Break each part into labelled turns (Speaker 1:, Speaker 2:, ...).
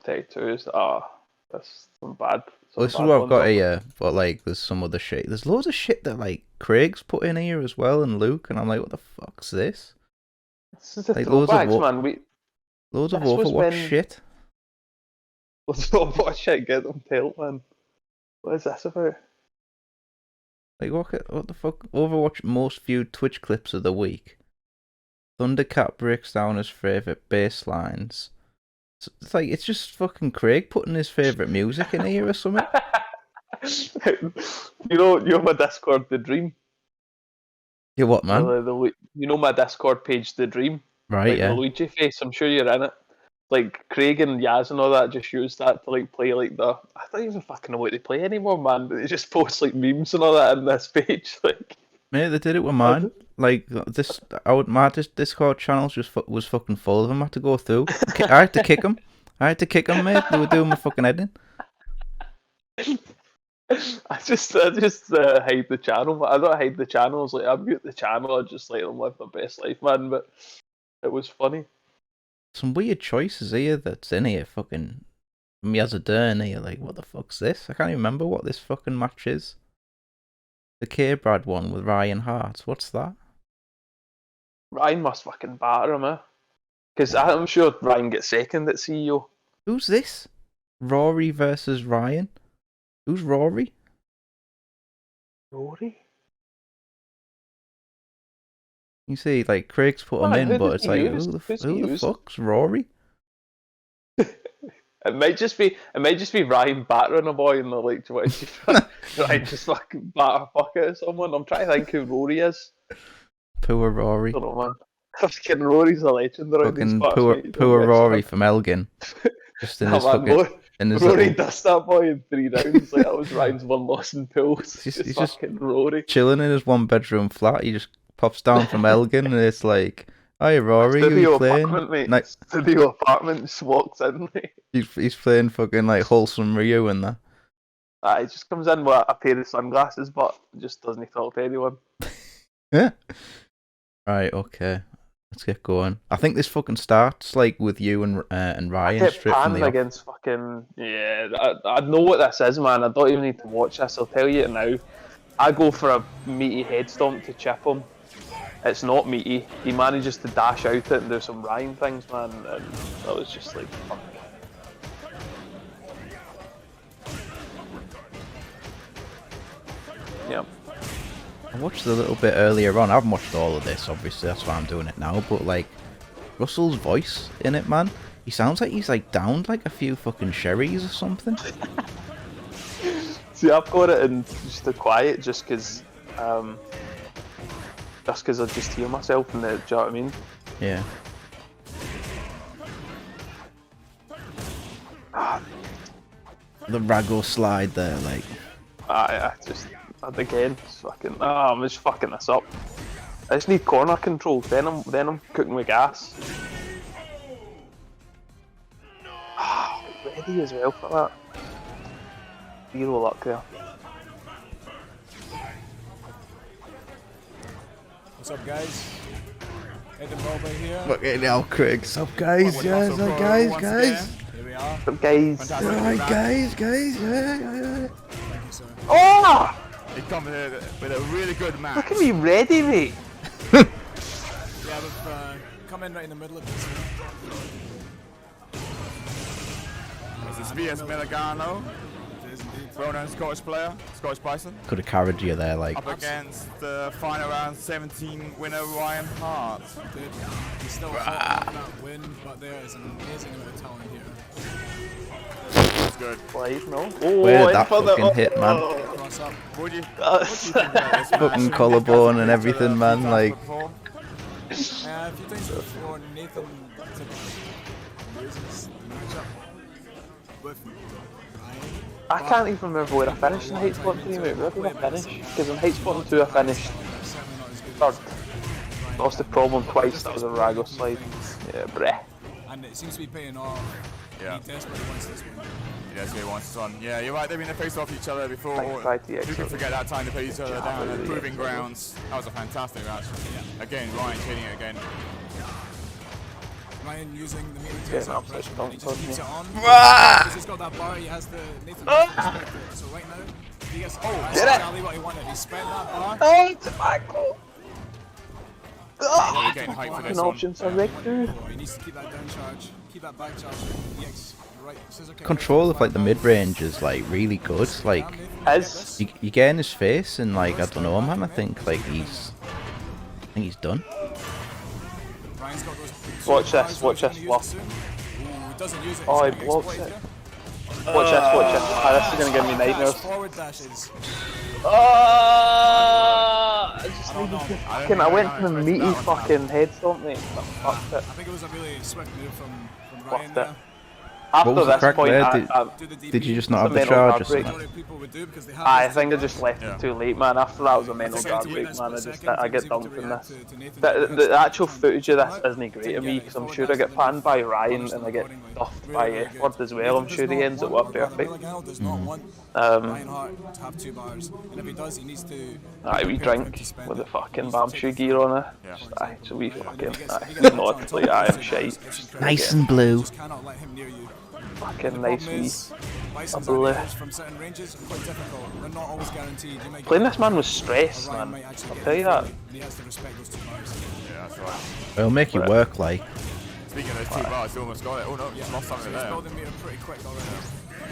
Speaker 1: tattoos. Ah, that's some bad.
Speaker 2: Well,
Speaker 1: Some
Speaker 2: this is
Speaker 1: bad
Speaker 2: what I've
Speaker 1: ones
Speaker 2: got
Speaker 1: up.
Speaker 2: here, but like, there's some other shit. There's loads of shit that like Craig's put in here as well, and Luke, and I'm like, what the fuck's this?
Speaker 1: This is the
Speaker 2: Like
Speaker 1: throwbacks, man.
Speaker 2: loads of
Speaker 1: This was
Speaker 2: Overwatch
Speaker 1: when
Speaker 2: shit.
Speaker 1: let's not watch it. Get them tailed, man. What is this about?
Speaker 2: Like, what the fuck? Overwatch most viewed Twitch clips of the week. Thundercat breaks down his favourite bass lines. It's like, it's just fucking Craig putting his favourite music in here or something.
Speaker 1: You know my Discord, the Dream.
Speaker 2: You what, man?
Speaker 1: You know my Discord page, the Dream,
Speaker 2: Right,
Speaker 1: like the
Speaker 2: yeah.
Speaker 1: Luigi face. I'm sure you're in it. Like Craig and Yaz and all that just use that to like play like the. I don't even fucking know what they play anymore, man. But they just post like memes and all that in this page. Like,
Speaker 2: Mate, they did it with
Speaker 1: I
Speaker 2: mine. Like, my Discord channel was fucking full of them. I had to go through. I had to kick them. Mate. They were doing my fucking editing.
Speaker 1: I just hide the channel. But I don't hide the channels. Like I mute the channel. I just let them live their best life, man. But it was funny.
Speaker 2: Some weird choices here that's in here. Fucking me as a Dern here. Like, what the fuck's this? I can't even remember what this fucking match is. The K-Brad one with Ryan Hart. What's that?
Speaker 1: Ryan must fucking batter him, eh? Because I'm sure Ryan gets second at CEO.
Speaker 2: Who's this? Rory versus Ryan? Who's Rory?
Speaker 1: Rory?
Speaker 2: You see, like, Craig's put him in, but it's like, who the fuck's Rory?
Speaker 1: It might just be Ryan battering a boy and they're like, do you want to Ryan just fucking batter fuck out of someone? I'm trying to think who Rory is.
Speaker 2: Poor Rory.
Speaker 1: I don't know, man. Fucking Rory's a legend around these
Speaker 2: Fucking
Speaker 1: parts.
Speaker 2: poor Rory from Elgin. Just in his fucking...
Speaker 1: Rory dust that boy in 3 rounds. Like, that was Ryan's one loss in pools. He's just Rory.
Speaker 2: Chilling in his 1-bedroom flat. He just pops down from Elgin and it's like, hi Rory, who are you playing?
Speaker 1: Apartment, mate. Studio apartment, just walks in, mate.
Speaker 2: He's playing fucking like Wholesome Rio and that.
Speaker 1: He just comes in with a pair of sunglasses, but just doesn't talk to anyone.
Speaker 2: Yeah. Right, okay. Let's get going. I think this fucking starts like with you and Ryan straight from the off.
Speaker 1: Against fucking I know what this is, man. I don't even need to watch this. I'll tell you it now. I go for a meaty head stomp to chip him. It's not meaty. He manages to dash out it and do some Ryan things, man. And I was just like, fuck. Yep.
Speaker 2: I watched a little bit earlier on. I haven't watched all of this, obviously. That's why I'm doing it now. But like, Russell's voice in it, man. He sounds like he's like downed like a few fucking sherries or something.
Speaker 1: See, I've got it in just the quiet, just because I just hear myself in the. Do you know what I mean?
Speaker 2: Yeah. The Rago slide there, like.
Speaker 1: Again, it's fucking. I'm just fucking this up. I just need corner control. Then I'm cooking with gas. Ready as well for that. 0 luck there.
Speaker 3: What's up, guys? Eddie Boba here.
Speaker 2: Look at now, Craig. What's up, guys? Guys.
Speaker 3: Here we are.
Speaker 1: What's up, guys?
Speaker 2: Alright, guys.
Speaker 3: Thank you, sir.
Speaker 1: Oh!
Speaker 4: He comes with a really good match.
Speaker 1: Look at me ready, mate.
Speaker 3: Yeah, we've come in right in the middle of this.
Speaker 4: This is VS Milagano,
Speaker 3: It is indeed.
Speaker 4: well-known Scottish player, Scottish Bison,
Speaker 2: Could have carried you there, like.
Speaker 4: up against the final round 17 winner Ryan Hart.
Speaker 3: Did. He still fought that win, but there is an amazing amount of talent here.
Speaker 4: That's good.
Speaker 1: Please, no. Oh,
Speaker 2: Where did that fucking hit, man?
Speaker 3: Cross up.
Speaker 4: What do you think about this match?
Speaker 2: Fucking collarbone and everything, man. Like.
Speaker 3: A few times before, Nathan typically loses the matchup with Ryan.
Speaker 1: I can't even remember where I finished in Hypespotting 3, mate. Where did I finish? Because in Hypespotting 2 I finished
Speaker 3: Certainly not as good as
Speaker 1: third. Lost the problem twice, that was a Rago slide. Yeah, breh.
Speaker 3: And it seems to be paying off.
Speaker 4: Yeah.
Speaker 3: He desperately wants this one.
Speaker 4: Yes, he wants this one. Yeah, you're right, they've been faced off each other before.
Speaker 1: Thanks, right, yeah,
Speaker 4: Who can forget that time they put each other down at
Speaker 1: really,
Speaker 4: Proving Grounds? That was a fantastic match. Again, Ryan hitting it again.
Speaker 3: Ryan using the meter to
Speaker 1: Getting
Speaker 3: his
Speaker 1: absolute
Speaker 3: pressure, and he just
Speaker 1: dunked on
Speaker 3: keeps
Speaker 1: me.
Speaker 3: it on. Because he's got that bar, he has the Nathan perspective. So right now, he gets that's
Speaker 1: Get it!
Speaker 3: exactly what he wanted. He spent that bar.
Speaker 1: Oh, tobacco!
Speaker 4: We're getting hyped for this
Speaker 1: Fucking
Speaker 4: one.
Speaker 1: options are rigged too.
Speaker 3: He needs to keep that down charge, keep that back charge. EX, right, scissor kick.
Speaker 2: Control of like the mid range is like really good. Like
Speaker 1: His.
Speaker 2: you get in his face and like I don't know, man. I think like he's done.
Speaker 3: Ryan's got those
Speaker 1: Watch
Speaker 3: bars
Speaker 1: this,
Speaker 3: that
Speaker 1: watch
Speaker 3: he's
Speaker 1: this,
Speaker 3: gonna
Speaker 1: watch.
Speaker 3: use it soon. Ooh, he doesn't use it.
Speaker 1: Oh,
Speaker 3: He's
Speaker 1: he
Speaker 3: gonna
Speaker 1: blocks
Speaker 3: exploit
Speaker 1: it.
Speaker 3: here.
Speaker 1: Watch this, watch this. Ah, this is gonna give me nightmares.
Speaker 3: Forward dashes.
Speaker 1: I just needed to
Speaker 4: think
Speaker 1: fucking. I went for the
Speaker 4: expected
Speaker 1: meaty
Speaker 4: that one.
Speaker 1: fucking head stomp, mate. I fucked it.
Speaker 3: I think it was a really swift move from Ryan
Speaker 1: Fucked it.
Speaker 3: there.
Speaker 1: After
Speaker 2: was the
Speaker 1: this
Speaker 2: crack
Speaker 1: point,
Speaker 2: there?
Speaker 3: Do the DP.
Speaker 2: Did you just not have
Speaker 1: It's a
Speaker 2: the
Speaker 1: mental
Speaker 2: charge or
Speaker 1: guard break.
Speaker 2: something?
Speaker 3: Majority of people would do because they have
Speaker 1: I
Speaker 3: those
Speaker 1: think I
Speaker 3: two
Speaker 1: just
Speaker 3: bars.
Speaker 1: left it too late, man. After that was a mental
Speaker 3: Second
Speaker 1: guard
Speaker 3: to wait
Speaker 1: break,
Speaker 3: that
Speaker 1: man.
Speaker 3: split second,
Speaker 1: I
Speaker 3: he
Speaker 1: get
Speaker 3: was able
Speaker 1: dumped
Speaker 3: to
Speaker 1: in
Speaker 3: react
Speaker 1: this.
Speaker 3: to Nathan
Speaker 1: The actual footage of this isn't great to me because I'm sure I get panned by Ryan and I get duffed by F-word as well. I'm sure he ends up with perfect.
Speaker 3: Does not want
Speaker 1: Um,
Speaker 3: Ryan Hart to have two bars, and if he does, he needs to.
Speaker 1: Aye, we
Speaker 3: prepare for him
Speaker 1: drink
Speaker 3: to spend
Speaker 1: with the
Speaker 3: it.
Speaker 1: fucking
Speaker 3: He needs to
Speaker 1: Bamshew
Speaker 3: take
Speaker 1: gear on it.
Speaker 4: Yeah.
Speaker 1: Aye, so we fucking.
Speaker 3: If he
Speaker 1: Aye,
Speaker 3: gets a
Speaker 1: not
Speaker 3: touch on
Speaker 1: like
Speaker 3: top
Speaker 1: I
Speaker 3: of
Speaker 1: am
Speaker 3: those two
Speaker 1: shite.
Speaker 3: bars, it's incredible.
Speaker 2: Nice and blue.
Speaker 3: You just cannot let him near you.
Speaker 1: Fucking
Speaker 3: The
Speaker 1: nice
Speaker 3: problem
Speaker 1: wee.
Speaker 3: is, Bison's
Speaker 1: Double
Speaker 3: angles from certain ranges are quite difficult. They're not always guaranteed. You might
Speaker 1: Playing
Speaker 3: get
Speaker 1: this man with stress,
Speaker 3: Ryan
Speaker 1: man.
Speaker 3: might actually
Speaker 1: I'll
Speaker 3: get
Speaker 1: tell you
Speaker 3: him
Speaker 1: that.
Speaker 3: fully, and he has to respect those two bars.
Speaker 4: Yeah, that's right.
Speaker 2: It'll make you work like.
Speaker 4: Speaking of those two bars, he almost got it. Oh no, he's lost
Speaker 3: So
Speaker 4: something
Speaker 3: he's
Speaker 4: there.
Speaker 3: building meter pretty quick already.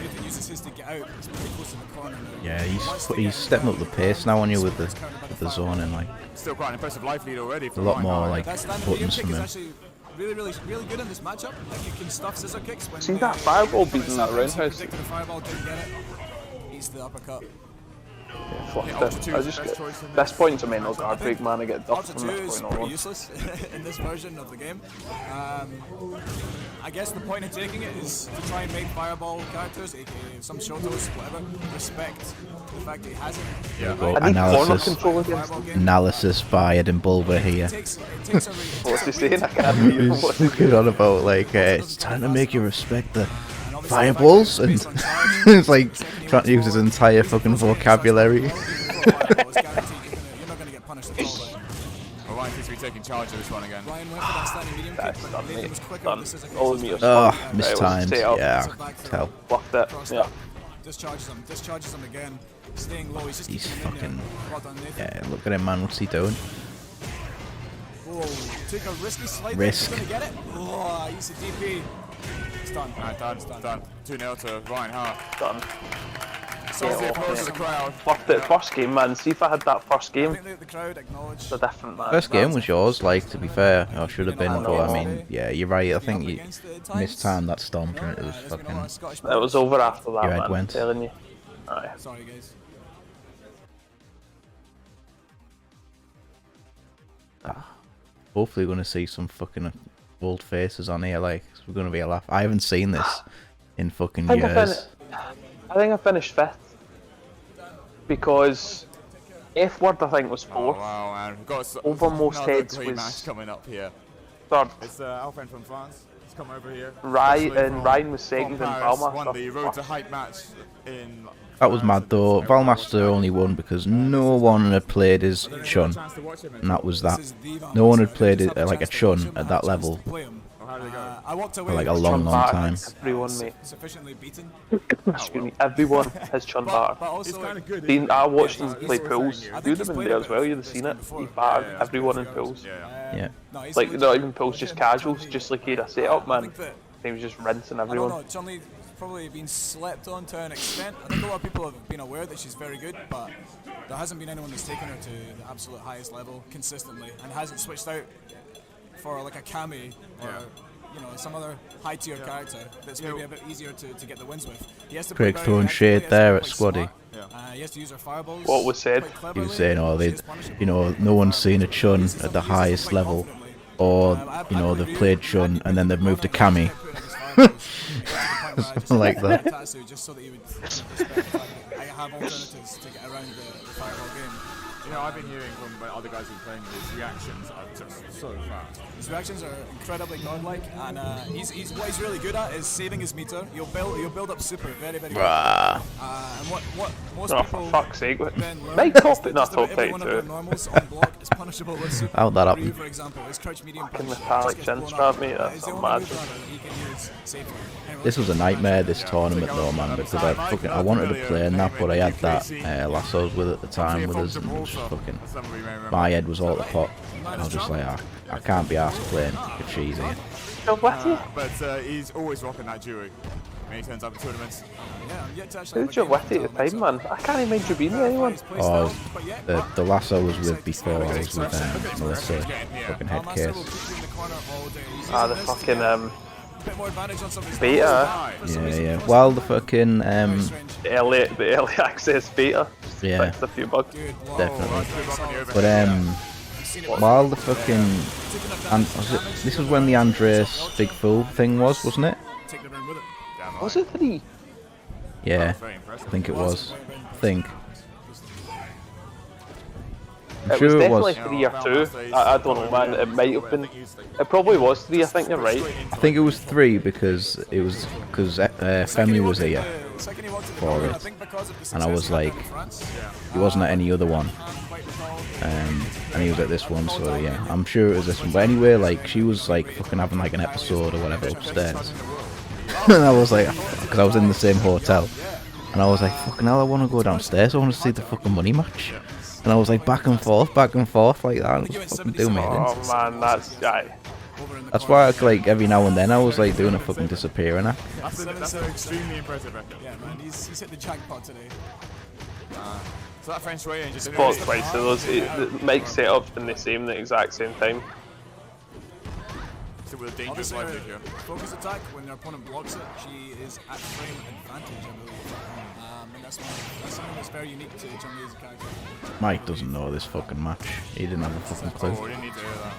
Speaker 3: Nathan uses his to get out. He's pretty close to the corner now.
Speaker 2: Yeah,
Speaker 3: Wants to
Speaker 2: he's
Speaker 3: get
Speaker 2: stepping up the
Speaker 3: in
Speaker 2: pace now on you with the
Speaker 3: fireball.
Speaker 2: zone and like
Speaker 4: Still quite an impressive life lead already.
Speaker 2: a lot more like
Speaker 3: That standing medium
Speaker 2: buttons
Speaker 3: kick
Speaker 2: from
Speaker 3: is
Speaker 2: him.
Speaker 3: actually really good in this matchup. Like you can stuff scissor kicks when
Speaker 1: See that fireball beating that roundhouse?
Speaker 3: predicted the fireball, didn't get it. Eats the uppercut.
Speaker 1: Fuck
Speaker 4: Yeah,
Speaker 1: it.
Speaker 4: Ultra 2
Speaker 1: I
Speaker 4: is the
Speaker 1: just
Speaker 4: best
Speaker 1: get.
Speaker 4: choice in
Speaker 1: This
Speaker 4: this.
Speaker 1: point's a mental guard break, man. I get duffed
Speaker 3: Ultra
Speaker 1: from
Speaker 3: 2
Speaker 1: this
Speaker 3: is
Speaker 1: point
Speaker 3: pretty
Speaker 1: on.
Speaker 3: useless in this version of the game. I guess the point of taking it is to try and make fireball characters, aka some Shotos, whatever, respect the fact that he has it.
Speaker 4: Yeah.
Speaker 2: Go
Speaker 1: I need corner
Speaker 2: analysis
Speaker 1: control against
Speaker 3: Fireball
Speaker 1: him.
Speaker 3: game.
Speaker 2: analysis by Ed and Bulba here.
Speaker 3: It takes a
Speaker 1: What's he saying? I can't hear him.
Speaker 2: He's
Speaker 1: What's he
Speaker 2: fucking
Speaker 1: saying?
Speaker 2: on about like it's time to make you respect the
Speaker 3: And obviously
Speaker 2: fireballs
Speaker 3: the
Speaker 2: and
Speaker 3: fact that it's based on charge,
Speaker 2: it's like
Speaker 3: second
Speaker 2: trying to use his entire fucking vocabulary.
Speaker 3: You're not going to get punished at all. Right?
Speaker 4: Well, Ryan seems to be taking charge of this one again.
Speaker 3: Ryan went for that standing medium kick,
Speaker 1: That's
Speaker 3: but
Speaker 1: done,
Speaker 3: Nathan
Speaker 1: mate.
Speaker 3: was quicker
Speaker 1: Done.
Speaker 3: with the scissor
Speaker 1: All
Speaker 3: kicks.
Speaker 1: the meters.
Speaker 2: Oh,
Speaker 1: Right,
Speaker 2: mistimed.
Speaker 1: set up.
Speaker 2: Yeah,
Speaker 3: It's a back throw.
Speaker 2: tell.
Speaker 1: Fucked it.
Speaker 3: Cross
Speaker 1: Yeah.
Speaker 3: up. Discharges him again. Staying low. He's just
Speaker 2: He's
Speaker 3: keeping him in
Speaker 2: fucking
Speaker 3: there. Well done, Nathan.
Speaker 2: yeah. Look at him, man. What's he doing?
Speaker 3: Whoa, take a risky slide.
Speaker 2: Risk.
Speaker 3: He's gonna get it. Oh, he's a DP. It's done.
Speaker 4: Alright, done. 2-0 to Ryan Hart.
Speaker 1: Done.
Speaker 4: So
Speaker 1: Yeah,
Speaker 4: the applause to the crowd.
Speaker 1: Fucked it. First game, man. See if I had that first
Speaker 3: I
Speaker 1: game.
Speaker 3: think the crowd acknowledged.
Speaker 1: It's a different man.
Speaker 2: First game was yours, like to be fair, or should have been. But I mean, yeah, you're right. I think you mistimed that stomp and it was fucking.
Speaker 1: It was over after that,
Speaker 2: Your head
Speaker 1: man.
Speaker 2: went.
Speaker 1: I'm telling you. Aye.
Speaker 3: Sorry, guys.
Speaker 2: Hopefully, we're gonna see some fucking old faces on here. Like, we're gonna be a laugh. I haven't seen this in fucking
Speaker 1: I
Speaker 2: years.
Speaker 1: think I finished fifth because F-word I think was
Speaker 4: Oh
Speaker 1: fourth.
Speaker 4: wow, man. We've got
Speaker 1: Over most
Speaker 4: another
Speaker 1: heads
Speaker 4: great
Speaker 1: was-
Speaker 4: match coming up here.
Speaker 1: Third.
Speaker 4: It's Alfred from France. He's come over here.
Speaker 1: Ryan
Speaker 4: Especially
Speaker 1: and
Speaker 4: from-
Speaker 1: Ryan was second
Speaker 4: from
Speaker 1: and
Speaker 4: Paris,
Speaker 1: Valmaster
Speaker 4: won the Road to
Speaker 1: first.
Speaker 4: Hype match in.
Speaker 2: That was mad though. Valmaster only won because no one had played as
Speaker 4: Chun.
Speaker 2: Chun, and that was that. No one had played it like a Chun at that level
Speaker 4: Oh, how did it go?
Speaker 3: I walked away
Speaker 2: for like a
Speaker 3: with
Speaker 2: long,
Speaker 1: Chun
Speaker 2: long
Speaker 1: batter
Speaker 2: time.
Speaker 1: Everyone, mate.
Speaker 3: sufficiently beaten.
Speaker 1: Excuse me. Everyone has Chun
Speaker 3: But
Speaker 1: batter.
Speaker 3: also,
Speaker 4: It's kind of good.
Speaker 1: Dean, I watched
Speaker 4: Yeah,
Speaker 1: him
Speaker 4: he's
Speaker 1: play
Speaker 4: always
Speaker 1: pools.
Speaker 4: saying,
Speaker 3: I think
Speaker 1: You'd have
Speaker 3: he's
Speaker 1: been
Speaker 3: played
Speaker 1: there
Speaker 3: a
Speaker 1: as
Speaker 3: bit
Speaker 1: well.
Speaker 3: of
Speaker 1: You'd have
Speaker 3: this
Speaker 1: seen
Speaker 3: game
Speaker 1: it.
Speaker 3: before.
Speaker 1: He battered
Speaker 4: Yeah,
Speaker 1: everyone in
Speaker 4: yeah.
Speaker 1: pools.
Speaker 4: Yeah.
Speaker 2: Yeah.
Speaker 3: No, he's
Speaker 1: Like,
Speaker 3: legit-
Speaker 1: not even pools, just
Speaker 3: legit
Speaker 1: casuals.
Speaker 3: Chun-Li.
Speaker 1: Just like he had a setup,
Speaker 3: I
Speaker 1: man.
Speaker 3: think that
Speaker 1: He was just rinsing
Speaker 3: I don't
Speaker 1: everyone.
Speaker 3: know, Chun-Li's probably been slept on to an extent. I think a lot of people have been aware that she's very good, but there hasn't been anyone that's taken her to the absolute highest level consistently and hasn't switched out for like a Kami or you know some other high tier character that's maybe a bit easier to get the wins with. He has to play
Speaker 2: Craig
Speaker 3: very
Speaker 2: throwing
Speaker 3: reactively, he
Speaker 2: shade
Speaker 3: has to
Speaker 2: there
Speaker 3: play
Speaker 2: at
Speaker 3: quite
Speaker 2: Squaddy.
Speaker 3: smart. He has to use her fireballs.
Speaker 1: What was said?
Speaker 3: quite
Speaker 2: He
Speaker 3: cleverly,
Speaker 2: was saying, oh,
Speaker 3: she
Speaker 2: they,
Speaker 3: is punishable.
Speaker 2: you know, no one's seen a Chun at the highest level, or you know, they've played Chun and then they've moved to Kami. Something like that.
Speaker 3: Just so that he would respect the fact that I have alternatives to get around the fireball game.
Speaker 4: You know, I've been hearing from when other guys who've been playing his reactions are just so fast.
Speaker 3: His reactions are incredibly godlike, and what he's really good at is saving his meter. He'll build up super very quickly.
Speaker 2: Rah.
Speaker 3: And what most
Speaker 1: Oh,
Speaker 3: people
Speaker 1: for fuck's sake.
Speaker 3: then learn
Speaker 1: Mate,
Speaker 3: is
Speaker 1: top
Speaker 3: that
Speaker 1: it, not
Speaker 3: just about
Speaker 1: top
Speaker 3: every
Speaker 1: eight
Speaker 3: one of
Speaker 1: too.
Speaker 3: their normals on block is punishable with super.
Speaker 2: How'd that
Speaker 3: Ryu,
Speaker 2: happen?
Speaker 3: for example, his crouch medium
Speaker 1: Fucking
Speaker 3: punch
Speaker 1: metallic
Speaker 3: just
Speaker 1: chin
Speaker 3: gets
Speaker 1: strap,
Speaker 3: blown
Speaker 1: mate,
Speaker 3: up.
Speaker 1: that's
Speaker 3: It's the
Speaker 1: not
Speaker 3: only
Speaker 1: mad.
Speaker 3: move runner that he can use safely. Anyway,
Speaker 2: This was a nightmare, this tournament though, man, because I wanted to play in that, but I had that lassos with at the time with us, and it was just fucking, my head was all the pot. I was just like, I can't be asked playing for cheese here.
Speaker 1: Joe Whitty?
Speaker 4: But he's always rocking that jewelry when he turns up in tournaments.
Speaker 3: yeah, I'm yet to actually
Speaker 1: Who's Joe Whitty at the time, man? I can't even mind you being anyone.
Speaker 2: Oh, the lasso I was with before, I was with Melissa, fucking head case.
Speaker 1: Ah, the fucking,
Speaker 3: bit more advantage on some of his
Speaker 1: beta.
Speaker 2: Yeah. While the fucking,
Speaker 1: the early access beta.
Speaker 2: yeah,
Speaker 1: Fixed a few bugs.
Speaker 2: definitely. But while the fucking, this was when the Andres Big Fool thing was, wasn't it?
Speaker 3: Take the room with it.
Speaker 1: Was it 3?
Speaker 2: Yeah, I think it was. I think. I'm
Speaker 1: It was
Speaker 2: sure it
Speaker 1: definitely
Speaker 2: was.
Speaker 1: 3 or 2. I don't know, man. It might have been. It probably was 3. I think you're right.
Speaker 2: I think it was 3 because Femi was here for it, and I was like, he wasn't at any other one, and he was at this one, so yeah, I'm sure it was this one. But anyway, like she was like fucking having like an episode or whatever upstairs, and I was like, because I was in the same hotel, and I was like, fucking hell, I want to go downstairs. I want to see the fucking money match. And I was like back and forth like that. And it was fucking doing me in.
Speaker 1: Oh man, that's
Speaker 2: That's why like every now and then I was like doing a fucking disappearing act.
Speaker 4: That's an extremely impressive record.
Speaker 3: Yeah, man, he's hit the jackpot today.
Speaker 4: So that French way and just
Speaker 1: fought twice. So those Mike's setup's been the same the exact same time.
Speaker 4: with a dangerous
Speaker 3: Obviously,
Speaker 4: life here.
Speaker 3: focus attack, when their opponent blocks it, she is at frame advantage, I believe. And that's something that's very unique to Chun-Li's character.
Speaker 2: Mike doesn't know this fucking match. He didn't have a fucking
Speaker 4: Oh,
Speaker 2: clue.
Speaker 4: we didn't need to hear that.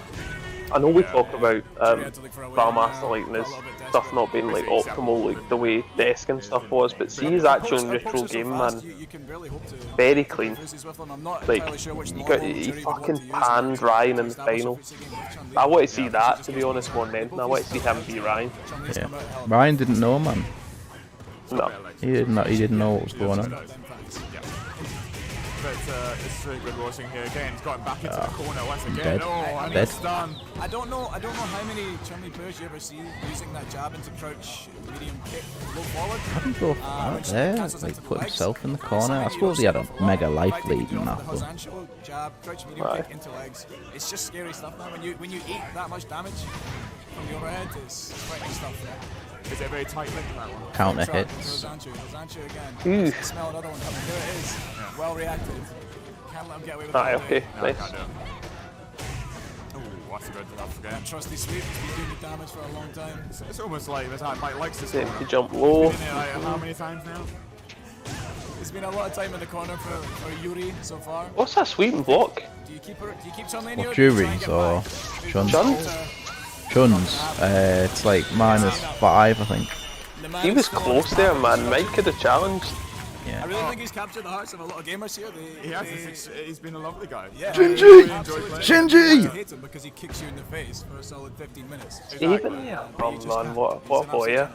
Speaker 1: I know we talk about Grandmaster like this stuff not being like optimal, like the way desk and stuff was, but see his actual neutral game, man, very clean. Like he fucking panned Ryan in the final. I want to see that, to be honest, more than anything. I want to see him beat Ryan.
Speaker 2: Yeah. Ryan didn't know, man.
Speaker 1: No.
Speaker 2: He didn't know what was going on.
Speaker 4: But it's really good watching here again. He's got him back into the corner once again.
Speaker 2: Dead.
Speaker 4: Oh, and
Speaker 2: Dead.
Speaker 4: it's done.
Speaker 3: I don't know how many Chun-Li players you ever see using that jab into crouch, medium kick, low forward.
Speaker 2: How did he go out there? Like put himself in the corner. I suppose he had a mega life lead in that, but
Speaker 3: Jab, crouch, medium kick into legs. It's just scary stuff now. When you eat that much damage from the overhead, it's frightening stuff.
Speaker 4: Is it a very tight link, that one?
Speaker 2: counter hits.
Speaker 3: Zanchu again. Smell another one coming. There it is. Well reacted. Can't let him get away with that.
Speaker 1: Okay,
Speaker 4: No,
Speaker 1: nice.
Speaker 4: can't do it. Ooh, that's a good enough again.
Speaker 3: Trusty sweep. He's been doing the damage for a long time.
Speaker 4: It's almost like this time Mike likes this
Speaker 1: Same
Speaker 4: corner.
Speaker 1: to jump low.
Speaker 4: Been in it, like, how many times now?
Speaker 3: There's been a lot of time in the corner for Yuri so far.
Speaker 1: What's that sweeping block?
Speaker 3: Do you keep Chun-Li in
Speaker 2: What,
Speaker 3: here? Do you try and
Speaker 2: Juries
Speaker 3: get
Speaker 2: or
Speaker 3: back?
Speaker 2: Chun?
Speaker 1: Chun?
Speaker 2: Chuns. It's like -5, I think.
Speaker 3: The man
Speaker 1: He was
Speaker 3: scored.
Speaker 1: close there, man. Mike could have challenged.
Speaker 3: I
Speaker 2: Yeah.
Speaker 3: really think he's captured the hearts of a lot of gamers here.
Speaker 4: He has. He's been a lovely guy.
Speaker 3: Yeah,
Speaker 2: Shinji!
Speaker 3: really enjoy playing.
Speaker 2: Shinji!
Speaker 3: I hate him because he kicks you in the face for a solid 15 minutes.
Speaker 1: Even yeah. Oh man, what a boy, yeah.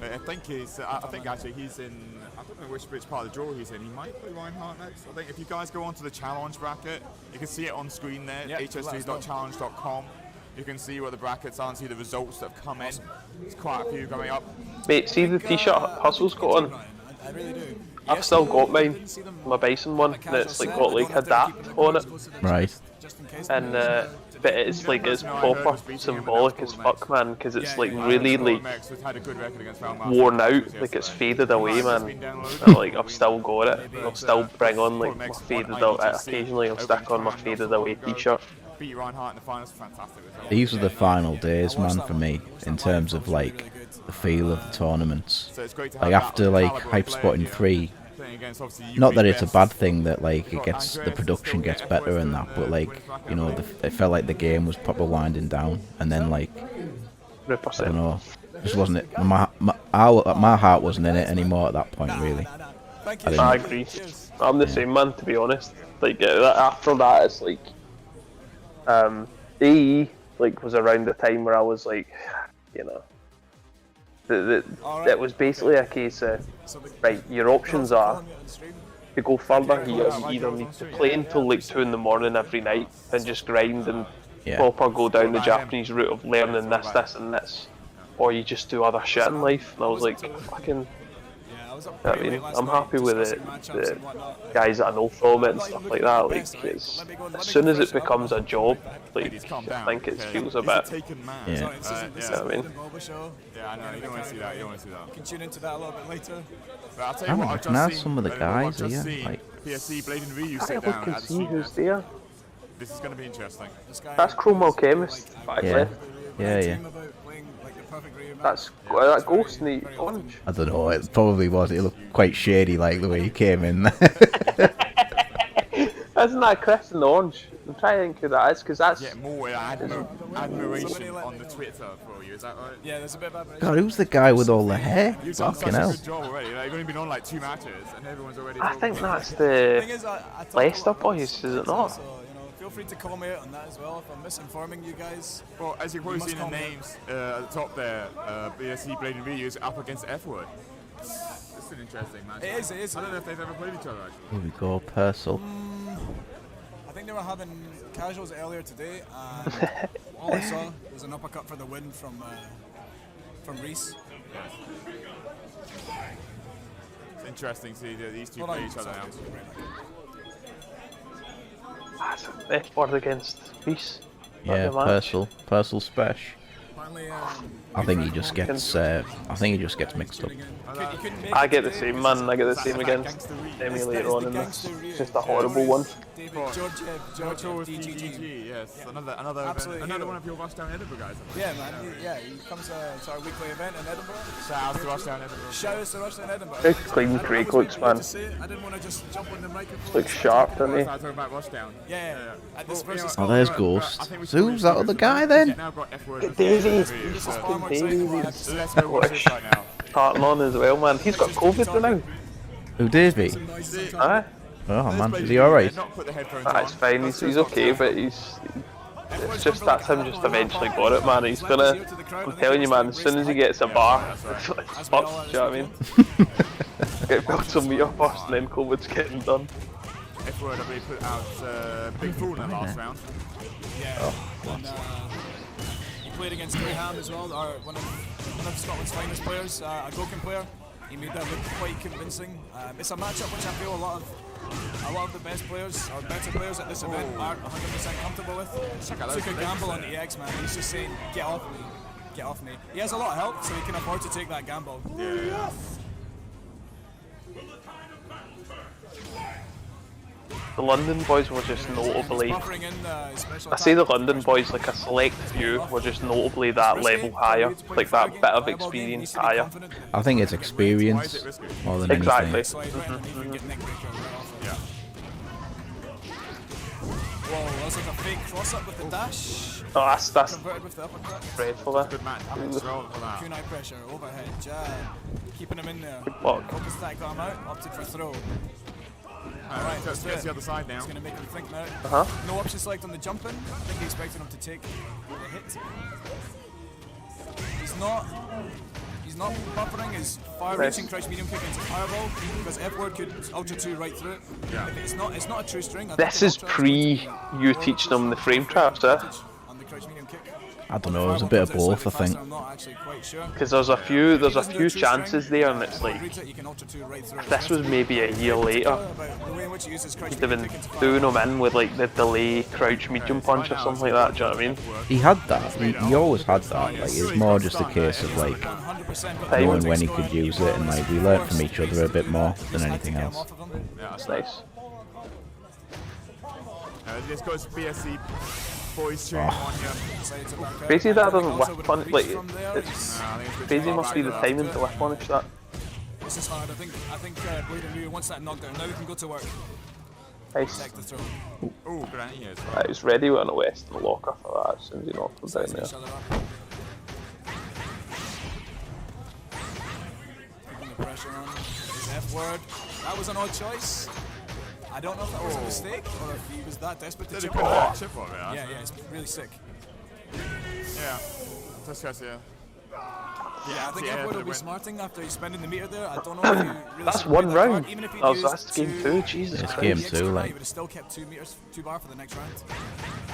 Speaker 4: I think he's. I think actually he's in. I don't know which part of the draw he's in. He might play Reinhardt next. I think if you guys go onto the challenge bracket, you can see it on screen there.
Speaker 3: Yeah,
Speaker 4: hs3.challenge.com. You can see what the brackets are and see the results that have come in. There's quite a few coming up.
Speaker 1: Mate, see the t-shirt Hustle's got on?
Speaker 3: I really do.
Speaker 1: I've still got mine, my Bison one, and it's like got like adapt on it.
Speaker 2: Right.
Speaker 1: And but it's like it's proper symbolic as fuck, man, because it's like really like worn out, like it's faded away, man. And, like I've still got it. I'll still bring on like my faded out. Occasionally I'll stick on my faded away t-shirt.
Speaker 4: Beat Reinhardt in the finals, fantastic result.
Speaker 2: These were the final days, man, for me, in terms of like the feel of the tournaments.
Speaker 4: So it's great to have
Speaker 2: Like
Speaker 4: that
Speaker 2: after like
Speaker 4: caliber of
Speaker 2: Hype
Speaker 4: player
Speaker 2: Spotting
Speaker 4: here.
Speaker 2: 3,
Speaker 4: Playing against, obviously,
Speaker 2: not
Speaker 4: UK
Speaker 2: that it's a
Speaker 4: best.
Speaker 2: bad thing that like it gets the production gets better and that, but like you know it felt like the game was proper winding down, and then like I don't know, just wasn't it. My heart wasn't in it anymore at that point, really.
Speaker 3: Thank
Speaker 2: I
Speaker 3: you.
Speaker 2: didn't-
Speaker 1: I agree. I'm the same, man, to be honest. Like after that, it's like AE like was around the time where I was like, you know, it was basically a case of right, your options are to go further here, you either need to play until like 2 in the morning every night and just grind and proper go down the Japanese route of learning this and this, or you just do other shit in life. And I was like, fucking. I mean, I'm happy with the guys that I know from it and stuff like that. Like, it's, as soon as it becomes a job, like, I think it feels a bit.
Speaker 2: Yeah.
Speaker 1: I mean,
Speaker 4: Yeah, I know. You don't want to see that. You don't want to see that.
Speaker 3: You can tune into that a little bit later.
Speaker 4: But I'll tell
Speaker 2: I
Speaker 4: you what,
Speaker 2: don't
Speaker 4: I've just
Speaker 2: recognise
Speaker 4: seen,
Speaker 2: some of the guys
Speaker 4: I've
Speaker 2: here. Like,
Speaker 4: BSC Blade and Ryu
Speaker 1: I
Speaker 4: sit
Speaker 1: look
Speaker 4: down
Speaker 1: and
Speaker 4: at the
Speaker 1: see who's there.
Speaker 4: This is going to be interesting.
Speaker 1: That's Chrome Alchemist back there.
Speaker 2: yeah.
Speaker 1: That's that ghost in the orange.
Speaker 2: I don't know. It probably was. It looked quite shady, like the way he came in.
Speaker 1: Isn't that Chris in the orange? I'm trying to think who that is, because that's.
Speaker 4: Get more admiration on the Twitter for you, is that right?
Speaker 3: Yeah, there's a bit of admiration.
Speaker 2: God, who's the guy with all the hair?
Speaker 4: You've done such
Speaker 2: Fucking
Speaker 4: a
Speaker 2: hell.
Speaker 4: good job already. Like, you've only been on like 2 matches, and everyone's already.
Speaker 1: I think that's
Speaker 3: The
Speaker 1: the
Speaker 3: thing is, I talk
Speaker 1: Leicester
Speaker 3: a lot about
Speaker 1: boys,
Speaker 3: this,
Speaker 1: is it not?
Speaker 3: So, feel free to call me out on that as well if I'm misinforming you guys.
Speaker 4: Well, as you've probably seen the names at the top there, BSC Blade and Ryu is up against F-Word. It's an interesting match.
Speaker 3: It is.
Speaker 4: I don't know if they've ever played each other actually.
Speaker 2: Here we go, Purcell.
Speaker 3: I think they were having casuals earlier today, and all I saw was an uppercut for the win from Reese.
Speaker 4: It's interesting to see that these two play each other now.
Speaker 1: That's an F-word against Reese.
Speaker 2: Yeah, Purcell Spesh.
Speaker 3: Finally,
Speaker 2: I think he just gets. I think he just gets mixed up.
Speaker 1: I get the same, man. I get the same against Demi later on in this. It's just a horrible one.
Speaker 3: David
Speaker 4: George
Speaker 3: DGG.
Speaker 4: DGG, yes. Another one of your Rushdown Edinburgh guys.
Speaker 3: Yeah, man. He comes to our weekly event in Edinburgh.
Speaker 4: Shout out to Rushdown Edinburgh.
Speaker 3: Shout out to Rushdown Edinburgh.
Speaker 1: How clean Craig looks, man.
Speaker 3: I didn't want to just jump on the microphone.
Speaker 1: Looks sharp, doesn't he?
Speaker 4: Talking about Rushdown.
Speaker 3: Yeah. At this versus
Speaker 2: Oh, there's Ghost. So who's that other guy then?
Speaker 4: Now got F-Word.
Speaker 1: Davies.
Speaker 4: Let's go watch this right now.
Speaker 1: Starting on as well, man. He's got COVID now.
Speaker 2: Who, Davey?
Speaker 1: Aye.
Speaker 2: Oh man, is he alright?
Speaker 1: It's fine. He's okay, but it's just that's him just eventually got it, man. He's gonna. I'm telling you, man. As soon as he gets a bar, it's fucked. Do you know what I mean? Get built some meter first, and then COVID's getting done.
Speaker 4: F-Word, I believe, put out Big Fool in the last round.
Speaker 3: Yeah. He played against Graham as well, one of Scotland's finest players, a Gokin player. He made that look quite convincing. It's a matchup which I feel a lot of the best players or better players at this event aren't 100% comfortable with. Took a gamble on the EX, man. He's just saying, get off me, get off me. He has a lot of health, so he can afford to take that gamble.
Speaker 4: Yeah.
Speaker 1: The London boys were just notably. I say the London boys, like a select few, were just notably that level higher, like that bit of experience higher.
Speaker 2: I think it's experience more than
Speaker 1: Exactly.
Speaker 2: anything.
Speaker 4: Yeah.
Speaker 3: Whoa, that was like a fake cross-up with the dash.
Speaker 1: Oh, that's
Speaker 3: Converted with the uppercut.
Speaker 1: dreadful. That.
Speaker 4: Good match. Thanks, Roll, for that.
Speaker 3: Kunai pressure, overhead, jab. Keeping him in there.
Speaker 1: block.
Speaker 3: Focus that arm out, opted for throw.
Speaker 4: Alright, let's get to the other side now.
Speaker 3: It's going to make him think now.
Speaker 1: Uh-huh.
Speaker 3: No option select on the jump in. I think he expected him to take the hit. He's not buffering his far-reaching crouch medium kick into fireball because F-word could ultra 2 right through it.
Speaker 4: Yeah.
Speaker 3: It's not a true string. I
Speaker 1: This
Speaker 3: think
Speaker 1: is
Speaker 3: the ultra
Speaker 1: pre you teaching them the frame traps, eh?
Speaker 3: on the crouch medium kick.
Speaker 2: I don't know, it was a bit of both, I think.
Speaker 3: I'm not actually quite sure.
Speaker 1: Because there's a few chances there, and it's like if this was maybe a year later, he'd have been doing them in with like the delay crouch medium punch or something like that. Do you know what I mean?
Speaker 2: He had that. He always had that. Like, it's more just a case of like knowing when he could use it, and like we learnt from each other a bit more than anything else.
Speaker 4: Yeah,
Speaker 1: That's nice.
Speaker 4: This goes BSC boys cheering on you.
Speaker 1: Crazy that doesn't whip punish. Like it's crazy. Must be the timing to whip punish that.
Speaker 3: This is hard. I think Blade and Ryu wants that knockdown. Now we can go to work.
Speaker 1: Nice.
Speaker 3: Check the throw.
Speaker 4: Oh, good idea as well.
Speaker 1: Right, he's ready with a West and a locker for that as soon as he knocks him down
Speaker 3: Sizing
Speaker 1: there.
Speaker 3: each other up. Keeping the pressure on. His F-word. That was an odd choice. I don't know if that was a mistake or if he was that desperate to
Speaker 4: Did he
Speaker 3: chip
Speaker 4: put
Speaker 3: it.
Speaker 4: that chip on it?
Speaker 3: Yeah, it's really sick.
Speaker 4: Yeah. Just guess, yeah.
Speaker 3: Yeah, I think
Speaker 4: yeah,
Speaker 3: Edward will
Speaker 4: they
Speaker 3: be
Speaker 4: went-
Speaker 3: smarting after he's spending the meter there. I don't know if you really
Speaker 1: That's
Speaker 3: should
Speaker 1: one
Speaker 3: play that
Speaker 1: round.
Speaker 3: card. Even if you
Speaker 1: Oh,
Speaker 3: used
Speaker 1: that's game 2. Jesus
Speaker 2: It's
Speaker 1: Christ.
Speaker 2: game
Speaker 3: the extra
Speaker 2: 2,
Speaker 3: amount,
Speaker 2: like.
Speaker 3: he would have still kept 2 meters, 2 bar for the next round.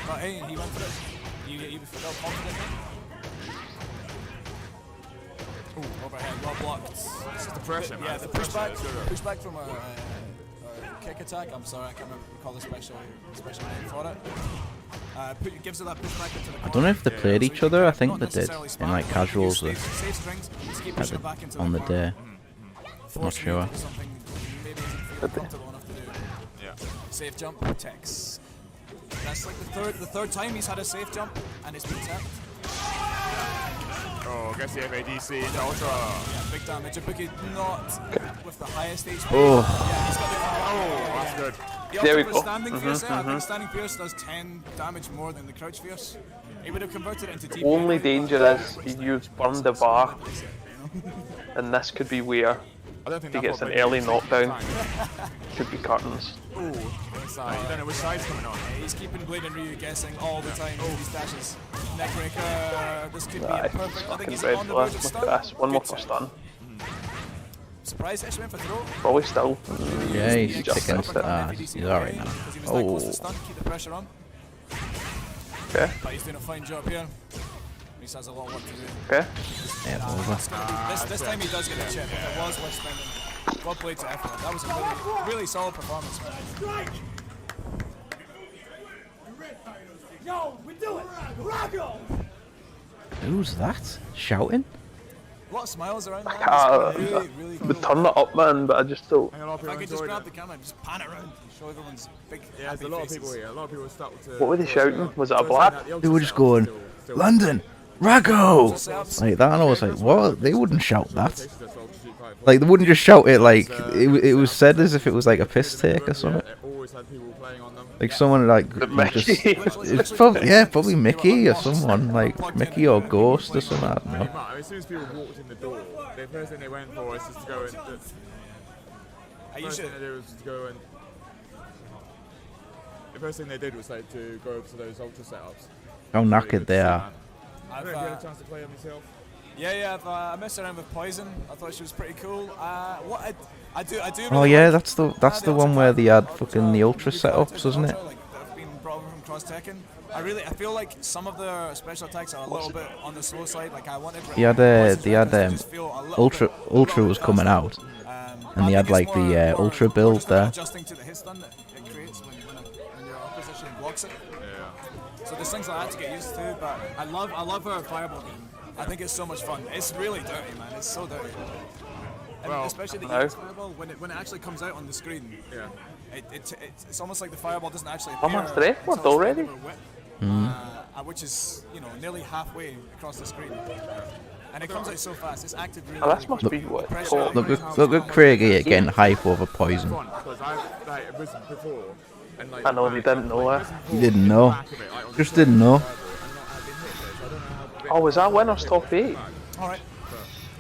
Speaker 3: But hey, he went for it. He felt confident. Ooh, overhead, well blocked.
Speaker 4: It's just the pressure, man.
Speaker 3: Yeah,
Speaker 4: It's
Speaker 3: the
Speaker 4: pressure.
Speaker 3: pushback from a kick attack. I'm sorry, I can't recall the special name for it. Gives it that pushback into the corner.
Speaker 2: I don't know if they played each other. I think they did in like casuals
Speaker 3: Safe strings, just keep pushing it back into
Speaker 2: on the
Speaker 3: corner.
Speaker 2: day. Not sure.
Speaker 3: Something maybe isn't feeling comfortable enough to do.
Speaker 4: Yeah.
Speaker 3: Safe jump, tex. That's like the third time he's had a safe jump and it's been tapped.
Speaker 4: Oh, gets the FADC into Ultra.
Speaker 3: Yeah, big damage. A bookie not with the highest HP.
Speaker 2: Oh.
Speaker 3: Yeah, he's got the
Speaker 4: That's good.
Speaker 3: He
Speaker 1: There we
Speaker 3: opted for
Speaker 1: go.
Speaker 3: Standing Fierce there. I think Standing Fierce does 10 damage more than the Crouch Fierce. He would have converted it into TP.
Speaker 1: Only danger is you've burned the bar, and this could be where
Speaker 4: I don't think
Speaker 1: he
Speaker 4: that's
Speaker 1: gets an
Speaker 4: what made
Speaker 1: early
Speaker 4: it
Speaker 1: knockdown.
Speaker 4: time.
Speaker 1: Could be curtains.
Speaker 4: Ooh, inside. You don't know which side's coming on.
Speaker 3: He's keeping Blade and Ryu guessing all the time with these dashes. Neckbreaker, this could be a perfect. I think
Speaker 1: Fucking
Speaker 3: he's
Speaker 1: red
Speaker 3: on the
Speaker 1: for
Speaker 3: verge of
Speaker 1: this.
Speaker 3: stun.
Speaker 1: Look at this. One more
Speaker 3: Good
Speaker 1: for
Speaker 3: check.
Speaker 1: stun.
Speaker 3: Surprise Ish went for throw.
Speaker 1: Probably still.
Speaker 2: Yeah, he's
Speaker 1: Just
Speaker 2: kicking his ass. He's alright now.
Speaker 3: Because he was that close to
Speaker 2: Oh.
Speaker 3: stun, keep the pressure on.
Speaker 1: Okay.
Speaker 3: But he's doing a fine job here. He still has a lot of work to do.
Speaker 1: Okay.
Speaker 2: Yeah, over.
Speaker 3: It's gonna be, this time he does get the chip. If it was worth spending. God played to effort. That was a really solid performance, man.
Speaker 2: Who's that? Shouting?
Speaker 3: A lot of smiles around there.
Speaker 1: Ah,
Speaker 3: Really
Speaker 1: would turn it up, man, but I just thought.
Speaker 4: I think a lot of
Speaker 3: If I
Speaker 4: people
Speaker 3: could just
Speaker 4: enjoyed
Speaker 3: grab
Speaker 4: it.
Speaker 3: the camera and just pan it around, show everyone's big.
Speaker 4: Yeah, there's a
Speaker 3: happy
Speaker 4: lot
Speaker 3: faces.
Speaker 4: of people here. A lot of people stuck to.
Speaker 1: What were they shouting? Was it a black?
Speaker 2: They were just going, London, Rago! Like that, and I was like, what? They wouldn't shout that. Like, they wouldn't just shout it like, it was said as if it was like a piss take or something.
Speaker 4: Always had people playing on them.
Speaker 2: Like someone like
Speaker 1: Mickey.
Speaker 2: just, it's probably, yeah, probably Mickey or someone like Mickey or Ghost or something. I don't know.
Speaker 4: As soon as people walked in the door, the first thing they went for was just to go and.
Speaker 3: Are you
Speaker 4: First
Speaker 3: sure?
Speaker 4: thing they did was to go and. The first thing they did was like to go over to those ultra setups.
Speaker 2: How knackered they are.
Speaker 4: I don't know if you had a chance to play them yourself.
Speaker 3: Yeah, I messed around with Poison. I thought she was pretty cool. What I do.
Speaker 2: Oh
Speaker 3: Really
Speaker 2: yeah,
Speaker 3: like
Speaker 2: that's the one where they had fucking the ultra setups, wasn't it?
Speaker 3: Like, that have been brought over from Cross Tekken. I feel like some of their special attacks are a little bit on the slow side. Like I wanted.
Speaker 2: They had Ultra was coming out, and they had like the Ultra build there.
Speaker 3: Adjusting to the hit stun that it creates when your opposition blocks it.
Speaker 4: Yeah.
Speaker 3: So there's things like that to get used to, but I love her fireball game. I think it's so much fun. It's really dirty, man. It's so dirty. And
Speaker 4: Well,
Speaker 3: especially the
Speaker 1: no.
Speaker 3: EX fireball when it actually comes out on the screen.
Speaker 4: Yeah.
Speaker 3: It's almost like the fireball doesn't actually
Speaker 1: I'm
Speaker 3: appear
Speaker 1: after it.
Speaker 3: until
Speaker 1: What,
Speaker 3: it's
Speaker 1: already?
Speaker 3: over whip, which is nearly halfway across the screen. And it comes out so fast. It's active really.
Speaker 1: Oh, this
Speaker 3: really
Speaker 1: must be what.
Speaker 3: Pressure.
Speaker 1: Top.
Speaker 2: Look at Craig here getting hype over Poison.
Speaker 4: Fun, because I've like risen before. And, like,
Speaker 1: I know, they didn't know it.
Speaker 2: He didn't know. Just didn't know.
Speaker 1: Oh, was that winners top 8?
Speaker 3: All right.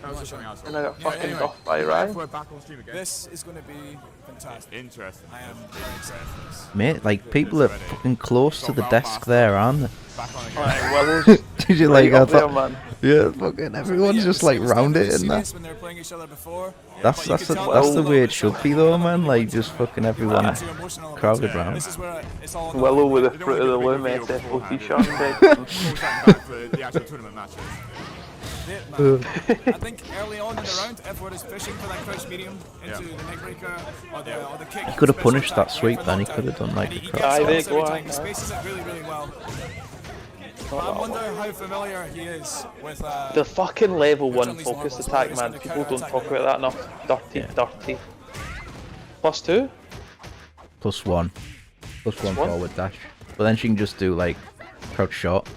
Speaker 4: That was just something else.
Speaker 1: And I got
Speaker 3: Yeah,
Speaker 1: fucking
Speaker 3: anyway.
Speaker 1: duffed by Ryan.
Speaker 4: We're back on stream again.
Speaker 3: This is going to be fantastic.
Speaker 4: Interesting.
Speaker 3: I am very excited for this.
Speaker 2: Mate, like people are fucking close to the desk there, aren't they?
Speaker 4: Back on again.
Speaker 1: Alright, Willow's
Speaker 2: You're like,
Speaker 1: right
Speaker 2: I
Speaker 1: up there,
Speaker 2: thought,
Speaker 1: man.
Speaker 2: yeah, fucking everyone's just like round it and that.
Speaker 3: When they were playing each other before,
Speaker 2: That's
Speaker 3: but you could tell
Speaker 2: that's the
Speaker 3: that
Speaker 2: way it should be though, man. Like just fucking everyone
Speaker 3: they're too emotional about
Speaker 2: crowded
Speaker 3: it.
Speaker 2: round.
Speaker 3: This is where it's all
Speaker 1: Willow with the
Speaker 4: They don't
Speaker 1: fruit of the
Speaker 4: wanna
Speaker 1: loom
Speaker 4: get a big reveal
Speaker 1: SFO t-shirt.
Speaker 4: beforehand. We'll stand back for the actual tournament matches.
Speaker 3: I think early on in the round, Edward is fishing for that crouch medium into
Speaker 4: Yeah.
Speaker 3: the neckbreaker or the kick.
Speaker 2: He could have
Speaker 3: special
Speaker 2: punished that
Speaker 3: attack,
Speaker 2: sweep
Speaker 3: for
Speaker 2: then, he
Speaker 3: knockdown.
Speaker 2: could have done like
Speaker 3: And
Speaker 2: a
Speaker 3: he
Speaker 2: crouch.
Speaker 3: gets
Speaker 1: Aye,
Speaker 3: it
Speaker 1: there
Speaker 3: every
Speaker 1: you go,
Speaker 3: time. He
Speaker 1: aye.
Speaker 3: spaces it really, really well. But I wonder how familiar he is with
Speaker 1: The fucking level 1
Speaker 3: Chun-Li's
Speaker 1: focus
Speaker 3: normals,
Speaker 1: attack,
Speaker 3: whether
Speaker 1: man.
Speaker 3: he's
Speaker 1: People
Speaker 3: gonna
Speaker 1: don't
Speaker 3: counter-attack
Speaker 1: talk
Speaker 3: or
Speaker 1: about that enough. Dirty,
Speaker 2: Yeah.
Speaker 1: dirty. +2?
Speaker 2: +1. +1
Speaker 1: one?
Speaker 2: forward dash. But then she can just do like crouch shot.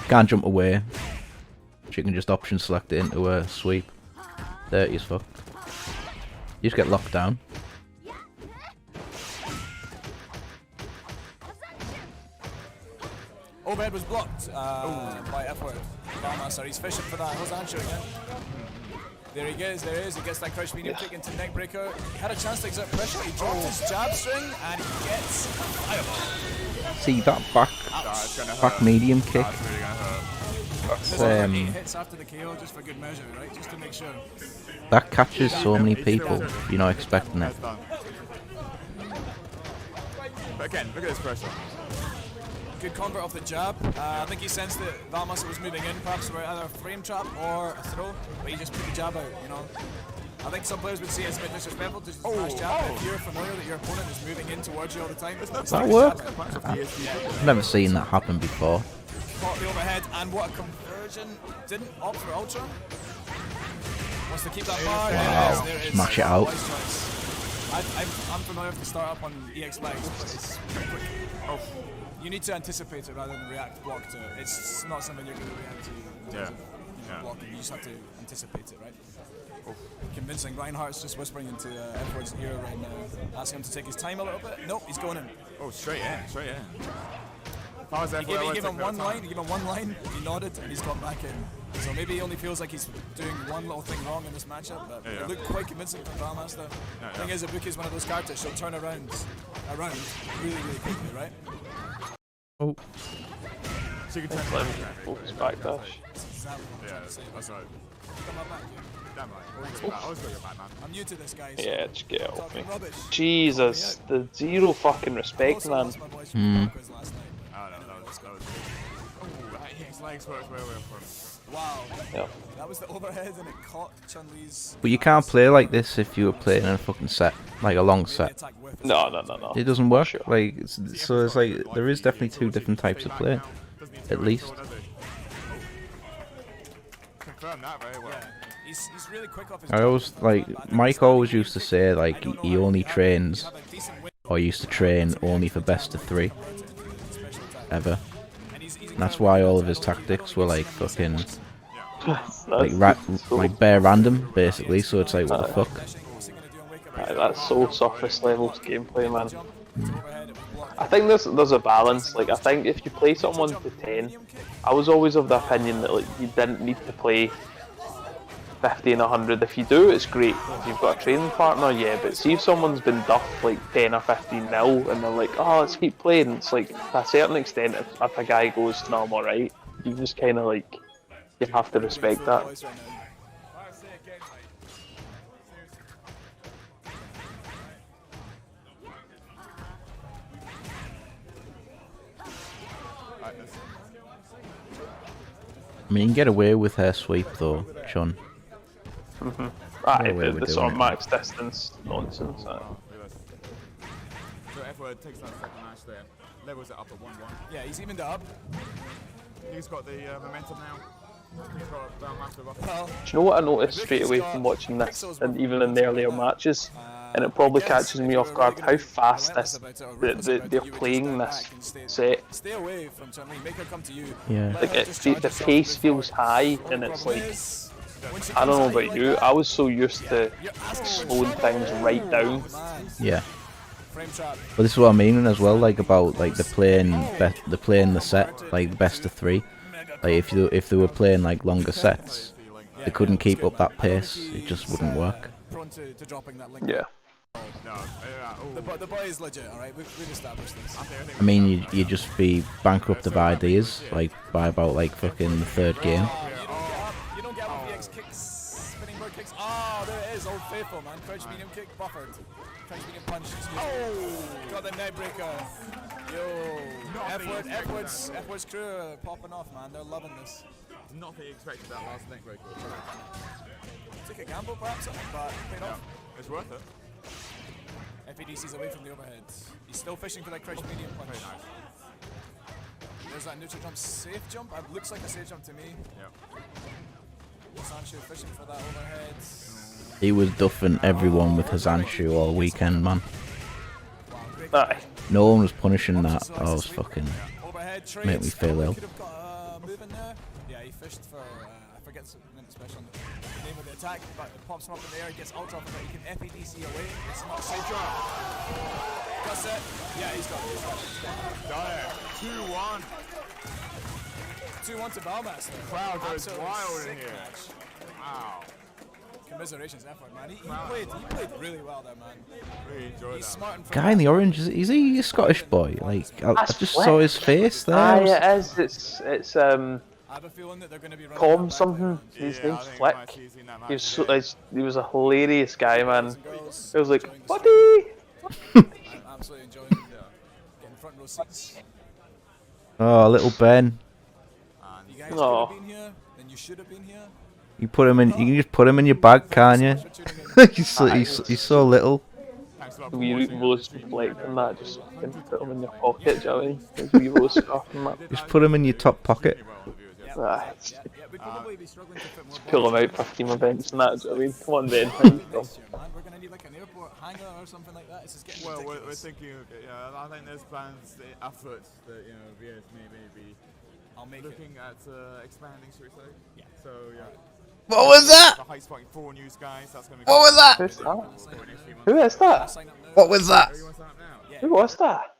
Speaker 2: Can't jump away. She can just option select it into a sweep. Dirty as fuck. You just get locked down.
Speaker 3: Obed was blocked by Edward. Grandmaster, he's fishing for that Hosancho again. There he goes, there he is. He gets that crouch medium kick into neckbreaker. He had a chance to exert pressure. He dropped his jab string and he gets a fireball.
Speaker 2: See that
Speaker 4: That's gonna hurt.
Speaker 2: back medium kick.
Speaker 4: That's really gonna hurt.
Speaker 3: There's another 8 hits after the KO just for good measure, right? Just to make sure.
Speaker 2: That catches so many people. You're not expecting it.
Speaker 4: But again, look at this pressure.
Speaker 3: Good convert off the jab. I think he sensed that Valmasa was moving in, perhaps for either a frame trap or a throw, but he just put the jab out, you know. I think some players would see it as a bit disrespectful to just smash jab, but if you're familiar that your opponent is moving in towards you all the time,
Speaker 2: Does that work? I've never seen that happen before.
Speaker 3: Caught the overhead, and what a conversion. Didn't opt for ultra. Wants to keep that bar.
Speaker 2: Wow,
Speaker 3: There it is.
Speaker 2: smash it out.
Speaker 3: I'm familiar with the startup on EX legs, but it's pretty quick. Oh. You need to anticipate it rather than react block to it. It's not something you're going to react to in terms of blocking. You just have to anticipate it, right? Convincing. Reinhardt's just whispering into Edward's ear right now, asking him to take his time a little bit. Nope, he's going in.
Speaker 4: Oh, straight in, straight in.
Speaker 3: He gave him one line, he nodded, and he's gone back in. So maybe he only feels like he's doing one little thing wrong in this matchup, but it looked quite convincing from Valmaster. The thing is, Ibuki is one of those characters, she'll turn around really, really quickly, right?
Speaker 2: Oh.
Speaker 4: She can turn
Speaker 1: Focus back dash.
Speaker 4: Yeah, that's right.
Speaker 3: Come on back, yeah.
Speaker 4: Damn right. I was going back, man.
Speaker 3: I'm new to this, guys.
Speaker 1: Yeah, just get off me.
Speaker 3: Rubbish.
Speaker 1: Jesus, the zero fucking respect, man.
Speaker 3: Lost my boys from quiz last night.
Speaker 4: Oh, no, that was oh, that hits legs works way for
Speaker 3: Wow.
Speaker 1: Yeah.
Speaker 3: That was the overhead and it caught Chun-Li's...
Speaker 2: But you can't play like this if you were playing in a fucking set, like a long set.
Speaker 1: No.
Speaker 2: It doesn't work. Like, so it's like there is definitely two different types of play, at least.
Speaker 4: Confirm that very well.
Speaker 3: He's really quick off his
Speaker 2: I always like Mike always used to say like he only trains or used to train only for best of 3 ever. And that's why all of his tactics were like fucking like bare random basically. So it's like what the fuck.
Speaker 1: That's so surface level gameplay, man. I think there's a balance. Like I think if you play someone to 10, I was always of the opinion that like you didn't need to play 50 and 100. If you do, it's great. If you've got a training partner, yeah. But see if someone's been duffed like 10 or 15 nil, and they're like, oh, let's keep playing. It's like to a certain extent, if a guy goes, no, I'm alright, you just kind of like you have to respect that.
Speaker 2: I mean, you can get away with her sweep though, Chun.
Speaker 1: The sort of max distance nonsense.
Speaker 4: So Edward takes that second match there. Levels it up at 1-1.
Speaker 3: Yeah, he's evened it up.
Speaker 4: He's got the momentum now. He's got Valmaster up.
Speaker 1: Do you know what I noticed straight away from watching this, and even in the earlier matches? And it probably catches me off guard how fast they're playing this set.
Speaker 3: Stay away from Chun-Li, make her come to you.
Speaker 2: Yeah.
Speaker 1: Like the pace feels high, and it's like, I don't know about you, I was so used to slowing things right down.
Speaker 2: Yeah. But this is what I mean as well, like about like the playing the set, like the best of 3. Like if they were playing like longer sets, they couldn't keep up that pace. It just wouldn't work.
Speaker 1: Yeah.
Speaker 3: The boy is legit, alright? We've established this.
Speaker 2: I mean, you just be bankrupt of ideas like by about like fucking the 3rd game.
Speaker 3: You don't get one VX kicks, spinning bird kicks. Oh, there it is, Old Faithful, man. Crouch medium kick, buffered. Crouch medium punch. Got the net breaker. Yo, F-Word's crew are popping off, man. They're loving this.
Speaker 4: Nothing expected that last neck breaker.
Speaker 3: Took a gamble, perhaps, but paid off.
Speaker 4: It's worth it.
Speaker 3: FADC's away from the overhead. He's still fishing for that crouch medium punch.
Speaker 4: Very nice.
Speaker 3: There's that neutral jump, safe jump. It looks like a safe jump to me.
Speaker 4: Yep.
Speaker 3: Sancho fishing for that overhead.
Speaker 2: He was duffing everyone with Hazanshu all weekend, man.
Speaker 3: Wow,
Speaker 1: Aye.
Speaker 2: No one was punishing that. I was fucking make me feel ill.
Speaker 3: Could have got a move in there. Yeah, he fished for I forget the minute special on the name of the attack, but it pops him up in the air. He gets ultra off of it. He can FADC away. It's not safe jump. That's it. Yeah, he's got it.
Speaker 4: Got it. 2-1.
Speaker 3: 2-1 to Valmaster.
Speaker 4: Crowd goes
Speaker 3: Absolutely
Speaker 4: wild in
Speaker 3: sick
Speaker 4: here.
Speaker 3: match.
Speaker 4: Wow.
Speaker 3: Commiserations effort, man. He played really well there, man.
Speaker 4: Really enjoyed
Speaker 3: He's
Speaker 4: that.
Speaker 3: smart and
Speaker 2: Guy in the orange, is he a Scottish boy? Like I just saw his face there.
Speaker 1: It is. It's
Speaker 3: I have a feeling that they're going to be running
Speaker 1: Tom
Speaker 3: that back
Speaker 1: something.
Speaker 3: later on.
Speaker 1: His
Speaker 4: Yeah, I
Speaker 1: name's
Speaker 4: think we
Speaker 1: Flick.
Speaker 4: might see that match
Speaker 1: He was
Speaker 4: today.
Speaker 1: he was a hilarious guy, man.
Speaker 3: Boys and girls,
Speaker 1: It was like,
Speaker 3: enjoying the
Speaker 1: buddy.
Speaker 3: stream. I'm absolutely enjoying getting front row seats.
Speaker 2: Oh, little Ben.
Speaker 3: You guys could
Speaker 1: Oh.
Speaker 3: have been here, then you should have been here.
Speaker 2: You put him in. You can just put him in your bag, can't you? he's so little.
Speaker 4: Thanks a lot for
Speaker 1: Wee
Speaker 4: watching.
Speaker 1: rose Flick and that, just fucking put him in your pocket, do you know what I mean? His wee rose scarf and that.
Speaker 2: Just put him in your top pocket.
Speaker 1: Ah,
Speaker 3: Yeah, we'd probably be struggling to fit more
Speaker 1: pull him
Speaker 3: bodies.
Speaker 1: out for team events and that, do you know what I mean? Come on, Ben.
Speaker 3: Next year, man. We're gonna need like an airport hangar or something like that. This is getting
Speaker 4: Well, we're
Speaker 3: ridiculous.
Speaker 4: thinking of, I think there's plans, afoot that, VS may be
Speaker 3: I'll make
Speaker 4: looking at expanding, should we say?
Speaker 3: Yeah.
Speaker 4: So, yeah.
Speaker 2: What was that?
Speaker 4: The Hypespotting 4 news, guys. That's going to be
Speaker 2: What was that?
Speaker 1: Who's that?
Speaker 4: for the next few months.
Speaker 1: Who is
Speaker 3: it.
Speaker 1: that?
Speaker 3: Sign up now.
Speaker 2: What was that?
Speaker 4: Who wants that now?
Speaker 3: Yeah.
Speaker 1: Who was that?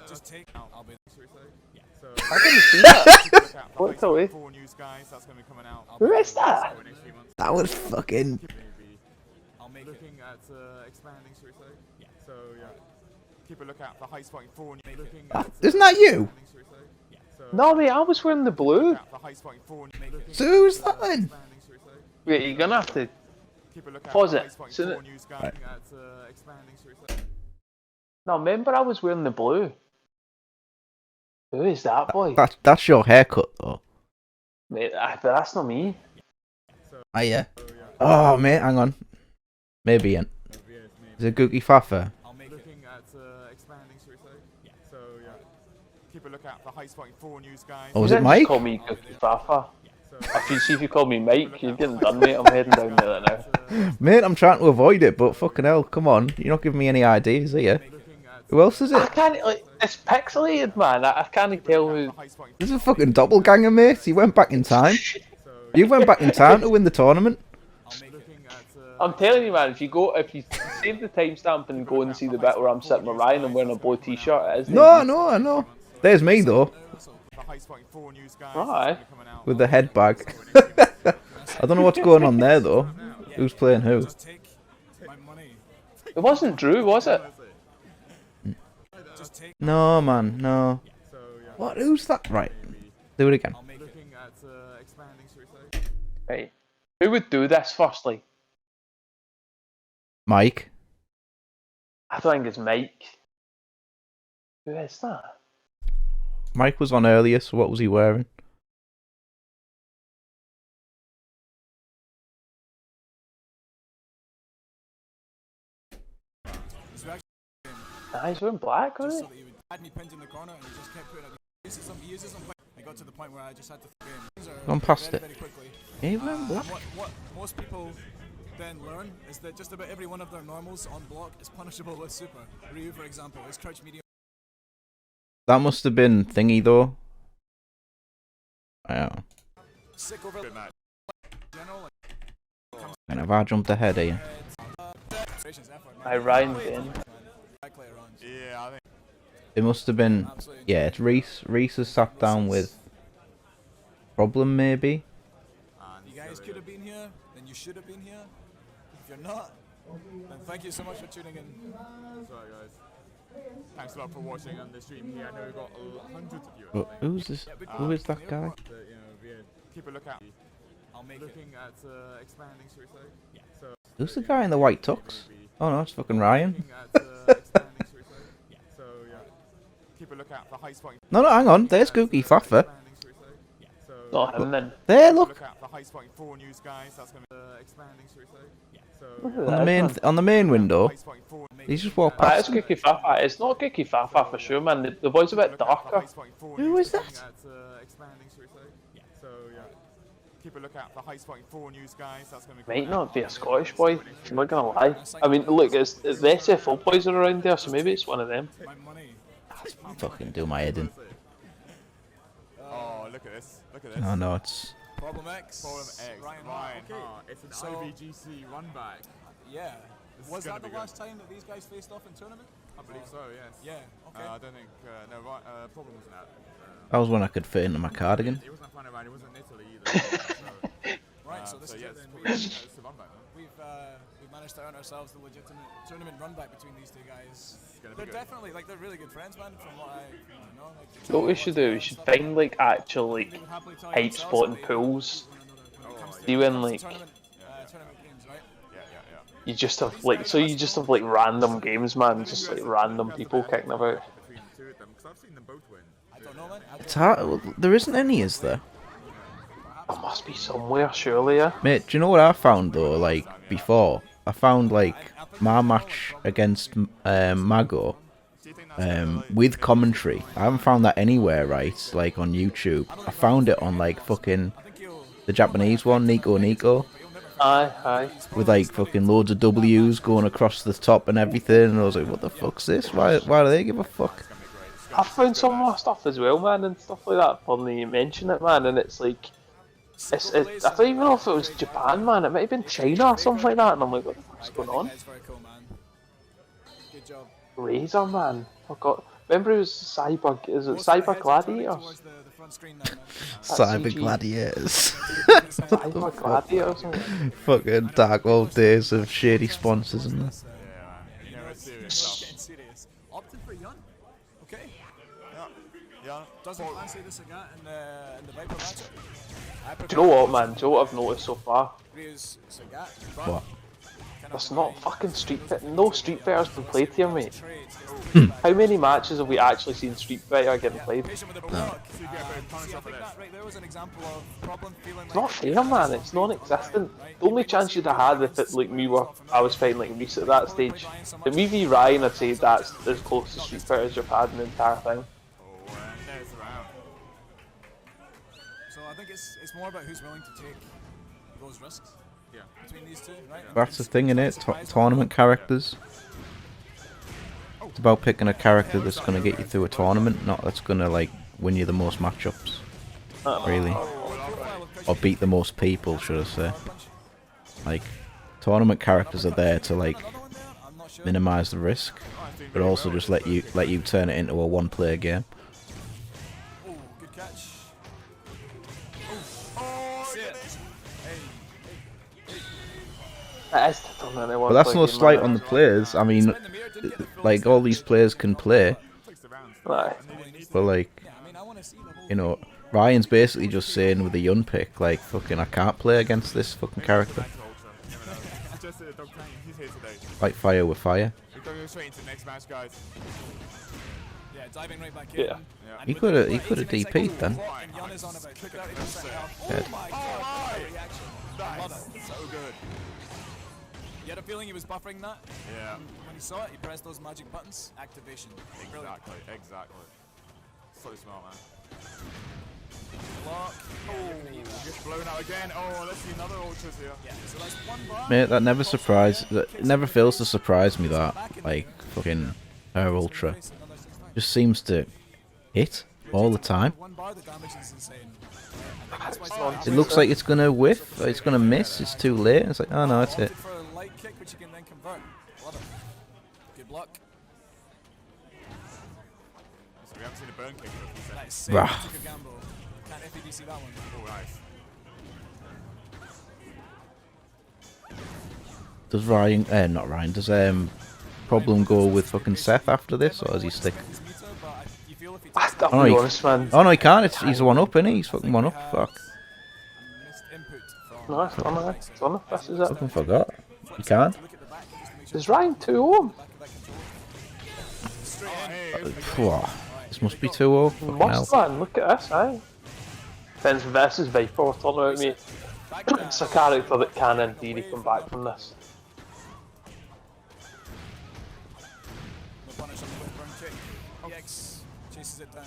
Speaker 3: Just take. I'll be.
Speaker 4: Should we say?
Speaker 3: Yeah.
Speaker 4: So,
Speaker 1: I didn't see that.
Speaker 4: look out for
Speaker 1: What's away?
Speaker 4: Hypespotting 4 news, guys. That's going to be coming out
Speaker 1: Who is that?
Speaker 4: for the next few months.
Speaker 2: That was fucking.
Speaker 4: Maybe
Speaker 3: I'll make it.
Speaker 4: looking at expanding, should we say?
Speaker 3: Yeah.
Speaker 4: So, yeah. Keep a lookout for Hypespotting 4 news. Looking
Speaker 2: Isn't that you?
Speaker 4: expanding, should we say?
Speaker 3: Yeah.
Speaker 4: So,
Speaker 1: No, mate, I was wearing the blue.
Speaker 4: look out for Hypespotting 4 news.
Speaker 2: So who's that then?
Speaker 4: Expanding, should we say?
Speaker 1: Wait, you're gonna have to.
Speaker 4: Keep a lookout
Speaker 1: Pause
Speaker 4: for
Speaker 1: it.
Speaker 4: Hypespotting
Speaker 1: Soon
Speaker 4: 4
Speaker 1: it-
Speaker 4: news, guys.
Speaker 2: Right.
Speaker 4: At expanding, should we say?
Speaker 1: No, remember I was wearing the blue. Who is that boy?
Speaker 2: That's your haircut though.
Speaker 1: Mate, that's not me.
Speaker 2: Oh yeah. Oh mate, hang on. Maybe ain't. Is it Gookie Faffer?
Speaker 3: I'll make it.
Speaker 4: Looking at expanding, should we say?
Speaker 3: Yeah.
Speaker 4: So, yeah. Keep a lookout for Hypespotting 4 news, guys.
Speaker 2: Oh, was
Speaker 1: You
Speaker 2: it
Speaker 1: didn't
Speaker 2: Mike?
Speaker 1: Call me Cookie Fafa.
Speaker 4: So,
Speaker 1: If you call me Mike, you're getting done, mate. I'm heading down there now.
Speaker 2: Mate, I'm trying to avoid it, but fucking hell, come on. You're not giving me any ideas, are you?
Speaker 4: looking at
Speaker 2: Who else is
Speaker 1: I
Speaker 2: it?
Speaker 1: can't. Like, it's pixelated, man. I can't tell who.
Speaker 4: Hypespotting
Speaker 2: This is a fucking doppelganger, mate. He went back in time. You went back in time to win the tournament.
Speaker 4: looking at
Speaker 1: I'm telling you, man. If you save the timestamp and go and see the bit where I'm sitting with Ryan and wearing a blue t-shirt, it isn't.
Speaker 2: No, I know. There's me though,
Speaker 4: the Hypespotting 4 news, guys.
Speaker 1: Aye.
Speaker 4: Coming out
Speaker 2: with the head bag. I don't know what's going on there though. Who's playing who?
Speaker 3: Just take my money.
Speaker 1: It wasn't Drew, was it?
Speaker 3: Just take.
Speaker 2: No, man, no.
Speaker 4: So, yeah.
Speaker 2: What? Who's that? Right. Do it again.
Speaker 3: I'll make it.
Speaker 4: Looking at expanding, should we say?
Speaker 1: Right. Who would do this firstly?
Speaker 2: Mike.
Speaker 1: I don't think it's Mike. Who is that?
Speaker 2: Mike was on earlier, so what was he wearing?
Speaker 3: It's actually
Speaker 1: Nah, he's wearing black,
Speaker 3: just
Speaker 1: wasn't
Speaker 3: so that he would had me pinned in the corner and he just kept putting it. He uses them. I got to the point where I just had to game. These are
Speaker 2: Gone past
Speaker 3: very,
Speaker 2: it.
Speaker 3: very quickly.
Speaker 2: He wearing black.
Speaker 3: What most people then learn is that just about every one of their normals on block is punishable with super. Ryu, for example, is crouch medium.
Speaker 2: That must have been thingy though. Yeah.
Speaker 3: Sick over
Speaker 4: Good match.
Speaker 3: general.
Speaker 2: And have I jumped ahead here?
Speaker 1: Aye, Ryan Ben.
Speaker 3: Back later on.
Speaker 4: Yeah, I think.
Speaker 2: It must have been.
Speaker 3: Absolutely.
Speaker 2: Yeah, it's Reese. Reese has sat down with. Problem maybe.
Speaker 3: You guys could have been here, then you should have been here. If you're not, then thank you so much for tuning in.
Speaker 4: Sorry, guys. Thanks a lot for watching on the stream here. I know we've got hundreds of viewers.
Speaker 2: But who's this? Who is that guy?
Speaker 4: But, keep a lookout.
Speaker 3: I'll make it.
Speaker 4: Looking at expanding, should we say?
Speaker 3: Yeah.
Speaker 4: So,
Speaker 2: Who's the guy in the white tux? Oh no, it's fucking Ryan.
Speaker 4: looking at expanding, should we say?
Speaker 3: Yeah.
Speaker 4: So, yeah. Keep a lookout for Hypespotting.
Speaker 2: No, hang on. There's Gookie Faffer.
Speaker 4: Expanding, should we say?
Speaker 3: Yeah.
Speaker 4: So,
Speaker 1: Not him then.
Speaker 2: There,
Speaker 4: keep a
Speaker 2: look.
Speaker 4: lookout for Hypespotting 4 news, guys. That's going to be expanding, should we say?
Speaker 3: Yeah.
Speaker 4: So,
Speaker 1: Look at
Speaker 2: On the
Speaker 1: that,
Speaker 2: main
Speaker 1: man.
Speaker 2: on the main window.
Speaker 4: Hypespotting 4
Speaker 2: He's just walked
Speaker 1: Ah, it's
Speaker 2: past.
Speaker 1: Cookie Fafa. It's not Cookie Fafa for sure, man. The boy's a bit darker.
Speaker 2: Who is that?
Speaker 4: Expanding, should we say?
Speaker 3: Yeah.
Speaker 4: So, yeah. Keep a lookout for Hypespotting 4 news, guys. That's going to be
Speaker 1: Might not be a Scottish boy. I'm not gonna lie. I mean, look, it's the SFO boys are around there, so maybe it's one of them.
Speaker 3: My money.
Speaker 2: Fucking do my head in.
Speaker 4: Oh, look at this. Look at this.
Speaker 2: Oh no, it's.
Speaker 3: Problem X.
Speaker 4: Problem X.
Speaker 3: Ryan
Speaker 4: Ryan
Speaker 3: Hart.
Speaker 4: Hart. It's an
Speaker 3: So-
Speaker 4: IBGC run back.
Speaker 3: Yeah.
Speaker 4: This is
Speaker 3: Was
Speaker 4: gonna
Speaker 3: that the
Speaker 4: be good.
Speaker 3: last time that these guys faced off in tournament?
Speaker 4: I believe so, yes.
Speaker 3: Yeah. Okay.
Speaker 4: I don't think, no, right, Problem wasn't out.
Speaker 2: That was when I could fit into my cardigan.
Speaker 4: He wasn't flying around, he wasn't in Italy either. So,
Speaker 3: Right, so this is
Speaker 4: yeah,
Speaker 3: it then.
Speaker 4: it's a run back.
Speaker 3: We've managed to earn ourselves the legitimate tournament run back between these two guys.
Speaker 4: gonna be
Speaker 3: They're
Speaker 4: good.
Speaker 3: definitely like they're really good friends, man. From what I know, like, they
Speaker 1: You know what we
Speaker 3: travel
Speaker 1: should
Speaker 3: together
Speaker 1: do? We
Speaker 3: and
Speaker 1: should
Speaker 3: stuff like
Speaker 1: find
Speaker 3: that.
Speaker 1: like actual
Speaker 3: They
Speaker 1: like
Speaker 3: would happily tell you
Speaker 1: hype
Speaker 3: themselves
Speaker 1: spotting
Speaker 3: that they don't
Speaker 1: pools.
Speaker 3: compete one another when it comes to-
Speaker 1: See
Speaker 3: when it
Speaker 1: when
Speaker 3: comes to
Speaker 1: like
Speaker 3: tournament games, right?
Speaker 4: Yeah.
Speaker 1: you just have like random games, man, just like random people kicking about.
Speaker 4: Between the two of them, because I've seen them both win.
Speaker 3: I don't know, man. I don't
Speaker 2: It's hard. Well, there isn't any, is there?
Speaker 1: There must be somewhere, surely. Yeah.
Speaker 2: Mate, do you know what I found though? Like before, I found like my match against Mago with commentary. I haven't found that anywhere, right? Like on YouTube. I found it on like fucking the Japanese one, Nico,
Speaker 1: Aye.
Speaker 2: with like fucking loads of W's going across the top and everything. And I was like, what the fuck's this? Why do they give a fuck?
Speaker 1: I found some more stuff as well, man, and stuff like that. Funny you mention it, man, and it's like, I don't even know if it was Japan, man. It might have been China or something like that. And I'm like, what the fuck's going on?
Speaker 3: That's very cool, man. Good job.
Speaker 1: Razor, man. Forgot. Remember it was Cyber? Is it Cyber Gladiators?
Speaker 3: Towards the front screen now, man.
Speaker 2: Cyber
Speaker 1: CG.
Speaker 2: Gladiators.
Speaker 1: Cyber Gladiators. Something.
Speaker 2: Fucking dark old days of shady sponsors and that.
Speaker 4: You know, it's serious stuff.
Speaker 3: Getting serious. Opted for Yun. Okay.
Speaker 4: Yeah.
Speaker 3: Doesn't fancy the Sagat and the Viper matchup.
Speaker 1: Do you know what, man? Do you know what I've noticed so far?
Speaker 3: Ryu's Sagat.
Speaker 2: What?
Speaker 1: There's not fucking Street Fighter. No Street Fighter's been played here, mate. How many matches have we actually seen Street Fighter getting played?
Speaker 3: Patient with the block. See, I think that right there was an example of problem feeling
Speaker 1: It's not fair, man. It's non-existent. The only chance you'd have had if it, like I was fighting like Reese at that stage. If we v Ryan, I'd say that's as close to Street Fighter as you've had in the entire thing.
Speaker 4: Oh, and there's the round.
Speaker 3: So I think it's more about who's willing to take those risks.
Speaker 4: Yeah.
Speaker 3: Between these two, right?
Speaker 2: That's the thing, innit? Tournament characters. It's about picking a character that's gonna get you through a tournament, not that's gonna like win you the most matchups. Really. Or beat the most people, should I say. Like, tournament characters are there to like minimize the risk, but also just let you turn it into a one-player game.
Speaker 3: Oh, good catch. Oh, see it.
Speaker 1: It is the tournament.
Speaker 2: But that's no slight on the players. I mean, like all these players can play,
Speaker 1: Aye.
Speaker 2: but like,
Speaker 3: Yeah, I mean, I want to see the whole
Speaker 2: you know, Ryan's basically just saying with the Yun pick, like, fucking, I can't play against this fucking character.
Speaker 4: Just the dog tank, he's here today.
Speaker 2: Fight fire with fire.
Speaker 4: We're going to go straight into the next match, guys.
Speaker 3: Yeah, diving right back in.
Speaker 1: Yeah.
Speaker 3: And
Speaker 2: He
Speaker 3: with
Speaker 2: could have
Speaker 3: the
Speaker 2: 18
Speaker 3: seconds
Speaker 2: DP'd then.
Speaker 3: clock, and Yun is on about 30% health.
Speaker 2: Dead.
Speaker 3: Oh my god, that reaction. I love it.
Speaker 4: So good.
Speaker 3: You had a feeling he was buffering that?
Speaker 4: Yeah.
Speaker 3: When he saw it, he pressed those magic buttons. Activation. Brilliant.
Speaker 4: Exactly. So smart, man.
Speaker 3: Block.
Speaker 4: Gets blown out again. Oh, let's see another ultras here.
Speaker 3: Yeah, so that's one bar.
Speaker 2: Mate, that never it never fails to surprise me that, like, fucking Air Ultra just seems to hit all the time.
Speaker 3: One bar, the damage is insane.
Speaker 2: It looks like it's gonna whiff, or it's gonna miss, it's too late, it's like, oh no, it's it.
Speaker 3: For a light kick, which you can then convert. Love it. Good block.
Speaker 4: So we haven't seen a burn kick for a few
Speaker 3: That is
Speaker 4: seconds.
Speaker 3: sick.
Speaker 2: Rah.
Speaker 3: Took a gamble. Can't FPDC that one.
Speaker 4: Oh, nice.
Speaker 2: Does not Ryan, does Problem go with fucking Seth after this, or does he stick?
Speaker 3: His meter, but you feel if he
Speaker 1: I'll
Speaker 3: takes
Speaker 2: Oh,
Speaker 1: be
Speaker 2: he-
Speaker 1: honest, man.
Speaker 2: Oh no, he can't, he's one up, isn't he? He's fucking one up, fuck.
Speaker 3: missed input from
Speaker 1: No, it's done it. It's done it. This is it.
Speaker 2: Fucking forgot. He can't.
Speaker 3: look at the back just to make sure
Speaker 1: Is Ryan 2-0?
Speaker 3: back of that control. Straight in.
Speaker 2: Phew. This must be 2-0. Fucking hell.
Speaker 1: Must, man. Look at this, aye. This is Viper we're talking about, mate.
Speaker 3: Back down.
Speaker 1: It's a character that can in theory come back from this.
Speaker 3: No punish on the quick burn kick. EX chases it down.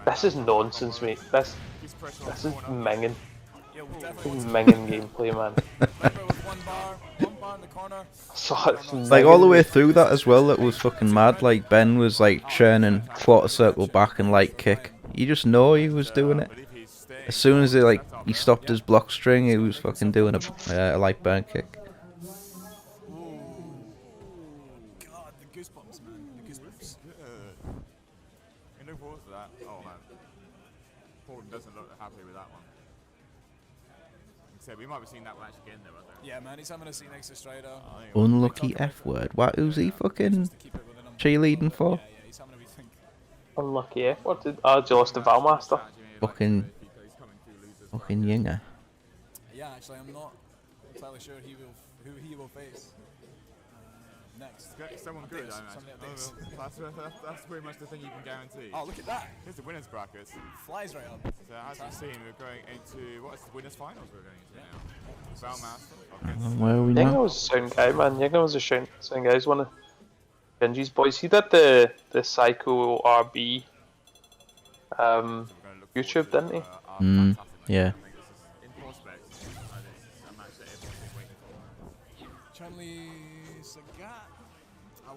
Speaker 1: This is nonsense, mate. This
Speaker 4: He's pressure on
Speaker 1: is
Speaker 4: the corner.
Speaker 1: minging.
Speaker 3: Yeah, we definitely
Speaker 1: Minging gameplay, man.
Speaker 3: Viper with one bar in the corner.
Speaker 1: So it's
Speaker 2: Like all the
Speaker 1: minging.
Speaker 2: way through that as well, that was fucking mad. Like Ben was like churning quarter circle back and light kick. You just know he was doing it.
Speaker 4: But if he's staying,
Speaker 2: As soon as he stopped his block string, he was fucking doing a light burn kick.
Speaker 3: God, the goosebumps, man. The goosebumps.
Speaker 4: you look forward to that. Oh man. said, we might be seeing that one actually get in there, I think.
Speaker 3: Yeah, man, he's having a seat next to Strider.
Speaker 2: Unlucky F word. What? Who's he fucking cheerleading for?
Speaker 3: Yeah, he's having a wee think.
Speaker 1: Unlucky F. What did? Oh, you lost to Valmaster.
Speaker 2: Fucking Yinger.
Speaker 3: Yeah, actually, I'm not entirely sure who he will face next.
Speaker 4: Someone good, I
Speaker 3: Somebody
Speaker 4: imagine.
Speaker 3: updates.
Speaker 4: That's pretty much the thing you can guarantee.
Speaker 3: Oh, look at that!
Speaker 4: Here's the winners brackets.
Speaker 3: Flies right up.
Speaker 4: So as you've seen, we're going into what is the winners finals we're going into now. Valmaster.
Speaker 2: Where are we
Speaker 1: Yinger
Speaker 2: now?
Speaker 1: was a sound guy, man. Yinger was a sound guy. He's one of Genji's boys. He did the Psycho RB YouTube, didn't he?
Speaker 2: Yeah.
Speaker 4: In prospect, I think it's a match that everyone's waiting for.
Speaker 3: Chun-Li Sagat.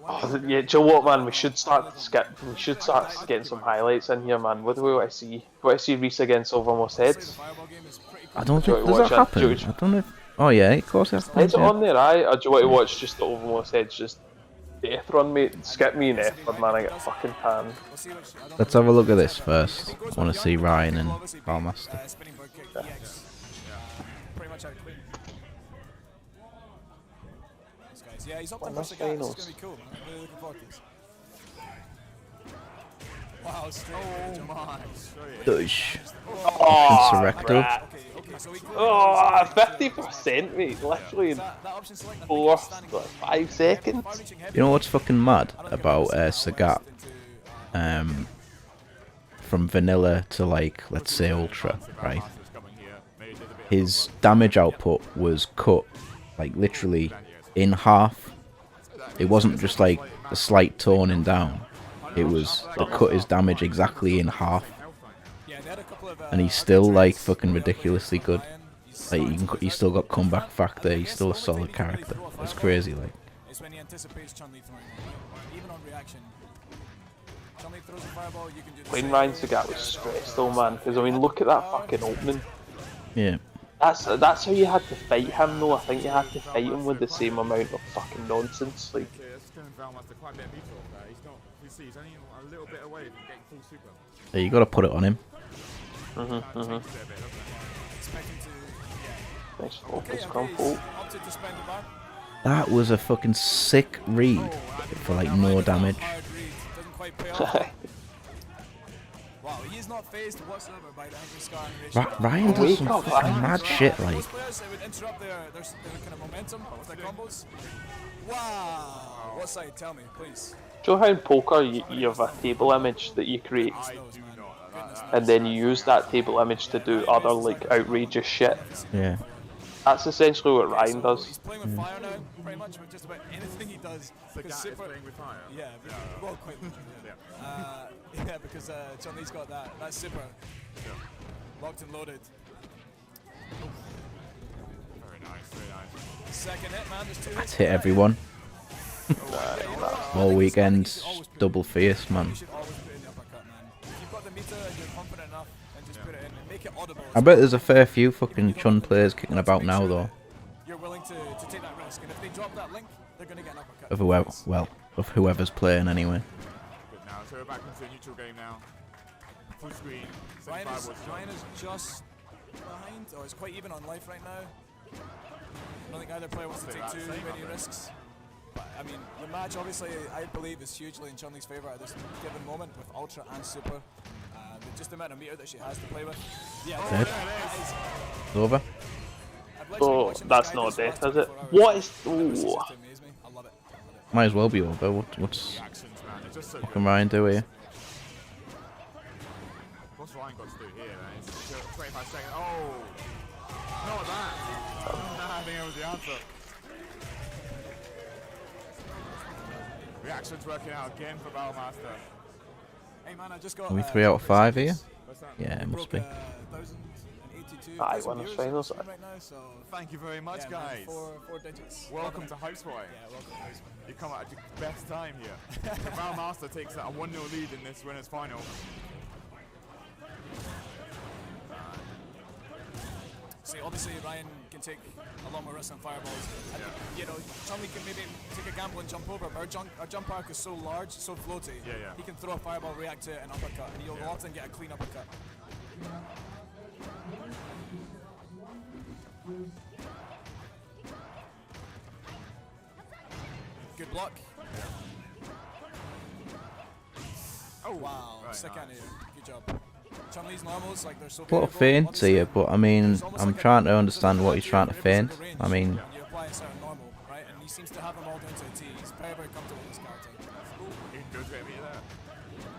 Speaker 1: Oh, yeah, do you know what, man? We should start getting some highlights in here, man. What do we want to see? We want to see Reese against Overmost Heads.
Speaker 2: I don't
Speaker 1: Do you
Speaker 2: think
Speaker 1: want
Speaker 2: does
Speaker 1: to
Speaker 2: that
Speaker 1: watch
Speaker 2: happen.
Speaker 1: that?
Speaker 2: I don't know. If, oh yeah, of course it
Speaker 1: Is
Speaker 2: happens.
Speaker 1: it
Speaker 2: Yeah.
Speaker 1: on there, aye? Or do you want to watch just the Overmost Heads? Just death run, mate. Skip me an F-word, man. I get fucking tan.
Speaker 2: Let's have a look at this first. I want to see Ryan and Balmaster.
Speaker 3: Spinning bird kick, EX. Pretty much out clean. These guys. Yeah, he's up there for Sagat. This is going to be cool, man. I'm really looking forward to this. Wow, straight.
Speaker 4: Oh my!
Speaker 2: Dush.
Speaker 1: Oh,
Speaker 2: Insurrecto.
Speaker 1: right.
Speaker 3: Okay, so we
Speaker 1: Oh, 50%, mate. Literally in
Speaker 3: that option select.
Speaker 1: 5 seconds.
Speaker 2: You know what's fucking mad about Sagat? From vanilla to like, let's say ultra, right? His damage output was cut like literally in half. It wasn't just like a slight toning down. It was to cut his damage exactly in half. And he's still like fucking ridiculously good. Like he's still got comeback factor. He's still a solid character. It's crazy, like.
Speaker 3: It's when he anticipates Chun-Li throwing one, even on reaction. Chun-Li throws a fireball, you can do the
Speaker 1: When
Speaker 3: same.
Speaker 1: Ryan Sagat was stressed though, man. Because I mean, look at that fucking opening.
Speaker 2: Yeah.
Speaker 1: That's how you had to fight him though. I think you had to fight him with the same amount of fucking nonsense. Like,
Speaker 4: He's only a little bit away from getting full super.
Speaker 2: Yeah, you gotta put it on him.
Speaker 3: Expecting to,
Speaker 1: nice focus,
Speaker 3: he's
Speaker 1: crumple.
Speaker 3: opted to spend the bar.
Speaker 2: That was a fucking sick read for like no damage.
Speaker 3: Hard read, doesn't quite pay off. Wow, he is not phased whatsoever by the angry scar animation.
Speaker 2: Ryan does some fucking mad shit, like.
Speaker 3: Most players, they would interrupt their kind of momentum with their combos. Wow! What side? Tell me, please.
Speaker 1: Do you know how in poker you have a table image that you create, and then you use that table image to do other like outrageous shit?
Speaker 2: Yeah.
Speaker 1: That's essentially what Ryan does.
Speaker 3: He's playing with fire now, pretty much with just about anything he does.
Speaker 4: Sagat is
Speaker 3: Super,
Speaker 4: playing with fire.
Speaker 3: yeah, well, quite literally, yeah. Yeah, because Chun-Li's got that super locked and loaded.
Speaker 4: Very nice, very nice.
Speaker 3: Second hit, man. There's 2 hits.
Speaker 2: That's hit everyone. All weekend, double fierce, man.
Speaker 3: You should always put in the uppercut, man. If you've got the meter and you're confident enough, then just put it in and make it audible.
Speaker 2: I bet there's a fair few fucking Chun players kicking about now, though.
Speaker 3: You're willing to take that risk, and if they drop that link, they're going to get an uppercut.
Speaker 2: Of whoever, well, of whoever's playing anyway.
Speaker 4: Good now, so we're back into a neutral game now. Full screen.
Speaker 3: Ryan
Speaker 4: 75
Speaker 3: is,
Speaker 4: was
Speaker 3: Ryan is just behind, or it's quite even on life right now. I don't think either player wants to take too many risks. But, I mean, the match, obviously, I believe is hugely in Chun-Li's favour at this given moment with Ultra and Super. Just the amount of meter that she has to play with. Yeah,
Speaker 2: Dead.
Speaker 3: that is.
Speaker 2: Over.
Speaker 1: Oh, that's not death, is it? What is? Ooh.
Speaker 3: I love it.
Speaker 2: Might as well be over. What's
Speaker 4: actions, man. It's just so
Speaker 2: fucking Ryan do here?
Speaker 4: What's Ryan got to do here, man? It's 25 seconds. Oh! Not that! I think that was the answer. Reaction's working out again for Battlemaster.
Speaker 3: Hey man, I just got.
Speaker 2: Are we 3 out of 5 here?
Speaker 4: What's that?
Speaker 2: Yeah, it must be.
Speaker 3: 1,082
Speaker 1: Aye, won the finals.
Speaker 3: right now, so
Speaker 4: Thank you very much,
Speaker 3: yeah, man,
Speaker 4: guys.
Speaker 3: four digits.
Speaker 4: Welcome to Hypespotting.
Speaker 3: Yeah, welcome to Hypespotting.
Speaker 4: You come at the best time here. The Battlemaster takes a 1-0 lead in this winners final.
Speaker 3: See, obviously Ryan can take a lot more risks on fireballs. And, you know, Chun-Li can maybe take a gamble and jump over, but our jump arc is so large, so floaty.
Speaker 4: Yeah, yeah.
Speaker 3: He can throw a fireball, react to it, and uppercut, and you'll often get a clean uppercut. Good block.
Speaker 4: Oh
Speaker 3: Wow,
Speaker 4: right,
Speaker 3: sick
Speaker 4: nice.
Speaker 3: out of you. Good job. Chun-Li's normals, like they're so
Speaker 2: A lot of
Speaker 3: variable.
Speaker 2: feint here, but I mean, I'm trying to understand what he's trying to feint. I mean,
Speaker 3: When you apply a certain normal, right? And he seems to have them all down to a T. He's very, very comfortable with this character.
Speaker 4: He goes right me there.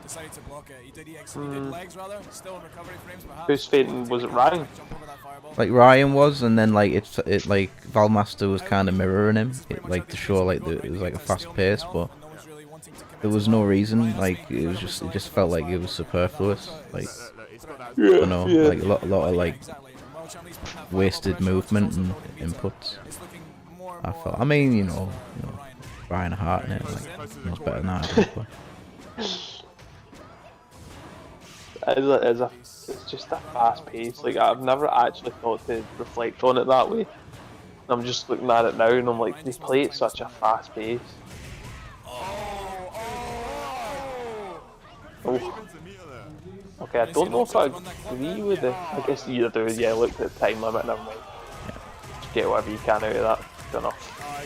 Speaker 3: Decided to block it. He did EX, he did legs rather. Still in recovery frames, perhaps.
Speaker 1: Who's feinting? Was it Ryan?
Speaker 3: Jump over that fireball.
Speaker 2: like Ryan was, and then like it like Valmaster was kind of mirroring him, like to show like it was like a fast pace, but there was no reason. Like it just felt like it was superfluous. Like
Speaker 4: Look, he's got that.
Speaker 2: I don't know, like a lot of like wasted movement and inputs. I felt. I mean, you know Ryan Hart in it, like knows better than I do, but
Speaker 1: It's just a fast pace. Like I've never actually thought to reflect on it that way. I'm just looking at it now and I'm like, they play at such a fast pace. Oh. Okay, I don't know if I agree with it. I guess you do. Yeah, look at the time limit. Never mind. Just get whatever you can out of that. Don't know.
Speaker 4: I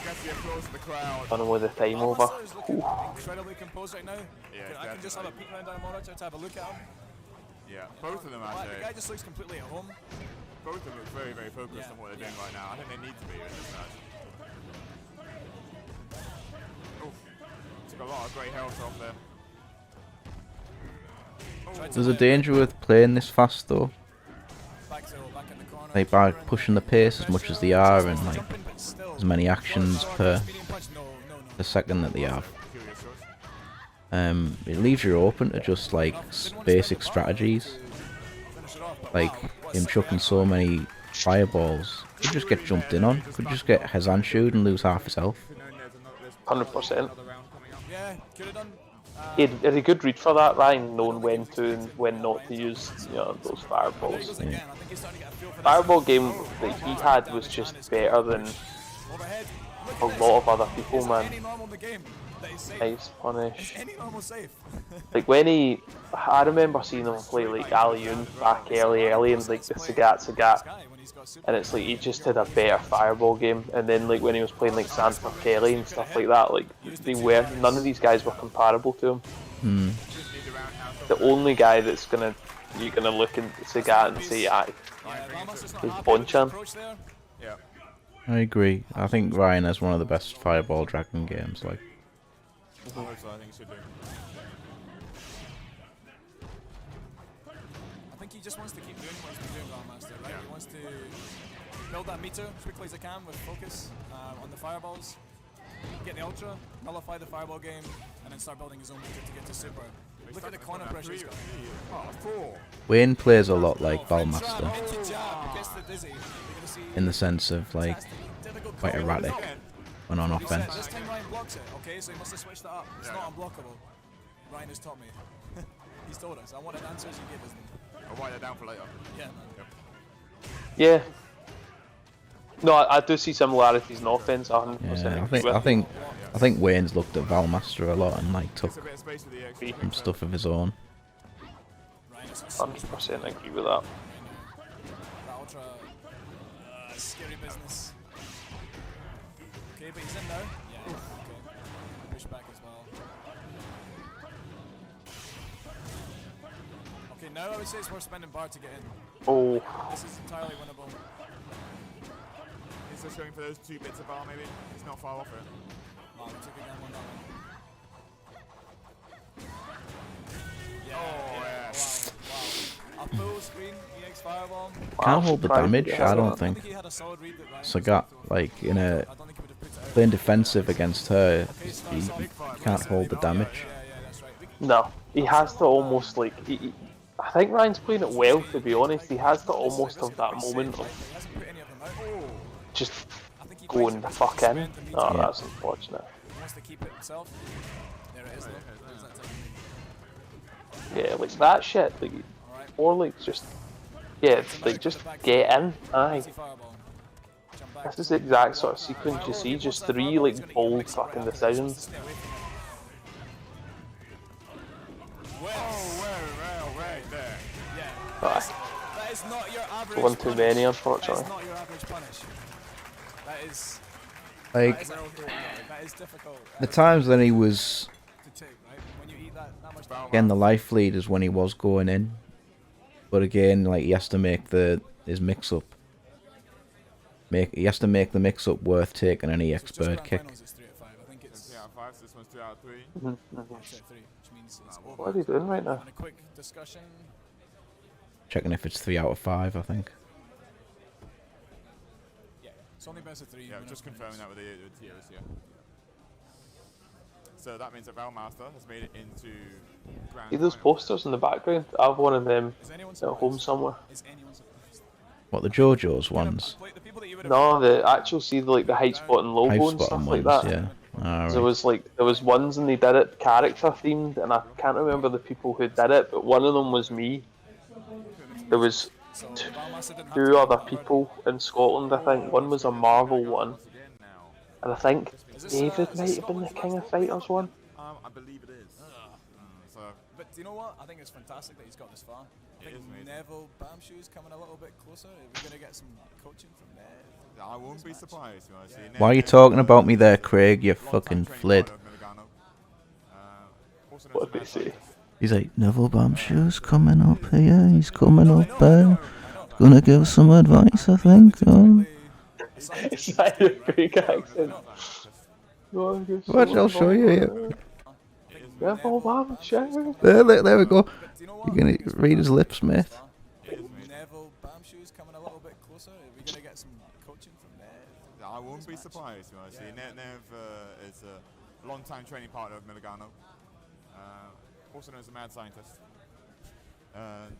Speaker 4: guess the applause of the crowd.
Speaker 1: Done with the time over.
Speaker 3: Incredibly composed right now.
Speaker 4: Yeah,
Speaker 3: I can just have a peek around down monitor to have a look at him.
Speaker 4: Yeah, both of them
Speaker 3: The
Speaker 4: actually.
Speaker 3: guy just looks completely at home.
Speaker 4: Both of them look very, very focused on what they're doing right now. I think they need to be in this match. Oof. Took a lot of great health off there.
Speaker 2: there's a danger with playing this fast though.
Speaker 3: Back in the corner.
Speaker 2: Like by pushing the pace as much as they are, and like as many actions per second that they have. It leaves you open to just like basic strategies. Like him chucking so many fireballs, could just get jumped in on. Could just get Hezanshu'd and lose half his health.
Speaker 1: 100%.
Speaker 3: Yeah, could have done.
Speaker 1: He had a good read for that, Ryan, knowing when to and when not to use, those fireballs.
Speaker 2: Yeah.
Speaker 1: Fireball game that he had was just better than
Speaker 3: Overhead.
Speaker 1: a lot of other people,
Speaker 3: Any
Speaker 1: man.
Speaker 3: normal in the game that is safe.
Speaker 1: Nice punish.
Speaker 3: Any normal safe.
Speaker 1: Like I remember seeing him play like Aliyun back early and like the Sagat, and it's like he just had a better fireball game. And then like when he was playing like Sanford Kelly and stuff like that, like none of these guys were comparable to him. The only guy that's you're gonna look at Sagat and say, aye, is Bonchan.
Speaker 4: Yeah.
Speaker 2: I agree. I think Ryan has one of the best fireball dragon games. Like,
Speaker 4: I hope so, I think he should do.
Speaker 3: I think he just wants to keep doing what he's been doing, Grandmaster, right? He wants to build that meter as quickly as he can with focus on the fireballs, get the ultra, nullify the fireball game, and then start building his own meter to get to super. Look at the corner pressure he's got.
Speaker 2: Wayne plays a lot like Valmaster
Speaker 3: Into jab, gets the dizzy. You're gonna see
Speaker 2: in the sense of like
Speaker 3: difficult
Speaker 2: quite
Speaker 3: combo.
Speaker 2: erratic when on
Speaker 3: This
Speaker 2: offense.
Speaker 3: time Ryan blocks it, okay? So he must have switched that up. It's not unblockable. Ryan has taught me. He's told us. I wanted answers, he gave us them.
Speaker 4: I'll write that down for later.
Speaker 3: Yeah, man.
Speaker 1: Yeah. No, I do see similarities in offense. 100%.
Speaker 2: Yeah, I think Wayne's looked at Valmaster a lot and like took
Speaker 4: It's a bit of space with the X.
Speaker 2: some stuff of his own.
Speaker 3: Ryan is
Speaker 1: 100% agree with that.
Speaker 3: that ultra scary business. Okay, but he's in now. Yeah, okay. Push back as well. Okay, now I would say it's worth spending bar to get in.
Speaker 1: Oh,
Speaker 3: This is entirely winnable.
Speaker 4: He's just going for those 2 bits of bar maybe. He's not far off it.
Speaker 3: Wow, we took a gamble on that one. Yeah,
Speaker 4: Oh,
Speaker 3: yeah. Wow. A full screen EX fireball.
Speaker 2: Can't hold the damage, I don't
Speaker 3: I
Speaker 2: think.
Speaker 3: he had a solid read that Ryan
Speaker 2: Sagat, like in a
Speaker 3: I don't think he would have put it out.
Speaker 2: playing defensive against her, he can't hold the damage.
Speaker 3: Yeah, that's right.
Speaker 1: no. He has to almost like... I think Ryan's playing it well, to be honest. He has to almost have that moment of
Speaker 3: He hasn't put any of them out.
Speaker 1: just
Speaker 3: I think he
Speaker 1: going the fuck in. Oh,
Speaker 2: Yeah.
Speaker 1: that's unfortunate.
Speaker 3: He wants to keep it himself. There it is though. There's that technique.
Speaker 1: Yeah, like that shit. Like,
Speaker 3: Alright.
Speaker 1: or like just... Yeah, like just get in. Aye.
Speaker 3: Easy fireball. Jump back.
Speaker 1: This is the exact sort of sequence you see. Just 3 like bold fucking decisions.
Speaker 3: Stay away from it.
Speaker 4: Oh, well, right there.
Speaker 3: Yeah.
Speaker 1: Aye.
Speaker 3: That is not your average
Speaker 1: One too many,
Speaker 3: punish.
Speaker 1: unfortunately.
Speaker 3: That is not your average punish. That is
Speaker 2: Like
Speaker 3: that is difficult
Speaker 2: the times when he was
Speaker 3: to take, right? When you eat that much damage.
Speaker 2: getting the life lead is when he was going in, but again, like he has to make his mix up. He has to make the mix up worth taking any expert kick.
Speaker 3: Finals is 3 out of 5. I think it's
Speaker 4: 3 out of 5, so this one's 2 out of 3.
Speaker 3: 3 out of 3, which means it's over.
Speaker 1: What are you doing right now?
Speaker 3: And a quick discussion.
Speaker 2: Checking if it's 3 out of 5, I think.
Speaker 3: Yeah, it's only best of 3.
Speaker 4: Yeah, just confirming that with the tiers, yeah. So that means that Valmaster has made it into grand
Speaker 1: See those
Speaker 4: final.
Speaker 1: posters in the background? I have one of them
Speaker 3: Is anyone
Speaker 1: at home
Speaker 3: surprised?
Speaker 1: somewhere.
Speaker 3: Is anyone surprised?
Speaker 2: What, the JoJo's ones?
Speaker 3: The people that you would have
Speaker 1: No, the actual like the Hypespotting logo and
Speaker 2: Hypespotting
Speaker 1: stuff like
Speaker 2: ones,
Speaker 1: that.
Speaker 2: yeah.
Speaker 1: There
Speaker 2: Alright.
Speaker 1: was ones and they did it character themed, and I can't remember the people who did it, but one of them was me. There was
Speaker 3: So Valmaster didn't have
Speaker 1: two
Speaker 3: to
Speaker 1: other
Speaker 3: do that.
Speaker 1: people in Scotland, I think. One was a Marvel one, and I think David might have been the King of Fighters one.
Speaker 4: I believe it is. So
Speaker 3: But do you know what? I think it's fantastic that he's got this far. I think
Speaker 4: is amazing.
Speaker 3: Neville Bamshew's coming a little bit closer. Are we going to get some coaching from there?
Speaker 4: I won't be surprised. You know, see,
Speaker 2: Why are you talking about me there, Craig? You fucking flid.
Speaker 1: What did they say?
Speaker 2: He's like, Neville Bamshew's coming up here. He's coming up there. Gonna give some advice, I think. Oh.
Speaker 1: Is that your fake accent?
Speaker 2: Watch, I'll show you here.
Speaker 1: Neville Bamshew.
Speaker 2: There we go.
Speaker 3: Do you know
Speaker 2: You're
Speaker 3: what?
Speaker 2: gonna read his lips, mate.
Speaker 3: Neville Bamshew's coming a little bit closer. Are we going to get some coaching from there?
Speaker 4: I won't be surprised. You know, see, Nev is a long-time training partner of Milagano, also known as a mad scientist. And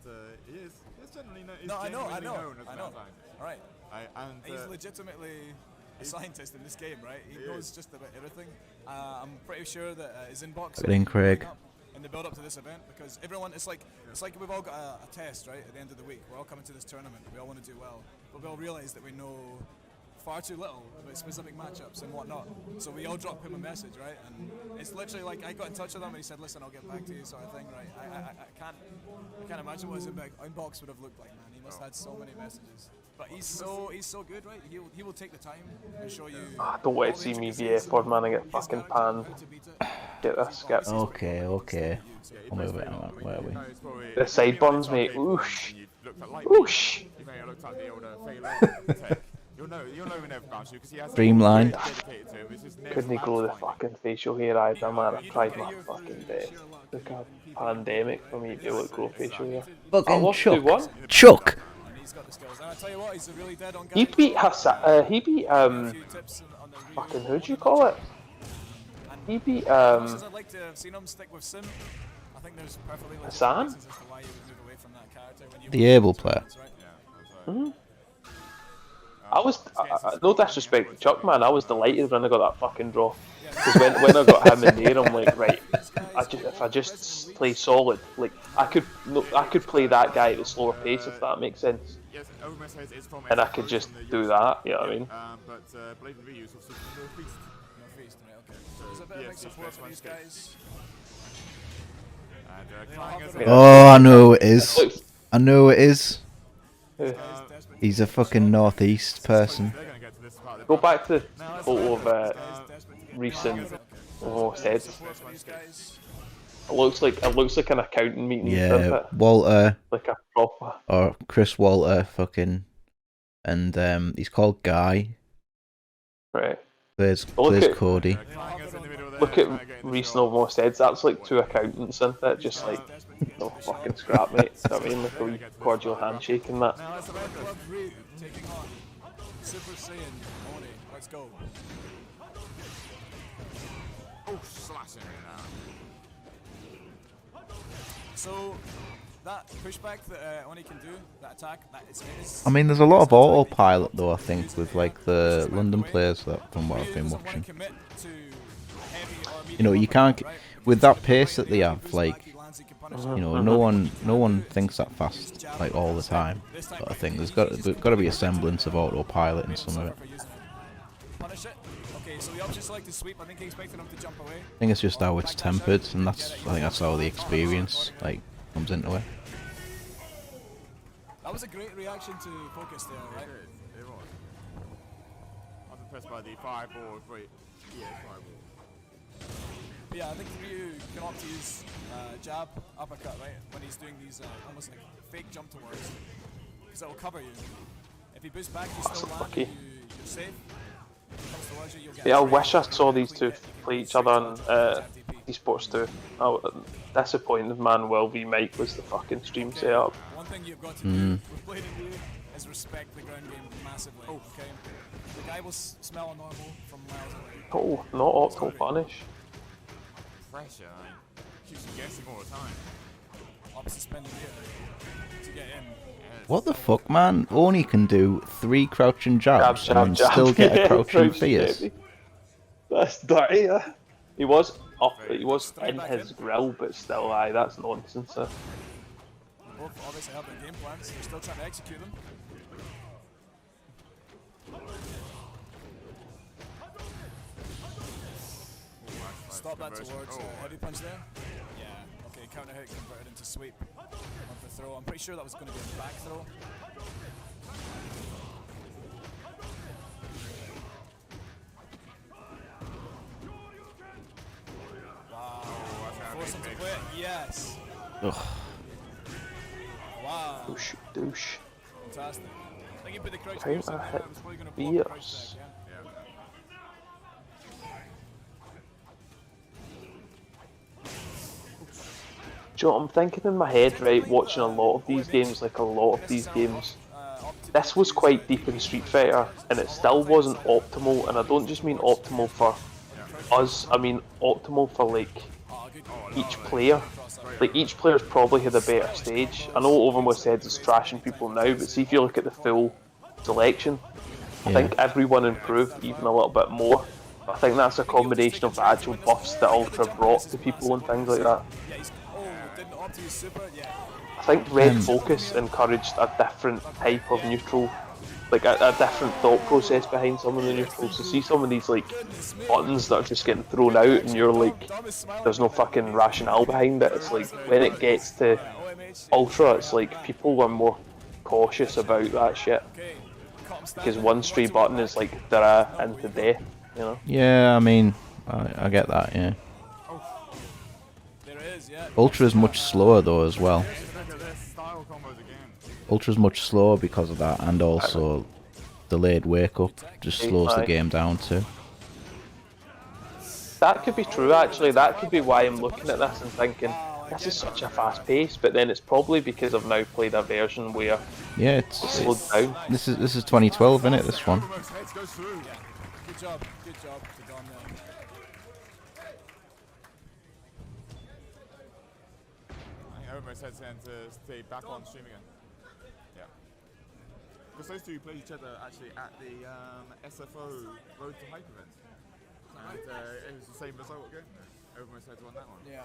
Speaker 4: he is generally known as
Speaker 3: I
Speaker 4: a
Speaker 3: know.
Speaker 4: mad scientist.
Speaker 3: All right.
Speaker 4: And
Speaker 3: He's legitimately a scientist in this game, right? He knows just about everything. I'm pretty sure that his inbox
Speaker 2: Get in, Craig.
Speaker 3: in the build-up to this event, because everyone, it's like we've all got a test, right? At the end of the week, we're all coming to this tournament. We all want to do well, but we all realise that we know far too little about specific matchups and whatnot. So we all drop him a message, right? And it's literally like I got in touch with him and he said, "Listen, I'll get back to you," sort of thing, right? I can't imagine what his inbox would have looked like, man. He must have had so many messages. But he's so good, right? He will take the time and show you.
Speaker 1: I don't want to see me VA pod man and get fucking panned. Get this skip.
Speaker 2: Okay. I'll move it. Where are we?
Speaker 1: The sideburns, mate. Oosh. Oosh.
Speaker 4: You may have looked at the older Phalanx. You'll know when Nev Bamshew, because he has
Speaker 2: Streamlined.
Speaker 4: dedicated to him. It's just Nev
Speaker 1: Couldn't grow the
Speaker 4: Bamshew.
Speaker 1: fucking facial hair either, man. I tried my fucking best. Like a pandemic for me to be able to grow facial hair. I
Speaker 2: Fucking
Speaker 1: lost
Speaker 2: Chuck.
Speaker 1: 2-1.
Speaker 2: Chuck!
Speaker 3: And he's got the skills. And I tell you what, he's a really dead on guy.
Speaker 1: He beat he beat
Speaker 3: A few tips on the
Speaker 1: fucking who do you call it? He beat
Speaker 3: As much as I'd like to have seen him stick with Sim, I think there's perfectly legitimate
Speaker 1: Hassan?
Speaker 3: reasons as to why you would move away from that character when you
Speaker 2: The able player.
Speaker 3: right?
Speaker 1: I was no disrespect to Chuck, man. I was delighted when I got that fucking draw. Because when I got him in there, I'm like, right. If I just play solid, like I could play that guy at a slower pace if that makes sense.
Speaker 4: Yes, Omer says it's from
Speaker 1: And I could just do that. You know what I mean?
Speaker 4: But Blade and Reuse also no feast.
Speaker 3: No feast, right? Okay. So there's a bit of mix of work for these guys.
Speaker 4: And Clang is
Speaker 2: Oh, I know it is.
Speaker 1: Looks-
Speaker 2: I know it is.
Speaker 3: Desperate.
Speaker 2: He's a fucking northeast person.
Speaker 4: they're going to get to this part.
Speaker 1: Go back to the photo of
Speaker 3: Desperate to get
Speaker 1: recent
Speaker 3: back.
Speaker 1: almost heads.
Speaker 3: Support for these guys.
Speaker 1: It looks like an accounting meeting, doesn't
Speaker 2: Yeah,
Speaker 1: it?
Speaker 2: Walter,
Speaker 1: Like a proper.
Speaker 2: or Chris Walter, fucking, and he's called Guy.
Speaker 1: Right.
Speaker 2: Plays
Speaker 1: Look at-
Speaker 2: Cody.
Speaker 4: Clang is in the middle there,
Speaker 1: Look
Speaker 4: trying to
Speaker 1: at
Speaker 4: get in
Speaker 1: recent
Speaker 4: the shot.
Speaker 1: almost heads. That's like two accountants, isn't it? Just like no fucking scrap, mate. You know what I mean? Like a wee cordial handshake and that.
Speaker 4: Now that's the record.
Speaker 3: Club Root taking on Super Saiyan Oni. Let's go.
Speaker 4: Oh, slashing it now.
Speaker 3: So that pushback that Oni can do, that attack, that is.
Speaker 2: I mean, there's a lot of autopilot though. I think with like the London players that from what I've been watching. You know, you can't with that pace that they have. Like, you know, no one thinks that fast like all the time. But I think there's got to be a semblance of autopilot in some of it.
Speaker 3: Punish it. Okay, so the option selected sweep. I think he expected him to jump away.
Speaker 2: I think it's just how it's tempered, and I think that's how the experience like comes into it.
Speaker 3: That was a great reaction to focus there, right?
Speaker 4: It was. I was impressed by the fireball. Great. Yeah, fireball.
Speaker 3: But yeah, I think Ryu can opt to use jab, uppercut, right? When he's doing these almost like fake jump towards, because that will cover you. If he boosts back, you still land,
Speaker 1: lucky.
Speaker 3: you're safe. If he comes towards you, you'll get
Speaker 1: Yeah, I
Speaker 3: straight
Speaker 1: wish I
Speaker 3: hit,
Speaker 1: saw
Speaker 3: you
Speaker 1: these
Speaker 3: can
Speaker 1: two
Speaker 3: get- you can
Speaker 1: play
Speaker 3: go
Speaker 1: each
Speaker 3: straight
Speaker 1: other on
Speaker 3: to TP.
Speaker 1: esports too. Oh, disappointed man will be Mike was the fucking stream
Speaker 3: Okay,
Speaker 1: setup.
Speaker 3: one thing you've got to do with Blade and Ryu is respect the ground game massively. Okay, the guy will smell a normal from miles away.
Speaker 1: Oh, not optimal punish.
Speaker 4: Pressure. I mean, keeps you guessing all the time.
Speaker 3: Up suspended here to get in.
Speaker 2: What the fuck, man? Oni can do 3 crouching jabs
Speaker 1: Jab,
Speaker 2: and
Speaker 1: jab,
Speaker 2: still get
Speaker 1: yeah,
Speaker 2: a crouching
Speaker 1: crouch
Speaker 2: fierce.
Speaker 1: baby. That's dirty, yeah. He was up, he was
Speaker 3: Straight
Speaker 1: in
Speaker 3: back
Speaker 1: his
Speaker 3: in.
Speaker 1: grill, but still, aye, that's nonsense.
Speaker 3: Both obviously have their game plans. They're still trying to execute them. Stop that towards heavy punch there. Yeah, okay, counter hit converted into sweep of the throw. I'm pretty sure that was going to be a back throw. Wow, force him to play it. Yes.
Speaker 2: Ugh.
Speaker 3: Wow,
Speaker 1: Douche, douche.
Speaker 3: fantastic. I think he put the crouch
Speaker 1: Counter
Speaker 3: fierce in there.
Speaker 1: hit
Speaker 3: I was probably going to block the crouch
Speaker 1: fierce.
Speaker 3: back, yeah.
Speaker 1: Do you know what I'm thinking in my head, right, watching a lot of these games, like a lot of these games, this was quite deep in Street Fighter, and it still wasn't optimal, and I don't just mean optimal for us, I mean optimal for, like, each player. Like, each player's probably had a better stage. I know Overmost said it's trashing people now, but see if you look at the full selection, I think everyone improved even a little bit more. I think that's a combination of the actual buffs that Ultra brought to people and things like that.
Speaker 3: Didn't opt to use super, yeah.
Speaker 1: I think Red Focus encouraged a different type of neutral, like a different thought process behind some of the neutrals. To see some of these like buttons that are just getting thrown out and you're like, there's no fucking rationale behind it. It's like when it gets to Ultra, it's like people were more cautious about that shit. Because one stray button is like they're into death, you know?
Speaker 2: Yeah, I mean, I get that, yeah.
Speaker 3: There is, yeah.
Speaker 2: Ultra's much slower though as well.
Speaker 4: Look at this style combos again.
Speaker 2: Ultra's much slower because of that, and also delayed wake up just slows the game down too.
Speaker 1: That could be true actually, that could be why I'm looking at this and thinking, this is such a fast pace, but then it's probably because I've now played a version where
Speaker 2: Yeah,
Speaker 1: it's slowed down.
Speaker 2: this is 2012, isn't it? This one.
Speaker 4: Overmost heads goes through.
Speaker 3: Good job to Dom there.
Speaker 4: I think Overmost heads in to stay back on stream again. Yeah. Because those two played each other actually at the SFO Road to Hype event. And it was the same result again. Overmost heads won that one.
Speaker 3: Yeah.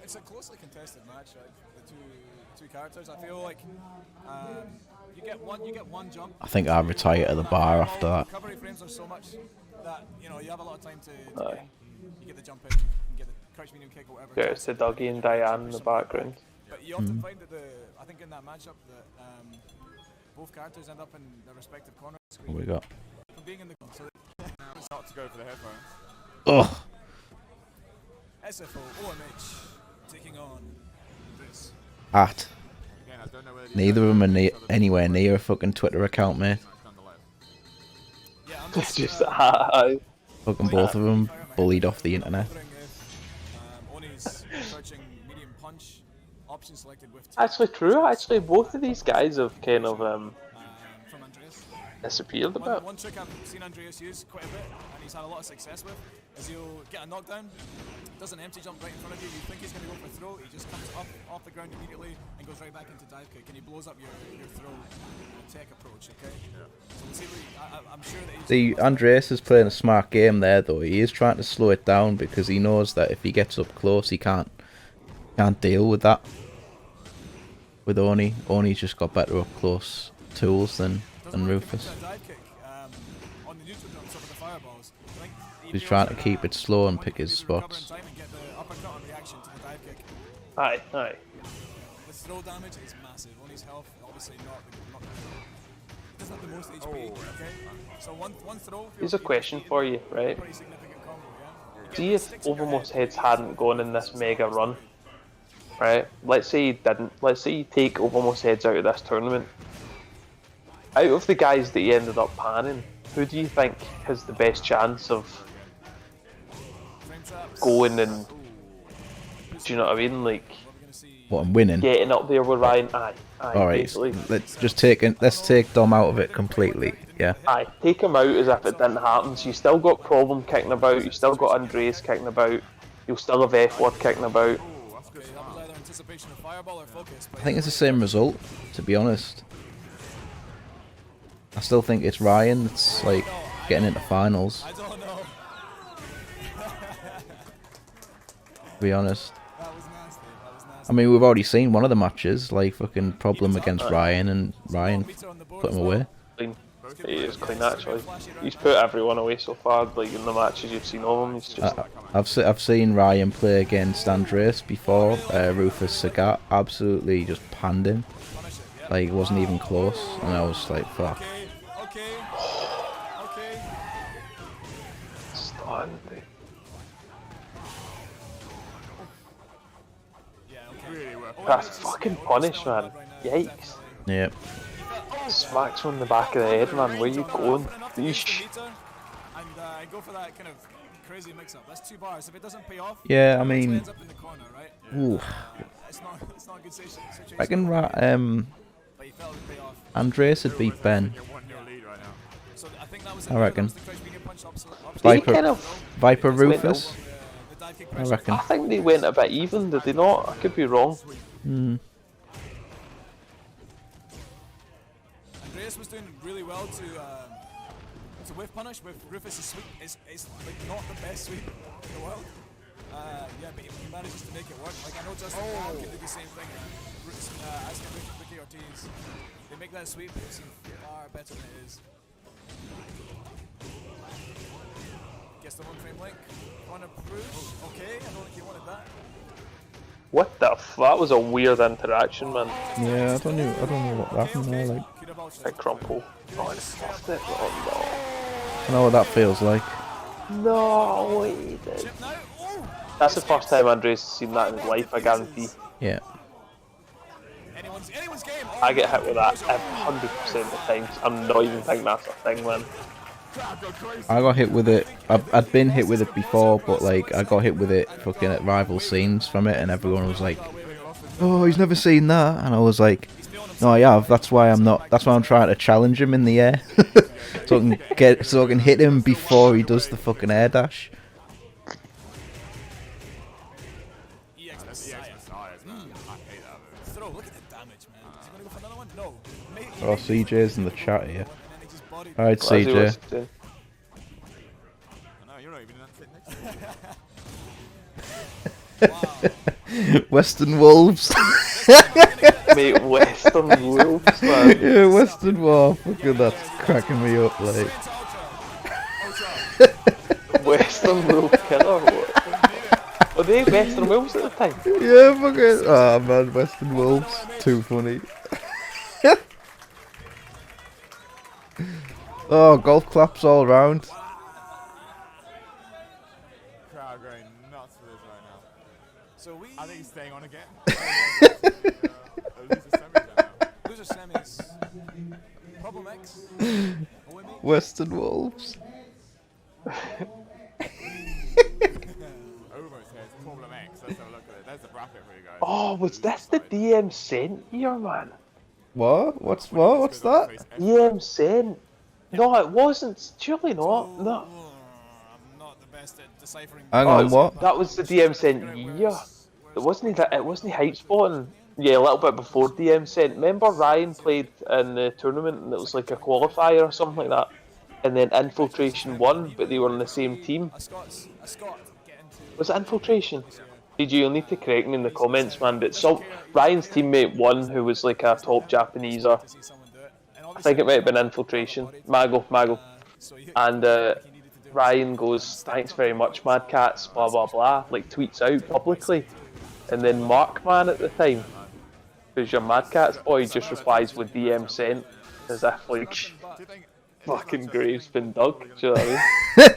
Speaker 3: It's a closely contested match, right? The two characters. I feel like you get one jump.
Speaker 2: I think I'd retire to the bar after that.
Speaker 3: Recovery frames are so much that you have a lot of time to
Speaker 1: Aye.
Speaker 3: get in. You get the jump in, you get the crouch medium kick or whatever.
Speaker 1: Yeah, it's to Dougie and Diane in the background.
Speaker 3: But you often find that I think in that matchup that both characters end up in their respective corners.
Speaker 2: What we got?
Speaker 3: From being in the so
Speaker 4: Not to go for the headphones.
Speaker 2: Ugh.
Speaker 3: SFO OMH taking on this.
Speaker 2: At.
Speaker 4: Again, I don't know whether
Speaker 2: Neither of them are anywhere near a fucking Twitter account, mate.
Speaker 4: nonetheless.
Speaker 3: Yeah, I'm
Speaker 1: It's
Speaker 3: just
Speaker 1: just, aye.
Speaker 2: Fucking both of them bullied off the internet.
Speaker 3: wondering if Oni's searching medium punch option selected with
Speaker 1: Actually true, actually both of these guys have kind of
Speaker 3: from Andreas.
Speaker 1: disappeared a bit.
Speaker 3: One trick I've seen Andreas use quite a bit, and he's had a lot of success with, is he'll get a knockdown, does an empty jump right in front of you, you think he's going to go for a throw, he just comes up off the ground immediately and goes right back into dive kick, and he blows up your throw tech approach, okay? Yeah. So we'll see I'm sure that he's...
Speaker 2: See, Andreas is playing a smart game there, though. He is trying to slow it down because he knows that if he gets up close, he can't deal with that. With Oni, Oni's just got better up close tools than Rufus.
Speaker 3: On the neutral jumps up with the fireballs.
Speaker 2: He's trying to keep it slow and pick his spots.
Speaker 1: Aye, aye.
Speaker 3: the throw damage is massive. On his health, obviously not he doesn't have the most HP. Okay, so one throw.
Speaker 1: Here's a question for you, right?
Speaker 3: Pretty significant combo, yeah?
Speaker 1: See if Overmost Heads hadn't gone in this mega run, right? Let's say he didn't. Let's say you take Overmost Heads out of this tournament. Out of the guys that he ended up panning, who do you think has the best chance of going and, do you know what I mean? Like,
Speaker 2: What, I'm winning?
Speaker 1: getting up there with Ryan. Aye,
Speaker 2: Alright,
Speaker 1: basically.
Speaker 2: let's just take Dom out of it completely, yeah?
Speaker 1: Aye, take him out as if it didn't happen. So you still got Problem kicking about, you still got Andreas kicking about, you'll still have F-Word kicking about.
Speaker 2: I think it's the same result, to be honest. I still think it's Ryan that's, like, getting into finals.
Speaker 3: I don't know.
Speaker 2: To be honest.
Speaker 3: That was nasty.
Speaker 2: I mean, we've already seen one of the matches, like, fucking Problem against Ryan, and Ryan put him away.
Speaker 1: Clean. He is clean, actually. He's put everyone away so far, like, in the matches you've seen of him. He's just...
Speaker 2: I've seen Ryan play against Andreas before, Rufus Sagat, absolutely just panned him. Like, it wasn't even close, and I was like, fuck.
Speaker 3: Okay.
Speaker 1: Stunned. That's fucking punish, man. Yikes.
Speaker 2: Yep.
Speaker 1: Smacks one in the back of the head, man. Where you going? Yeesh.
Speaker 3: And go for that kind of crazy mix-up. That's 2 bars. If it doesn't pay off,
Speaker 2: Yeah, I
Speaker 3: it
Speaker 2: mean,
Speaker 3: ends up in the corner, right?
Speaker 2: ooh.
Speaker 3: It's not a good situation.
Speaker 2: I reckon
Speaker 3: But he felt it pay off.
Speaker 2: Andreas would beat Ben.
Speaker 3: So I think that was
Speaker 2: I reckon.
Speaker 3: the Crouch medium punch opposite.
Speaker 1: They kind of...
Speaker 2: Viper Rufus.
Speaker 3: The dive kick
Speaker 2: I
Speaker 3: pressure.
Speaker 2: reckon.
Speaker 1: I think they went a bit even, did they not? I could be wrong.
Speaker 2: Hmm.
Speaker 3: Andreas was doing really well to whiff punish with Rufus' sweep. It's like not the best sweep in the world. Yeah, but he manages to make it work. Like I know Justin Brown can do the same thing. Asking Ricky Ortiz, they make that sweep. It seems far better than it is. Gets the 1 frame link. Wanna prove? Okay, I don't think he wanted that.
Speaker 1: What the f... That was a weird interaction, man.
Speaker 2: Yeah, I don't know what happened there, like.
Speaker 1: Like crumple. Oh, I just lost it. Oh
Speaker 2: I know what that feels like.
Speaker 1: no. No, he did. That's the first time Andreas has seen that in his life, I guarantee.
Speaker 2: Yeah.
Speaker 3: Anyone's game.
Speaker 1: I get hit with that 100% of the times. I'm not even thinking that's a thing, man.
Speaker 2: I got hit with it. I'd been hit with it before, but like I got hit with it fucking at rival scenes from it, and everyone was like, "Oh, he's never seen that," and I was like, "No, I have. That's why I'm not. That's why I'm trying to challenge him in the air, so I can hit him before he does the fucking air dash."
Speaker 3: Look at the damage, man. Is he gonna go for another one? No.
Speaker 2: Oh, CJ's in the chat here. Alright,
Speaker 1: Glad he
Speaker 2: CJ.
Speaker 1: listened to.
Speaker 4: No, you're not even sitting next to me.
Speaker 2: Western Wolves.
Speaker 1: Mate, Western Wolves, man.
Speaker 2: Yeah, Western Wolves. Fucking that's cracking me up, like.
Speaker 1: Western Wolves killer, what? Were they Western Wolves at the time?
Speaker 2: Yeah, fucking. Oh man, Western Wolves. Too funny. Oh, golf claps all round.
Speaker 4: Crowd going nuts for this right now.
Speaker 3: So
Speaker 4: I think he's staying on again.
Speaker 3: Loser semis. Problem X.
Speaker 2: Western Wolves.
Speaker 4: Almost here. It's Problem X. Let's have a look at it. There's the bracket for you guys.
Speaker 1: Oh, was this the DM sent here, man?
Speaker 2: What? What's that?
Speaker 1: DM sent? No, it wasn't. Surely not. No.
Speaker 3: I'm not the best at deciphering.
Speaker 2: Hang on, what?
Speaker 1: That was the DM sent year. It wasn't that. It wasn't Hypespotting. Yeah, a little bit before DM sent. Remember Ryan played in the tournament and it was like a qualifier or something like that, and then Infiltration won, but they were on the same team.
Speaker 3: A Scot get into.
Speaker 1: Was it Infiltration? Did you'll need to correct me in the comments, man. But Ryan's teammate won, who was like a top Japaneser.
Speaker 3: To see someone do it. And
Speaker 1: I think it might have been Infiltration. Mago. And Ryan goes, "Thanks very much, Mad Cats," blah blah blah, like tweets out publicly. And then Markman at the time who's your Mad Cat's boy, just replies with DM sent, as if like
Speaker 4: Do you think
Speaker 1: fucking grave's been dug. Do you know what I mean?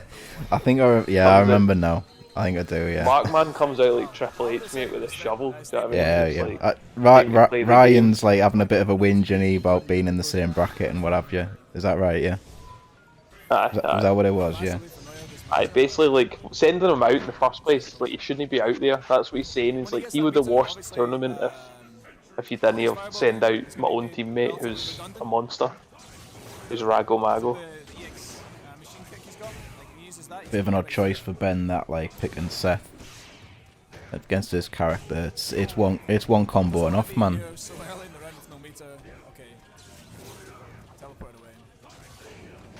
Speaker 2: I think I remember now. I think I do, yeah.
Speaker 1: Markman comes out like Triple H, mate, with a shovel. Do you know what I mean?
Speaker 2: Yeah,
Speaker 1: It's
Speaker 2: yeah.
Speaker 1: like, play the
Speaker 2: Ryan's like having a bit of a whinge and he about being in the same bracket and what have you. Is that right? Yeah. Was that what it was? Yeah.
Speaker 1: I basically like sending him out in the first place. Like he shouldn't be out there. That's what he's saying. He's like he would have washed the tournament if you didn't have send out my own teammate who's a monster, who's Rago Mago.
Speaker 2: Bit of an odd choice for Ben, that like picking Seth against his character. It's one combo and off, man.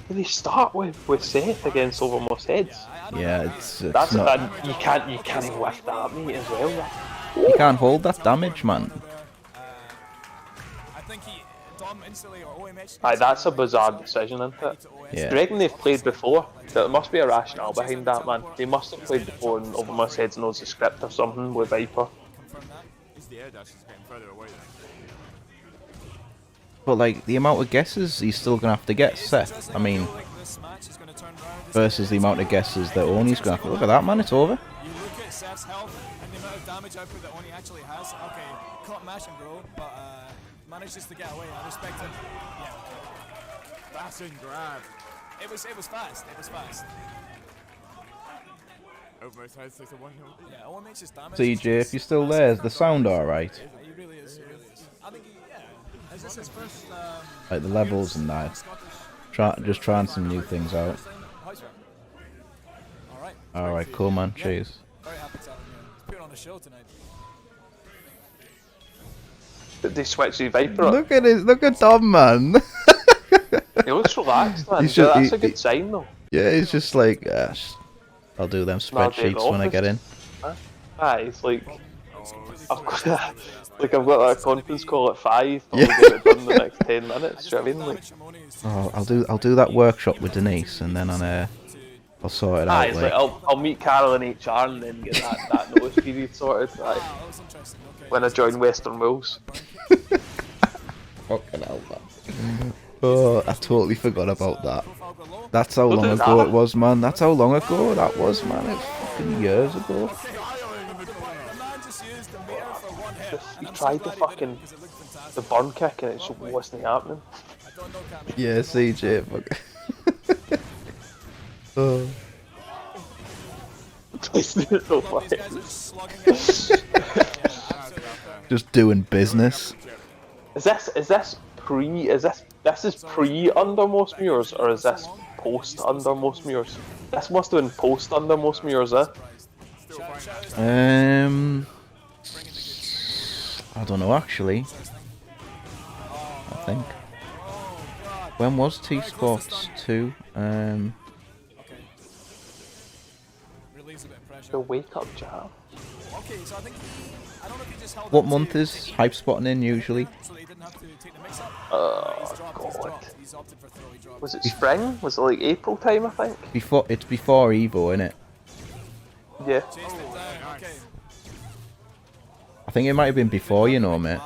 Speaker 1: Did he start with Seth against Overmost Heads?
Speaker 2: Yeah,
Speaker 1: That's
Speaker 2: not.
Speaker 1: You can't even lift that mate as well.
Speaker 2: You can't hold that damage, man.
Speaker 1: Aye, that's a bizarre decision, isn't it?
Speaker 2: Yeah.
Speaker 1: Do you reckon they've played before? There must be a rationale behind that, man. They must have played before and Overmost Heads knows the script or something with Viper.
Speaker 4: is the air dash is getting further away then?
Speaker 2: But like the amount of guesses he's still gonna have to get Seth. I mean, versus the amount of guesses that Oni's gonna have to. Look at that, man. It's over.
Speaker 3: You look at Seth's health and the amount of damage output that Oni actually has. Okay, caught mash and bro, but manages to get away. I respect him. Yeah.
Speaker 4: That's in grab.
Speaker 3: It was fast. It was fast.
Speaker 4: Overmost Heads takes a 1-0.
Speaker 3: Yeah, Owen makes his damage.
Speaker 2: CJ, if you're still there, is the sound alright?
Speaker 3: He really is. He really is. I think yeah. Is this his first?
Speaker 2: Like the levels and that. Just trying some new things out.
Speaker 3: Alright.
Speaker 2: Alright, cool, man. Cheers.
Speaker 3: Very happy to have him here. He's putting on a show tonight.
Speaker 1: Did they switch the Viper up?
Speaker 2: Look at Dom, man.
Speaker 1: He looks relaxed, man.
Speaker 2: He's
Speaker 1: Yeah,
Speaker 2: just-
Speaker 1: that's a
Speaker 2: he-
Speaker 1: good sign, though.
Speaker 2: Yeah, he's just like, I'll do them spreadsheets when I get in.
Speaker 1: Aye, it's like I've got that conference call at 5. I'll get it done in the next 10 minutes. Do you know what I mean? Like,
Speaker 2: Oh, I'll do that workshop with Denise, and then I'll sort it out.
Speaker 1: it's like I'll meet Carol in HR and then get that notice period sorted. Aye. When I join Western Wills.
Speaker 2: Fucking hell, man. Oh, I totally forgot about that. That's how
Speaker 1: Don't
Speaker 2: long
Speaker 1: do
Speaker 2: ago
Speaker 1: that.
Speaker 2: it was, man. That's how long ago that was, man. It's fucking years ago.
Speaker 1: He tried the burn kick and it just wasn't happening.
Speaker 2: Yeah, CJ. Fuck. Oh.
Speaker 1: It's so funny.
Speaker 2: Just doing business.
Speaker 1: Is this pre Undermost Muirs or is this post Undermost Muirs? This must have been post Undermost Muirs, eh?
Speaker 2: I don't know actually. I think. When was T Sports 2?
Speaker 1: The wake up jam.
Speaker 2: What month is Hypespotting in usually?
Speaker 1: God. Was it spring? Was it like April time, I think?
Speaker 2: It's before Evo, innit?
Speaker 1: Yeah.
Speaker 2: I think it might have been before, you know, mate.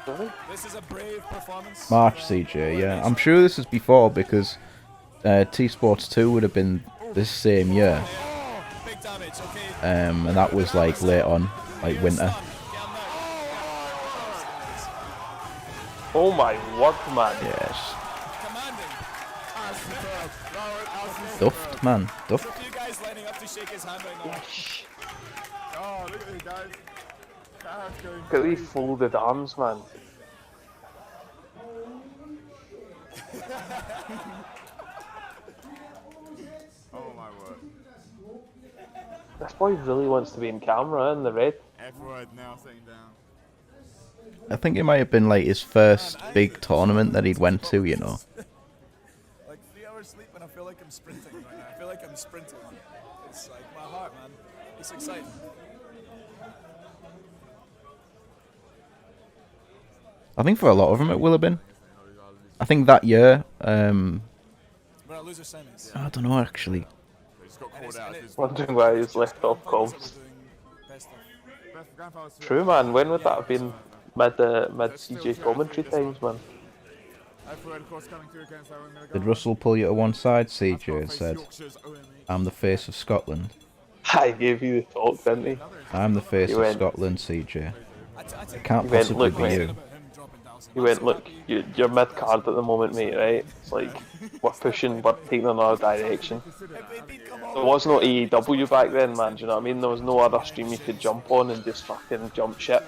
Speaker 1: Really?
Speaker 3: This is a brave performance.
Speaker 2: March, CJ, yeah. I'm sure this is before because T Sports 2 would have been this same year.
Speaker 3: Big damage, okay.
Speaker 2: And that was like late on, like winter.
Speaker 1: Oh my word, man.
Speaker 2: Yes.
Speaker 3: Commanding.
Speaker 2: Duffed, man. Duffed.
Speaker 3: A few guys lining up to shake his hand right now.
Speaker 4: Oh, look at these guys. That's going
Speaker 1: Look at these folded arms, man.
Speaker 4: Oh my word.
Speaker 1: This boy really wants to be in camera in the red.
Speaker 4: F-word now sitting down.
Speaker 2: I think it might have been like his first big tournament that he'd went to, you know.
Speaker 3: Like 3 hours sleep and I feel like I'm sprinting right now. I feel like I'm sprinting. It's like my heart, man. It's exciting.
Speaker 2: I think for a lot of them it will have been. I think that year,
Speaker 3: We're at loser semis.
Speaker 2: I don't know actually.
Speaker 4: just got called out. Just
Speaker 1: Wondering why he was left off comms. True, man. When would that have been? Mid CJ commentary times, man.
Speaker 2: Did Russell pull you to one side, CJ, and said, "I'm the face of Scotland"?
Speaker 1: I gave you the talk, didn't he?
Speaker 2: I'm the face
Speaker 1: He
Speaker 2: of
Speaker 1: went-
Speaker 2: Scotland, CJ. It can't
Speaker 1: He went,
Speaker 2: possibly
Speaker 1: "Look,
Speaker 2: be
Speaker 1: mate."
Speaker 2: you.
Speaker 1: He went, "Look, you're mid card at the moment, mate, right? It's like we're taking another direction." There was no AEW back then, man. Do you know what I mean? There was no other stream you could jump on and just fucking jump ship.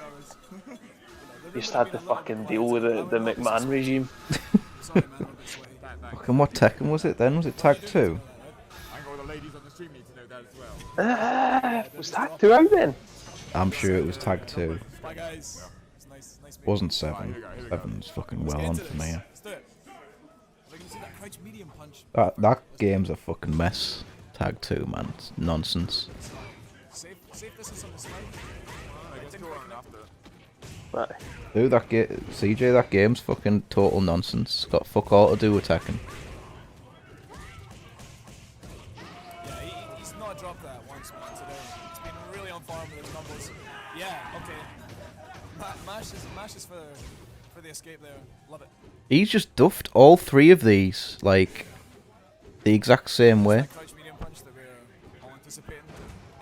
Speaker 1: You just had to fucking deal with the McMahon regime.
Speaker 2: Fucking what Tekken was it then? Was it Tag 2?
Speaker 1: Was that 2 out then?
Speaker 2: I'm sure it was Tag 2.
Speaker 3: Bye guys. It's nice meeting
Speaker 2: Wasn't 7. 7's fucking well on for me.
Speaker 3: Let's do it. Like, you see that crouch medium punch?
Speaker 2: That game's a fucking mess. Tag 2, man. It's nonsense.
Speaker 3: Safe distance on the slide.
Speaker 1: Right.
Speaker 2: Dude, CJ, that game's fucking total nonsense. It's got fuck all to do with Tekken.
Speaker 3: Yeah, he's not dropped that once, man, today. He's been really on form with his numbers. Yeah, okay. Mash is for the escape there. Love it.
Speaker 2: He's just duffed all 3 of these, like, the exact same way.
Speaker 3: That crouch medium punch that we're all anticipating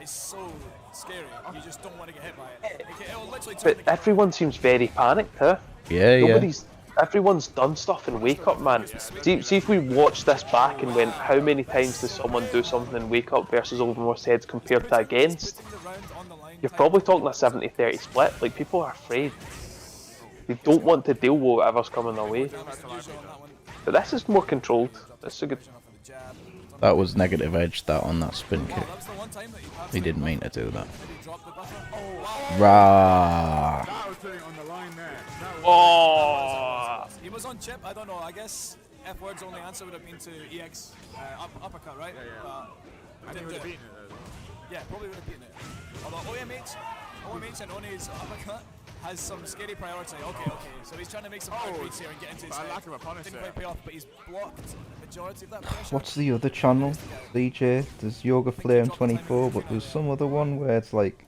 Speaker 3: is so scary. You just don't want to get hit by it. It'll literally turn
Speaker 1: But everyone seems very panicked, huh?
Speaker 2: Yeah.
Speaker 1: Everyone's done stuff in Wake Up, man. See if we watched this back and went, how many times does someone do something in Wake Up versus Overmost Heads compared to against? You're probably talking a 70-30 split. Like, people are afraid. They don't want to deal with whatever's coming their way. But this is more controlled. This is a good...
Speaker 2: That was negative edge, that on that spin kick. He didn't mean to do that. Rah!
Speaker 1: Oh!
Speaker 3: He was on chip, I don't know, I guess F word's only answer would have been to EX uppercut, right?
Speaker 4: I think we would have beaten it though.
Speaker 3: Yeah, probably would have beaten it. Although OMH and One's uppercut has some scary priority. Okay, so he's trying to make some quick reads here and get into his head.
Speaker 4: lack of a punish
Speaker 3: Didn't
Speaker 4: there.
Speaker 3: quite pay off, but he's blocked the majority of that pressure.
Speaker 2: What's the other channel? DJ? There's Yoga Flame 24, but there's some other one where it's like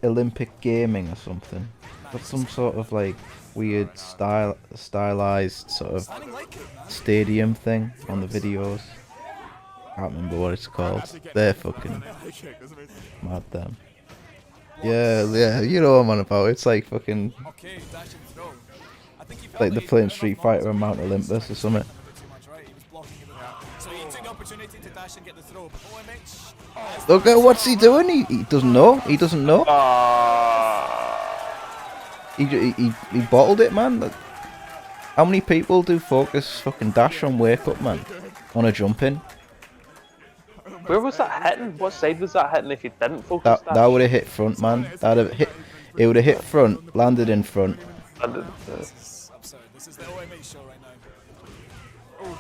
Speaker 2: Olympic Gaming or something. Got some sort of like weird stylized sort of
Speaker 3: Standing like it, man.
Speaker 2: stadium thing on the videos. Can't remember what it's called. They're fucking mad, them. Yeah, you know what I'm on about. It's like fucking
Speaker 3: Okay, dash and throw. I think he felt
Speaker 2: like
Speaker 3: that
Speaker 2: the
Speaker 3: he
Speaker 2: playing
Speaker 3: put
Speaker 2: Street
Speaker 3: enough
Speaker 2: Fighter on
Speaker 3: balls
Speaker 2: Mount Olympus or something.
Speaker 3: too much, right? He was blocking it with that. So he took the opportunity to dash and get the throw. But OMH.
Speaker 2: Look at what's he doing? He doesn't know. He doesn't know. He bottled it, man. Like, how many people do focus fucking dash on wake up, man? On a jump in?
Speaker 1: Where was that hitting? What side was that hitting if you didn't focus
Speaker 2: That would have hit front, man. That'd have hit. It would have hit front, landed in front.
Speaker 3: Absurd. This is the OMH show right now.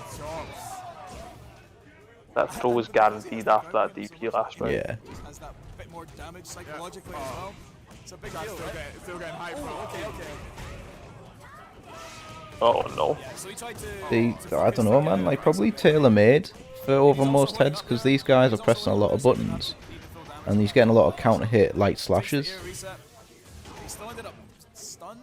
Speaker 1: That throw was guaranteed after that DP last round.
Speaker 2: Yeah.
Speaker 3: Has that bit more damage psychologically as well. It's a big deal, right?
Speaker 4: Still getting hype from.
Speaker 3: Okay.
Speaker 1: Oh no.
Speaker 3: Yeah, so he tried to...
Speaker 2: I don't know, man. Like probably tailor made for Overmost Heads because these guys are pressing a lot of buttons, and he's getting a lot of counter hit light slashes.
Speaker 3: He still ended up stunned,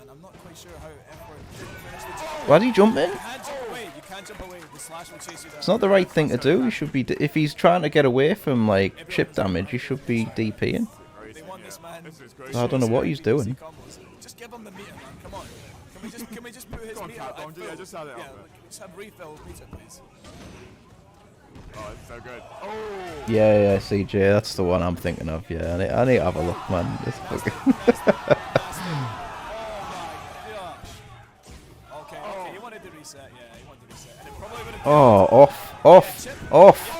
Speaker 3: and I'm not quite sure how F-Word didn't finish the job.
Speaker 2: Why did he jump in?
Speaker 3: You can't jump away. You can't jump away. The slash will chase you down.
Speaker 2: It's not the right thing to do. He should be if he's trying to get away from like chip damage. He should be DPing.
Speaker 3: They want this man.
Speaker 2: I don't know what he's doing.
Speaker 3: Just give him the meter, man. Come on. Can we just put his meter
Speaker 4: Cat,
Speaker 3: at
Speaker 4: don't do that,
Speaker 3: full?
Speaker 4: just have it
Speaker 3: Yeah,
Speaker 4: up.
Speaker 3: just have refill meter, please.
Speaker 4: Oh, it's so good.
Speaker 2: Yeah, CJ, that's the one I'm thinking of. Yeah, I need to have a look, man. This fucking
Speaker 3: Okay, he wanted to reset. Yeah, he wanted to reset. And it probably would have
Speaker 2: off.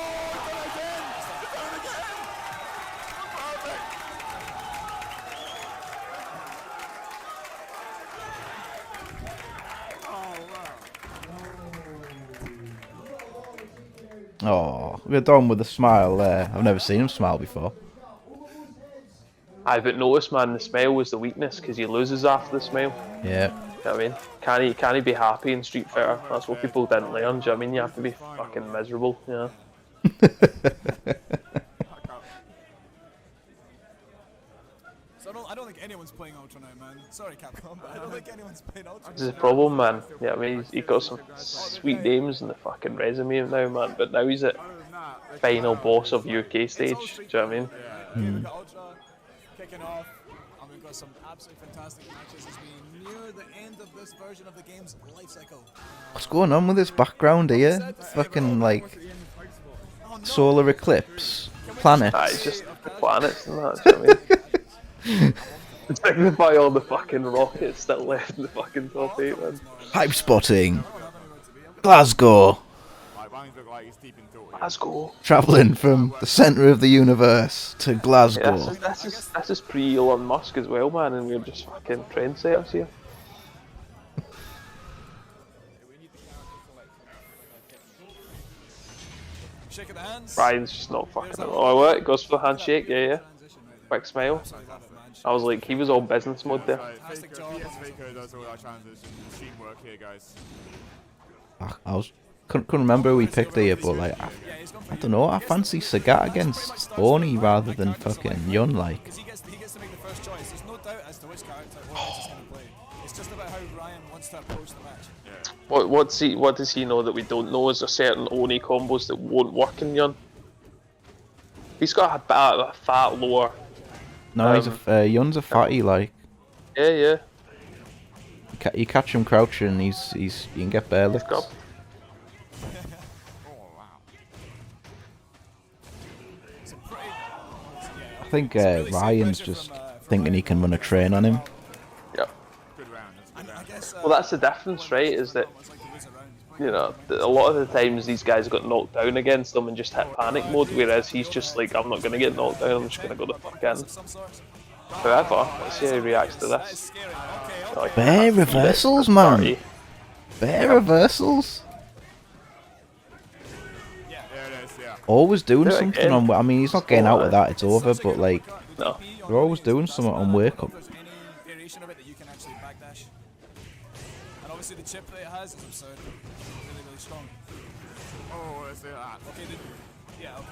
Speaker 2: Oh, we're done with a smile there. I've never seen him smile before.
Speaker 1: But notice, man, the smile was the weakness because he loses after the smile.
Speaker 2: Yeah.
Speaker 1: You know what I mean? Can he be happy in Street Fighter? That's what people didn't learn. Do you know what I mean? You have to be fucking miserable, you know?
Speaker 3: So I don't think anyone's playing Ultra now, man. Sorry, Capcom, but I don't think anyone's playing Ultra.
Speaker 1: This is a problem, man. Yeah, I mean, he got some sweet names in the fucking resume now, man. But now he's at final boss of UK stage. Do you know what I mean?
Speaker 3: Okay, we've got Ultra kicking off, and we've got some absolutely fantastic matches as we near the end of this version of the game's life cycle.
Speaker 2: What's going on with this background here? Fucking like solar eclipse, planets.
Speaker 1: It's just the planets and that. Do you know what I mean? Signify all the fucking rockets that left in the fucking top 8, man.
Speaker 2: Hypespotting. Glasgow.
Speaker 1: Glasgow.
Speaker 2: Travelling from the centre of the universe to Glasgow.
Speaker 1: Yeah, this is pre-Elon Musk as well, man, and we're just fucking trendsetters here.
Speaker 3: Shake of the hands.
Speaker 1: Brian's just not fucking. Oh, what? Goes for the handshake, yeah. Quick smile. I was like, he was all business mode there.
Speaker 3: Fantastic job.
Speaker 4: does all our transition teamwork here, guys.
Speaker 2: I couldn't remember who we picked here, but like I don't know. I fancy Sagat against Oni rather than fucking Yun. Like
Speaker 3: Because he gets to make the first choice. There's no doubt as to which character or match he's going to play. It's just about how Ryan wants to approach the match.
Speaker 1: What does he know that we don't know? Is there certain Oni combos that won't work in Yun? He's got a fat lower.
Speaker 2: no, he's Yun's a fatty. Like
Speaker 1: Yeah.
Speaker 2: you catch him crouching, you can get bare looks.
Speaker 1: Got
Speaker 2: I think Ryan's just thinking he can run a train on him.
Speaker 1: yeah.
Speaker 4: Good round.
Speaker 3: I guess,
Speaker 1: Well, that's the difference, right? Is that you know a lot of the times these guys got knocked down against them and just hit panic mode, whereas he's just like, I'm not gonna get knocked down. I'm just gonna go the fuck in. However, let's see how he reacts to this. Like,
Speaker 2: Bare reversals, man.
Speaker 1: party.
Speaker 2: Bare reversals.
Speaker 4: Yeah, it is, yeah.
Speaker 2: Always doing
Speaker 1: Do it
Speaker 2: something
Speaker 1: again.
Speaker 2: on. I mean, he's not getting out with that. It's over. But like,
Speaker 1: No.
Speaker 2: they're always doing something on wake up.
Speaker 3: There's any variation of it that you can actually backdash. And obviously the chip that it has is absurd. Really strong.
Speaker 4: Oh, let's do that.
Speaker 3: Okay, yeah, okay.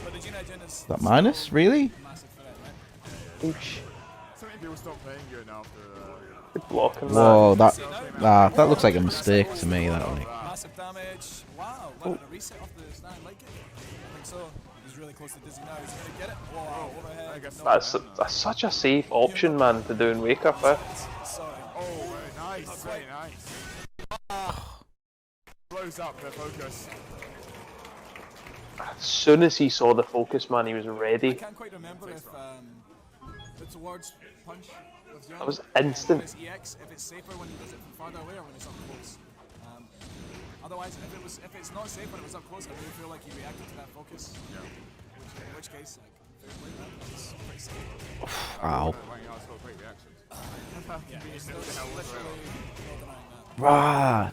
Speaker 3: But the Gina Jin is
Speaker 2: That minus, really?
Speaker 3: massive threat, right?
Speaker 1: Oosh.
Speaker 4: So many people stop playing good after.
Speaker 1: Good blocking that.
Speaker 2: Whoa, that looks like a mistake to me. That like.
Speaker 3: Massive damage. Wow, what a reset off the stand. I like it. I think so. He's really close to Dizzy now. He's going to get it. Whoa, overhead.
Speaker 1: That's such a safe option, man, to do in wake up.
Speaker 3: Sorry.
Speaker 4: Oh, very nice, very nice. Blows up their focus.
Speaker 1: As soon as he saw the focus, man, he was
Speaker 3: I
Speaker 1: ready.
Speaker 3: can't quite remember if the towards punch was young.
Speaker 1: That was instant.
Speaker 3: His EX, if it's safer when he does it from farther away or when it's up close. Otherwise, if it's not safe when it was up close, I really feel like he reacted to that focus. Yeah. In which case, like, fair play, man. It's pretty safe.
Speaker 2: Ow.
Speaker 4: It's got great reactions.
Speaker 3: Yeah, it's literally no denying that.
Speaker 2: Rah.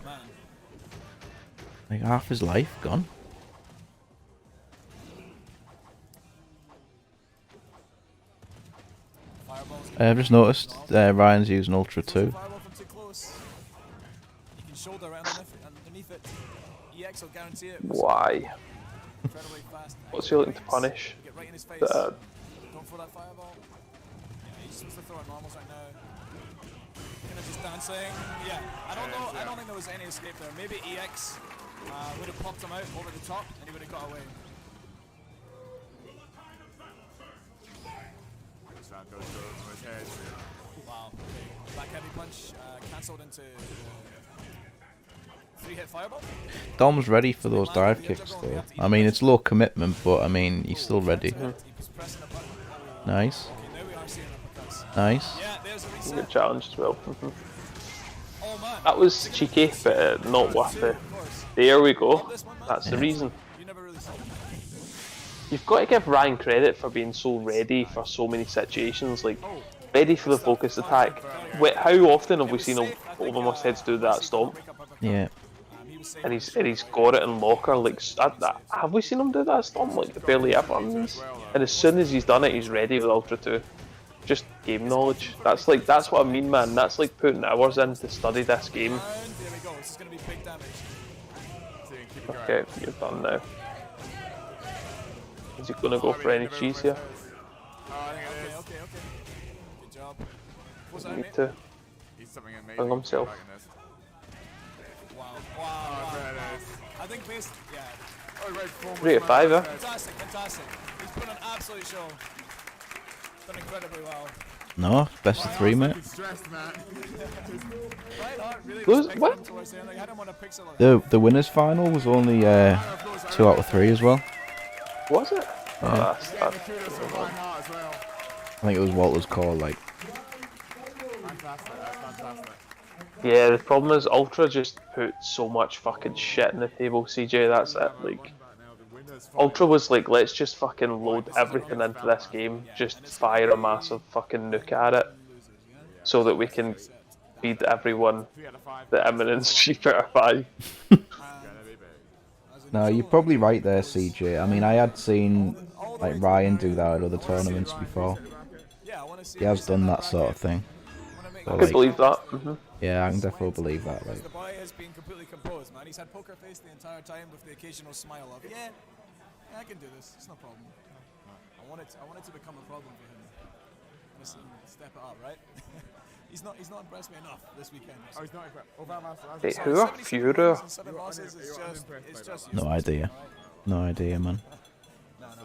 Speaker 3: Man,
Speaker 2: Like half his life gone.
Speaker 3: fireballs.
Speaker 2: I've just noticed Ryan's using Ultra 2.
Speaker 3: Fireball from too close. You can shoulder around underneath it. EX will guarantee it.
Speaker 1: Why?
Speaker 3: Incredibly fast.
Speaker 1: What's he looking to punish?
Speaker 3: Get right in his face.
Speaker 1: The,
Speaker 3: Don't throw that fireball. Yeah, he's supposed to throw it normals right now. Kind of just dancing. Yeah, I don't know. I don't think there was any escape there. Maybe EX would have popped him out over the top and he would have got away.
Speaker 4: This round goes to his head.
Speaker 3: Wow. Okay. Back heavy punch cancelled into 3-hit fireball.
Speaker 2: Dom's ready for those dive kicks though. I mean, it's low commitment, but I mean, he's still ready.
Speaker 3: He was pressing a button.
Speaker 2: Nice.
Speaker 3: Okay, now we are seeing uppercuts.
Speaker 2: Nice.
Speaker 3: Yeah, there's a reset.
Speaker 1: good challenge as well.
Speaker 3: Oh man.
Speaker 1: That was cheeky, but not worth it. There we go. That's the reason.
Speaker 3: You never really saw it.
Speaker 1: You've got to give Ryan credit for being so ready for so many situations. Like, ready for the focus attack. Wait, how often have we seen him Overmust Heads do that stomp?
Speaker 2: Yeah.
Speaker 1: And he's got it in locker. Like, have we seen him do that stomp? Like, barely ever. And as soon as he's done it, he's ready with Ultra 2. just game knowledge. That's what I mean, man. That's like putting hours in to study this game.
Speaker 3: And there we go. This is going to be big damage.
Speaker 4: So you can keep it going.
Speaker 1: Okay, you're done now. Is he gonna go for any cheese here?
Speaker 4: Oh, I think it is.
Speaker 3: Okay. Good job. What's that,
Speaker 1: Need
Speaker 3: mate?
Speaker 1: to.
Speaker 4: He's something amazing.
Speaker 1: Bring himself.
Speaker 4: back in this.
Speaker 3: Wow.
Speaker 4: There it is.
Speaker 3: I think based, yeah.
Speaker 4: Oh, right, performance,
Speaker 1: 3 out of
Speaker 4: man.
Speaker 1: 5, yeah.
Speaker 3: Fantastic. He's put on an absolute show. Done incredibly well.
Speaker 2: No, best of 3, mate.
Speaker 4: He's stressed, man.
Speaker 3: Right on, really
Speaker 1: Lose-
Speaker 3: respected
Speaker 1: what?
Speaker 3: him towards the end. Like, I didn't want to pixel it.
Speaker 2: The winners final was only 2 out of 3 as well.
Speaker 1: Was it? Oh,
Speaker 2: Yeah.
Speaker 1: that's,
Speaker 4: Getting the kudos from Ryan Hart as well.
Speaker 2: I think it was Walter's call, like.
Speaker 4: Fantastic, that's fantastic.
Speaker 1: yeah, the problem is Ultra just put so much fucking shit in the table, CJ, that's it. Like, Ultra was like, let's just fucking load everything into this game, just fire a massive fucking nuke at it, so that we can feed everyone
Speaker 4: 3 out of 5.
Speaker 1: the Eminence 3 out of 5.
Speaker 2: No, you're probably right there, CJ. I mean, I had seen like Ryan do that at other tournaments before.
Speaker 3: Yeah, I want to see.
Speaker 2: He has done that sort of thing. So,
Speaker 1: I could
Speaker 2: like,
Speaker 1: believe that.
Speaker 2: yeah, I can definitely believe that. Like,
Speaker 3: The boy has been completely composed, man. He's had poker face the entire time with the occasional smile of, yeah, I can do this. It's no problem. I want it to become a problem for him. I want to see him step it up, right? He's not impressed me enough this weekend.
Speaker 4: Oh, he's not incredible. Oh, Valmaster,
Speaker 1: Hey,
Speaker 4: that's
Speaker 1: who are
Speaker 3: 77
Speaker 1: Führer?
Speaker 3: wins and 7 losses is just
Speaker 2: no idea. No idea, man.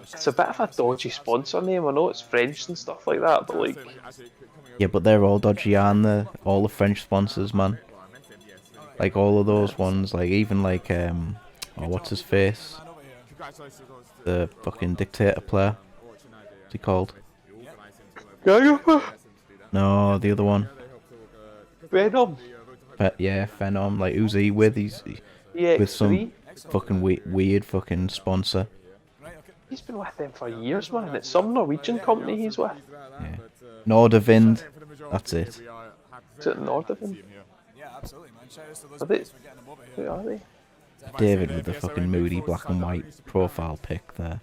Speaker 1: It's a bit of a dodgy sponsor name, I know it's French and stuff like that, but like,
Speaker 2: Yeah, but they're all dodgy, aren't they? All the French sponsors, man. Like all of those ones, like even like oh, what's his face?
Speaker 4: Congratulations to
Speaker 2: The fucking dictator player. What's he called? No, the other one.
Speaker 1: Venom,
Speaker 2: Yeah, Phenom. Like who's he with? He's with some
Speaker 1: EX3,
Speaker 2: fucking weird fucking sponsor.
Speaker 1: he's been with them for years, man. It's some Norwegian company he's with.
Speaker 2: Yeah. Nordavind. That's it.
Speaker 1: Is it Nordavind?
Speaker 3: Yeah, absolutely, man. Shout out to those
Speaker 1: Are they-
Speaker 3: boys for getting him over
Speaker 1: Who
Speaker 3: here.
Speaker 1: are they?
Speaker 2: David with the fucking moody black and white profile pic there.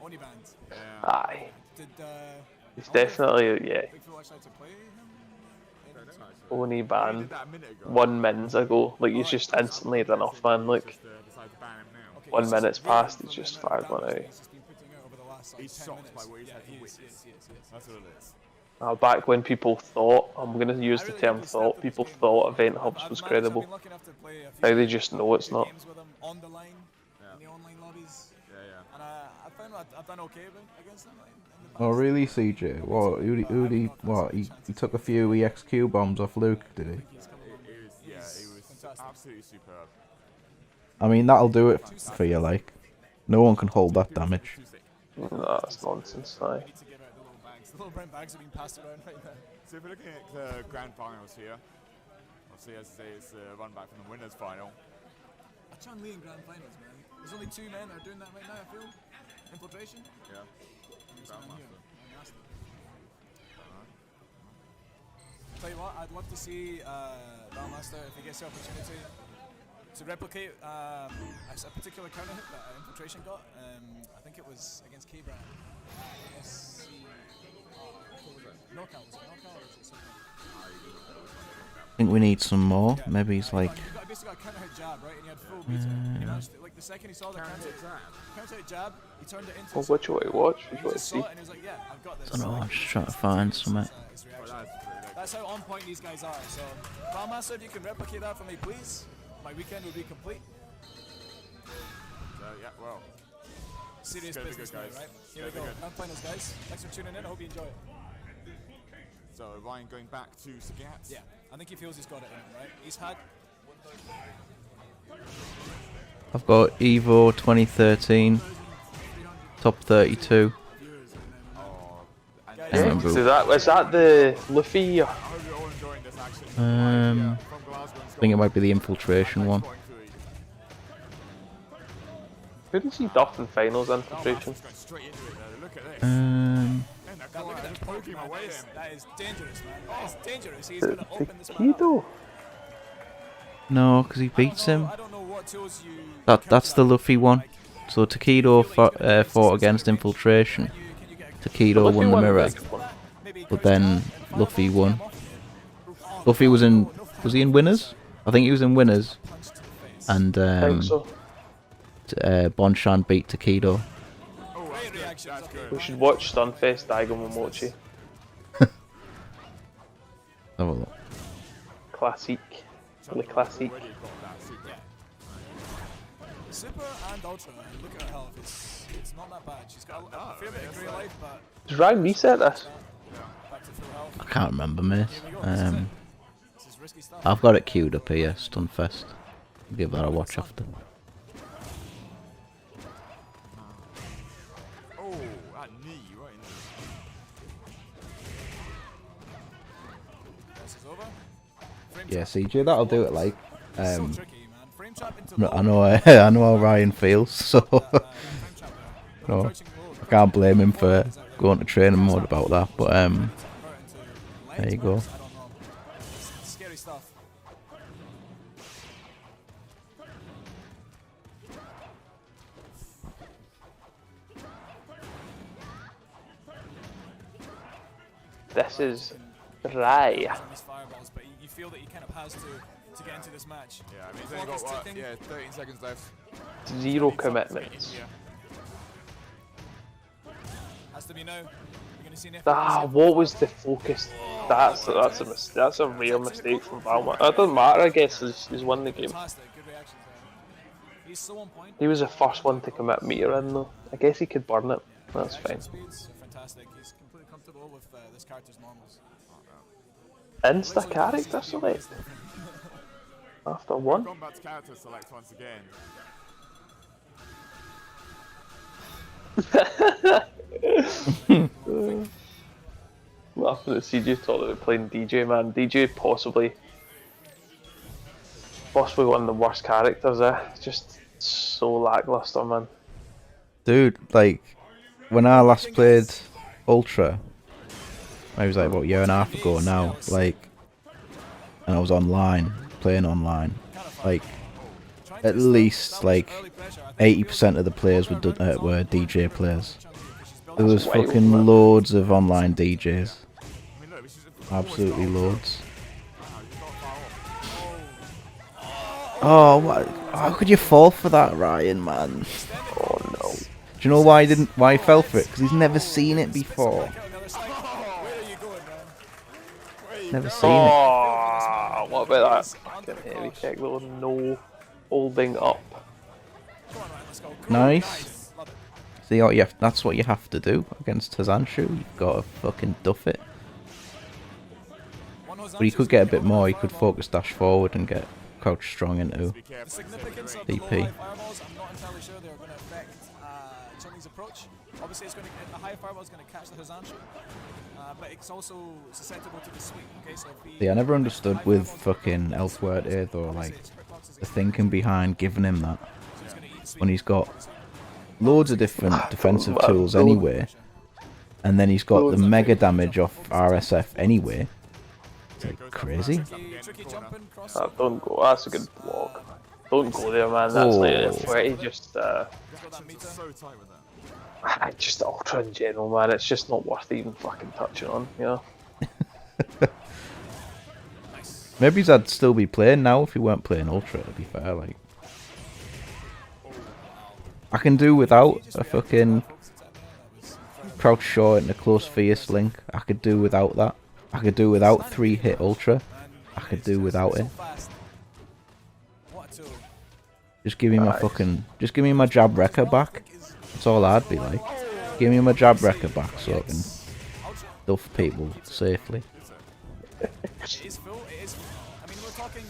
Speaker 3: Only bands.
Speaker 1: Aye.
Speaker 3: Did
Speaker 1: He's definitely, yeah,
Speaker 3: Big Phil actually to play him?
Speaker 1: only banned 1 minute ago. Like, he's just instantly done off, man. Like, 1 minute's passed, he's just fired one out.
Speaker 3: He's just been putting out over the last like,
Speaker 4: He's
Speaker 3: 10
Speaker 4: shocked
Speaker 3: minutes.
Speaker 4: by what he's had to
Speaker 3: he is,
Speaker 4: witness.
Speaker 3: yes.
Speaker 4: That's what it is.
Speaker 1: Back when people thought, I'm going to use the term thought, people thought Event Hubs was credible.
Speaker 3: I've been lucky enough to play a
Speaker 1: Now
Speaker 3: few
Speaker 1: they just know it's not.
Speaker 3: games with him on the line in the online lobbies,
Speaker 4: Yeah.
Speaker 3: and I found I've done okay against him. Like, in the past.
Speaker 2: Oh really, CJ? What? What? He took a few EXQ bombs off Luke, did he?
Speaker 4: He was absolutely superb.
Speaker 2: I mean, that'll do it for you, like. No one can hold that damage.
Speaker 1: No, that's nonsense, aye.
Speaker 3: Need to give out the little bags. The little brown bags are being passed around right now.
Speaker 4: So if we're looking at the grand finals here, obviously as I say it's the run back from the winners final.
Speaker 3: John Lee in grand finals, man. There's only 2 men that are doing that right now, I feel. Infiltration.
Speaker 4: Yeah.
Speaker 3: This man here. Nasty. Tell you what, I'd love to see Valmaster, if he gets the opportunity, to replicate a particular counter hit that Infiltration got. I think it was against K-Brand. BSC. Knockout, was it knockout or was it something?
Speaker 2: I think we need some more. Maybe he's like.
Speaker 3: You basically got a counter hit jab, right? And he had full meter. And he managed to, like the second he saw the counter hit jab, he turned it into.
Speaker 1: Well, which way to watch? Which
Speaker 3: He
Speaker 1: way to
Speaker 3: just
Speaker 1: see?
Speaker 3: saw it and he was like, yeah, I've got this.
Speaker 2: I don't know,
Speaker 3: Like,
Speaker 2: I'm just trying to find something.
Speaker 3: his reaction. That's how on point these guys are. So, Valmaster, if you can replicate that for me, please, my weekend will be complete.
Speaker 4: So yeah, well.
Speaker 3: Serious
Speaker 4: It's gonna be
Speaker 3: business,
Speaker 4: good,
Speaker 3: now,
Speaker 4: guys.
Speaker 3: right?
Speaker 4: It's
Speaker 3: Here we
Speaker 4: gonna
Speaker 3: go.
Speaker 4: be good.
Speaker 3: Grand finals, guys. Thanks for tuning in. I hope you enjoy it.
Speaker 4: So Ryan going back to Sagat.
Speaker 3: Yeah, I think he feels he's got it in him, right? He's had.
Speaker 2: I've got Evo 2013, top 32.
Speaker 4: And
Speaker 2: I remember.
Speaker 1: So is that the Luffy?
Speaker 4: I hope you're all enjoying this action.
Speaker 2: Um,
Speaker 4: From Glasgow
Speaker 2: I think it might be the infiltration one.
Speaker 1: Who did he duff in finals infiltration?
Speaker 4: Going straight into it there. Look at this.
Speaker 2: Um,
Speaker 4: And that
Speaker 3: God, look
Speaker 4: corner,
Speaker 3: at that
Speaker 4: poking
Speaker 3: poke, man.
Speaker 4: away
Speaker 3: That is,
Speaker 4: him.
Speaker 3: that is dangerous, man. That is dangerous. He's going to
Speaker 1: The
Speaker 3: open this man up.
Speaker 1: Kido?
Speaker 2: no, because he beats him.
Speaker 3: I don't know what tools you.
Speaker 2: That's the Luffy one. So Takedo fought against infiltration.
Speaker 1: The
Speaker 2: Takedo
Speaker 1: Luffy
Speaker 2: won the
Speaker 1: one
Speaker 2: mirror.
Speaker 1: big one.
Speaker 2: but then Luffy won. Luffy was he in winners? I think he was in winners, and
Speaker 1: I think so.
Speaker 2: Bonshan beat Takedo.
Speaker 1: We should watch Stunfest Daigo Momochi.
Speaker 2: Have a look.
Speaker 1: Classique. Le classique.
Speaker 3: Super and Ultra, and look at her health, it's not that bad. She's got a fair bit of grey life, but
Speaker 1: Does Ryan reset this?
Speaker 3: back to full health.
Speaker 2: I can't remember, mate.
Speaker 3: This is risky stuff.
Speaker 2: I've got it queued up here, Stunfest. I'll give that a watch after.
Speaker 4: Oh, that knee right in
Speaker 3: This is over. Frame
Speaker 2: Yeah,
Speaker 3: trap.
Speaker 2: CJ, that'll do it. Like,
Speaker 3: So tricky, man. Frame trap into
Speaker 2: I
Speaker 3: low.
Speaker 2: know, I know how Ryan feels, so
Speaker 3: Frame trap there. But
Speaker 2: no,
Speaker 3: approaching low,
Speaker 2: I can't blame him for going to training mode about that. But
Speaker 3: convert into
Speaker 2: there you
Speaker 3: lens
Speaker 2: go.
Speaker 3: works, I don't know. It's scary stuff.
Speaker 1: This is Rai.
Speaker 3: On these fireballs, but you feel that he kind of has to get into this match.
Speaker 4: Yeah, I mean, he's only got
Speaker 3: Clock is
Speaker 4: what?
Speaker 3: ticking.
Speaker 4: Yeah, 13 seconds left.
Speaker 1: Zero commitments.
Speaker 4: Yeah.
Speaker 3: Has to be now. You're gonna see an
Speaker 1: Ah, what was the focus? That's a real mistake from Valma. It doesn't matter, I guess. He's won the game.
Speaker 3: Fantastic, good reactions there. He's so on point.
Speaker 1: He was the first one to commit meter in though. I guess he could burn it. That's fine.
Speaker 3: Reaction speeds are fantastic. He's completely comfortable with this character's normals.
Speaker 1: Insta character select after one.
Speaker 4: Gone back to character select once again.
Speaker 1: After the CJ talked about playing DJ, man. DJ possibly one of the worst characters. Just so lackluster, man.
Speaker 2: dude, like when I last played Ultra, I was like about a year and a half ago now. Like, and I was playing online. Like, at least like 80% of the players were DJ players. There was fucking loads of online DJs.
Speaker 4: I mean, look, this is
Speaker 2: Absolutely loads. Oh, what? How could you fall for that, Ryan, man?
Speaker 1: Oh no.
Speaker 2: Do you know why he fell for it? Because he's never seen it before. Never seen it.
Speaker 1: Oh, what about that fucking heavy kick though? No holding up.
Speaker 2: Nice. See, that's what you have to do against Hazanshu. You've got to fucking duff it. But he could get a bit more. He could focus dash forward and get crouch strong into
Speaker 3: The significance of the
Speaker 2: DP.
Speaker 3: low high fireballs, I'm not entirely sure they're going to affect Chun-Li's approach. Obviously, the high fireball is going to catch the Hazanshu, but it's also susceptible to the sweep. Okay, so if he,
Speaker 2: Yeah, I never understood with fucking Elsewhere though, like the thinking behind giving him that when he's got loads of different defensive tools anyway, and then he's got the mega damage off RSF anyway. It's like crazy.
Speaker 3: tricky jumping cross.
Speaker 1: Don't go. That's a good block. Don't go there, man. That's like
Speaker 2: Oh.
Speaker 1: a 20. Just
Speaker 3: He's got that meter.
Speaker 4: so tight with that.
Speaker 1: just Ultra in general, man. It's just not worth even fucking touching on. You know.
Speaker 2: Maybe I'd still be playing now if he weren't playing Ultra, to be fair. Like, I can do without a fucking crouch short and a close fierce link. I could do without that. I could do without 3-hit Ultra. I could do without it.
Speaker 3: What a tool.
Speaker 2: Just give me just give me my jab wrecker back. That's all I'd be like. Give me my jab wrecker back so I can duff people safely.
Speaker 3: It is full. It is. I mean, we're talking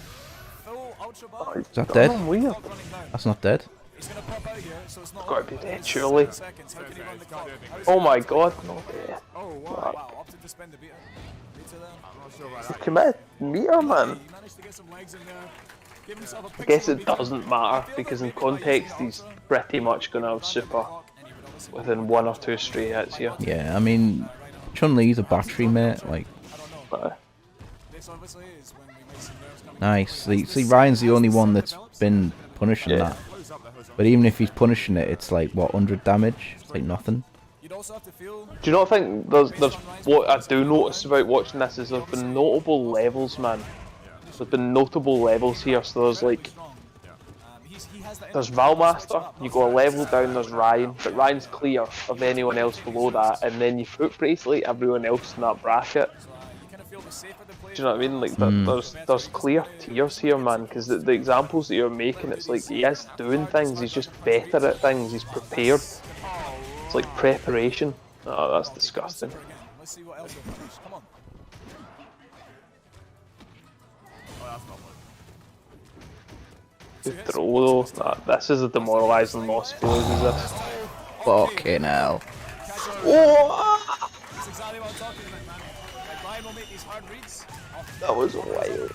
Speaker 3: full ultra bar.
Speaker 2: Is that dead?
Speaker 1: Weird.
Speaker 3: Clock running down.
Speaker 2: That's not dead.
Speaker 3: He's gonna pop out here, so it's not.
Speaker 1: Gotta
Speaker 3: over.
Speaker 1: be dead,
Speaker 3: It's
Speaker 1: surely.
Speaker 3: 7 seconds. How can he run the clock? How is
Speaker 1: Oh
Speaker 3: he-
Speaker 1: my god, no. Yeah.
Speaker 4: Oh, wow.
Speaker 3: Wow, opted to spend the beater. Beater there.
Speaker 4: I'm not sure about that.
Speaker 1: Committed meter, man.
Speaker 3: He managed to get some legs in there. Give himself a
Speaker 1: I guess
Speaker 3: pixel
Speaker 1: it
Speaker 3: meter.
Speaker 1: doesn't matter because in context he's pretty much gonna have super
Speaker 3: And he would obviously
Speaker 1: within 1 or 2 straight hits here.
Speaker 2: Yeah, I mean, Chun-Li's a battery, mate. Like,
Speaker 3: This obviously is when we make some nerves coming.
Speaker 2: nice. See, Ryan's the only one that's been punishing that. But even if he's punishing it, it's like, what, 100 damage? It's like nothing.
Speaker 3: you'd also have to feel.
Speaker 1: Do you not think there's what I do notice about watching this is there's been notable levels, man. There's been notable levels here. So there's like there's Valmaster, you go a level down, there's Ryan, but Ryan's clear of anyone else below that, and then you put basically everyone else in that bracket. Do you know what I mean? Like there's clear tiers here, man. Because the examples that you're making, it's like he is doing things. He's just better at things. He's prepared. It's like preparation. Oh, that's disgusting.
Speaker 3: Let's see what else he'll finish. Come on.
Speaker 1: The throw though, this is a demoralising loss if he loses this.
Speaker 2: Fucking hell.
Speaker 1: Oh!
Speaker 3: That's exactly what I'm talking about, man. Like, Ryan will make these hard reads.
Speaker 1: That was wild.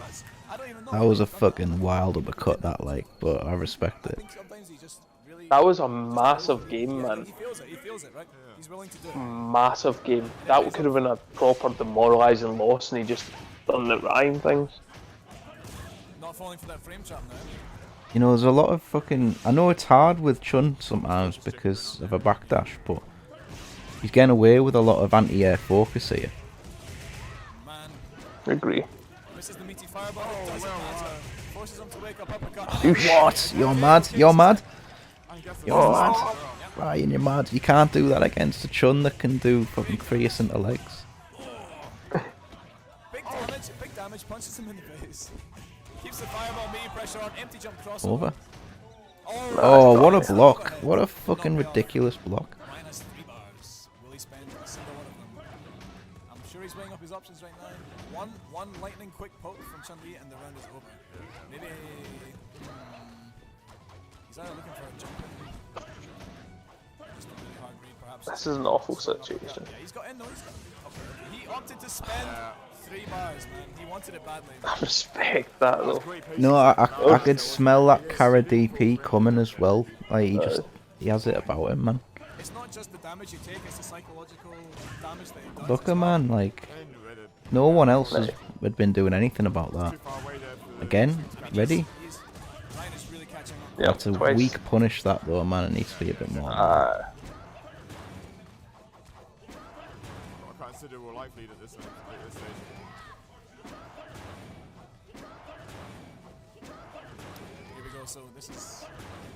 Speaker 3: I don't even know.
Speaker 2: That was a fucking wild uppercut, that, like, but I respect
Speaker 3: I
Speaker 2: it.
Speaker 3: think sometimes he just really.
Speaker 1: That was a massive game, man.
Speaker 3: He feels it, right? He's willing to do it.
Speaker 1: Massive game. That could have been a proper demoralising loss, and he just done the Ryan things.
Speaker 3: Not falling for that frame trap now.
Speaker 2: You know, there's a lot of fucking... I know it's hard with Chun sometimes because of a backdash, but he's getting away with a lot of anti-air focus here.
Speaker 3: Man.
Speaker 1: Agree.
Speaker 3: Misses the meaty fireball. Doesn't matter. Forces him to wake up uppercut.
Speaker 2: What? You're mad? You're mad? You're mad? Ryan, you're mad. You can't do that against a Chun that can do fucking 3 center legs.
Speaker 3: Big damage, punches him in the face. Keeps the fireball, meaty pressure on, empty jump crossover.
Speaker 2: Over. Oh, what a block. What a fucking ridiculous block.
Speaker 3: Minus 3 bars. Will he spend a single one of them? I'm sure he's weighing up his options right now. One lightning quick poke from Chun-Li and the round is over. Maybe... he's either looking for a jump in. Just a really hard read, perhaps.
Speaker 1: This is an awful situation.
Speaker 3: Yeah, he's got in though. He opted to spend 3 bars, man. He wanted it badly.
Speaker 1: I respect that though.
Speaker 2: No, I could smell that Kara DP coming as well. Like, he has it about him, man.
Speaker 3: It's not just the damage you take, it's the psychological damage that it does.
Speaker 2: Look at man, like, no one else had been doing anything about that. Again, ready?
Speaker 3: Ryan is really catching on.
Speaker 1: Yeah,
Speaker 2: That's a
Speaker 1: twice.
Speaker 2: weak punish that though, man. It needs to be a bit more.
Speaker 4: I consider we're life lead at this stage.
Speaker 3: Here we go, so this is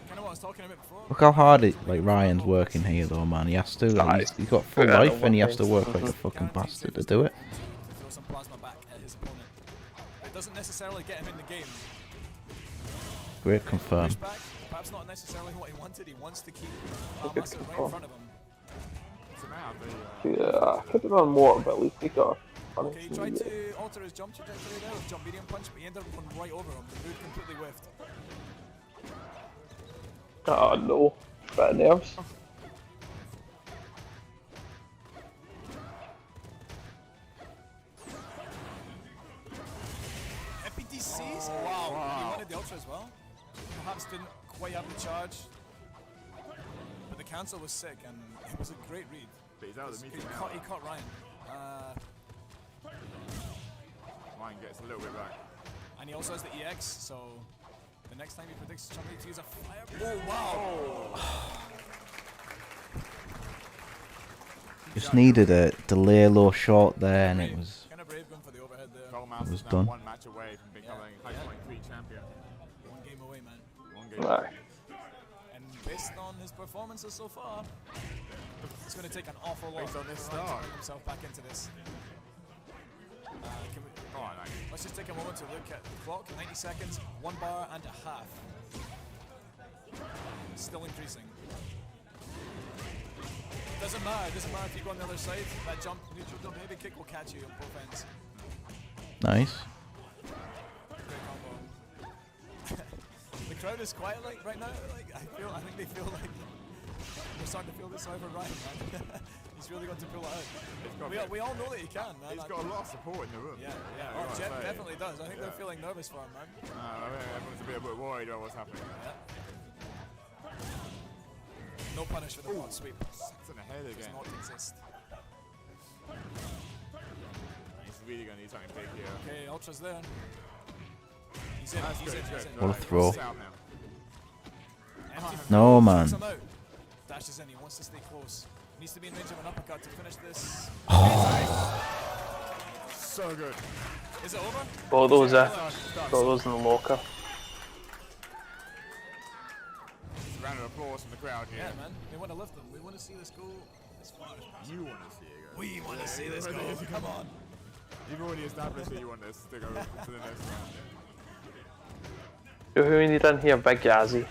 Speaker 3: kind of what I was talking about before.
Speaker 2: Look how hard Ryan's working here though, man. He has to. Like, he's got full life and he has to work like a fucking bastard to do it.
Speaker 3: To throw some plasma back at his opponent. It doesn't necessarily get him in the game.
Speaker 2: Great confirm.
Speaker 3: Pushback, perhaps not necessarily what he wanted. He wants to keep Master right in front of him.
Speaker 1: Yeah, I could have done more, but at least he got.
Speaker 3: Okay, he tried to alter his jump trajectory there with jump medium punch, but he ended up going right over him. The dude completely whiffed.
Speaker 1: Oh no, bad nerves.
Speaker 3: FPTCs? Wow, he wanted the ultra as well. Perhaps didn't quite have the charge. But the cancel was sick and it was a great read.
Speaker 4: But he's out of the meeting
Speaker 3: He
Speaker 4: now.
Speaker 3: caught Ryan.
Speaker 4: Ryan gets a little bit back.
Speaker 3: And he also has the EX, so the next time he predicts Chun-Li to use a fire. Oh wow!
Speaker 2: Just needed a delay low short there, and it was
Speaker 3: Kind of brave going for the overhead there.
Speaker 4: Goldmaster's
Speaker 2: was
Speaker 4: now
Speaker 2: done.
Speaker 4: 1 match away from becoming Hypespotting 3 champion.
Speaker 3: 1 game away, man.
Speaker 4: 1 game.
Speaker 1: Aye.
Speaker 3: And based on his performances so far, it's going to take an awful lot
Speaker 4: Based on this
Speaker 3: for Ryan to
Speaker 4: start.
Speaker 3: bring himself back into this. Can we,
Speaker 4: Oh, nice.
Speaker 3: let's just take a moment to look at the clock. 90 seconds, 1 bar and a half. Still increasing. Doesn't matter if you go on the other side. That jump, neutral jump, heavy kick will catch you on both ends.
Speaker 2: nice.
Speaker 3: Great combo. The crowd is quiet like right now. Like I think they feel like they're starting to feel this over Ryan, man. He's really got to pull it out. We all know that he can, man.
Speaker 4: He's got a lot of support in the room.
Speaker 3: Yeah.
Speaker 4: you
Speaker 3: Oh,
Speaker 4: gotta
Speaker 3: Jeff
Speaker 4: say.
Speaker 3: definitely does. I think they're feeling nervous for him, man.
Speaker 4: I think everyone's a bit worried about what's happening.
Speaker 3: No punish for the block sweep.
Speaker 4: It's in the head
Speaker 3: Does
Speaker 4: again.
Speaker 3: not exist.
Speaker 4: He's really going to need something big here.
Speaker 3: Okay, Ultra's there. He's in.
Speaker 4: That's
Speaker 3: He's
Speaker 4: good,
Speaker 3: in.
Speaker 4: good.
Speaker 3: He's in.
Speaker 2: What a throw.
Speaker 4: It's out now.
Speaker 3: Empty
Speaker 2: No,
Speaker 3: throw,
Speaker 2: man.
Speaker 3: shoots him out. Dashes in. He wants to stay close. Needs to be in range of an uppercut to finish this.
Speaker 4: So good.
Speaker 3: Is it over?
Speaker 1: Got those in the locker.
Speaker 4: Round of applause from the crowd here.
Speaker 3: Yeah, man. We want to lift them. We want to see this go as far as possible.
Speaker 4: You want to see it go.
Speaker 3: We want to see this go. Come on.
Speaker 4: You've already established that you want this to go to the next round.
Speaker 1: Who we need in here? Big Yazzie.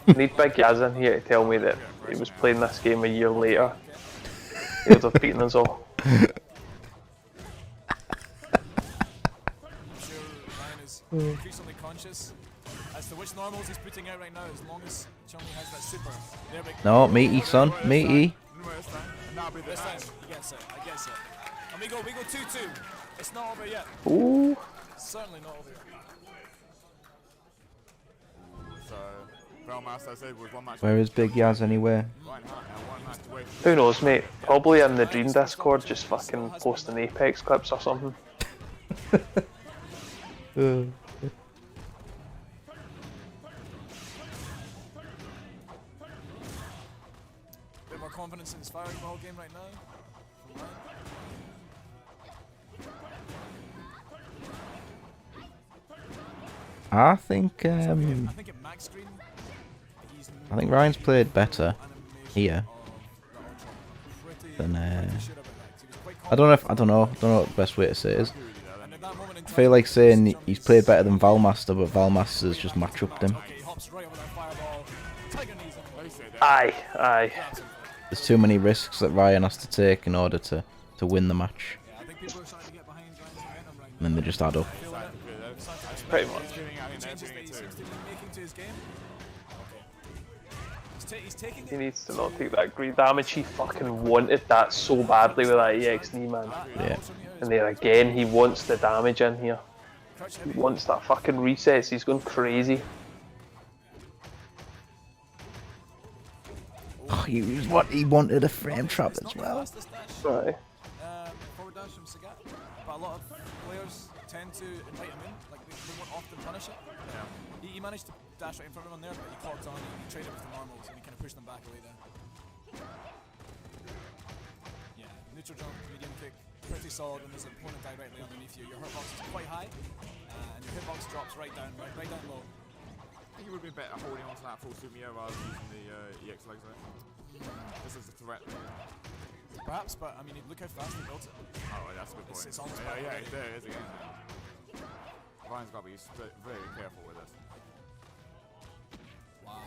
Speaker 1: Need Big Yaz in here to tell me that he was playing this game a year later. He would have beaten us all.
Speaker 3: I'm sure Ryan is increasingly conscious as to which normals he's putting out right now, as long as Chumley has that super. There we go.
Speaker 2: No, meaty, son. Meaty.
Speaker 3: This time, he gets it. I guess it. And we go 2-2. It's not over yet.
Speaker 1: Ooh.
Speaker 3: Certainly not over yet.
Speaker 4: So, Bellmaster said with one match.
Speaker 2: Where is Big Yaz anyway?
Speaker 4: One match away.
Speaker 1: Who knows, mate? Probably in the Dream Discord, just fucking posting Apex clips or something.
Speaker 3: Bit more confidence in his fireball game right now. From Ryan.
Speaker 2: I think
Speaker 3: I think at max screen, he's
Speaker 2: I think Ryan's played better here than I don't know what the best way to say it is. I feel like saying he's played better than Valmaster, but Valmaster's just match-upped him.
Speaker 1: Aye.
Speaker 2: There's too many risks that Ryan has to take in order to win the match. And then they just add up.
Speaker 1: Pretty much. He needs to not take that great damage. He fucking wanted that so badly with that EX knee, man.
Speaker 2: Yeah.
Speaker 1: And there again, he wants the damage in here. He wants that fucking resets. He's going crazy.
Speaker 2: Oh, he wanted a frame trap as well.
Speaker 1: Right.
Speaker 3: Forward dash from Sagat, but a lot of players tend to invite him in, like they won't often punish it. He managed to dash right in front of him there, but he clocked on, he traded with the normals, and he kind of pushed them back away there. Yeah, neutral jump, medium kick, pretty solid when there's an opponent directly underneath you. Your hurtbox is quite high, and your hitbox drops right down low.
Speaker 4: I think it would have been better holding on to that full Sumio rather than using the EX legs though. This is a threat.
Speaker 3: Perhaps, but I mean, look how fast he built it.
Speaker 4: Oh, that's a good point.
Speaker 3: It's almost
Speaker 4: yeah, there it is again. Ryan's got to be very careful with this.
Speaker 3: Wow.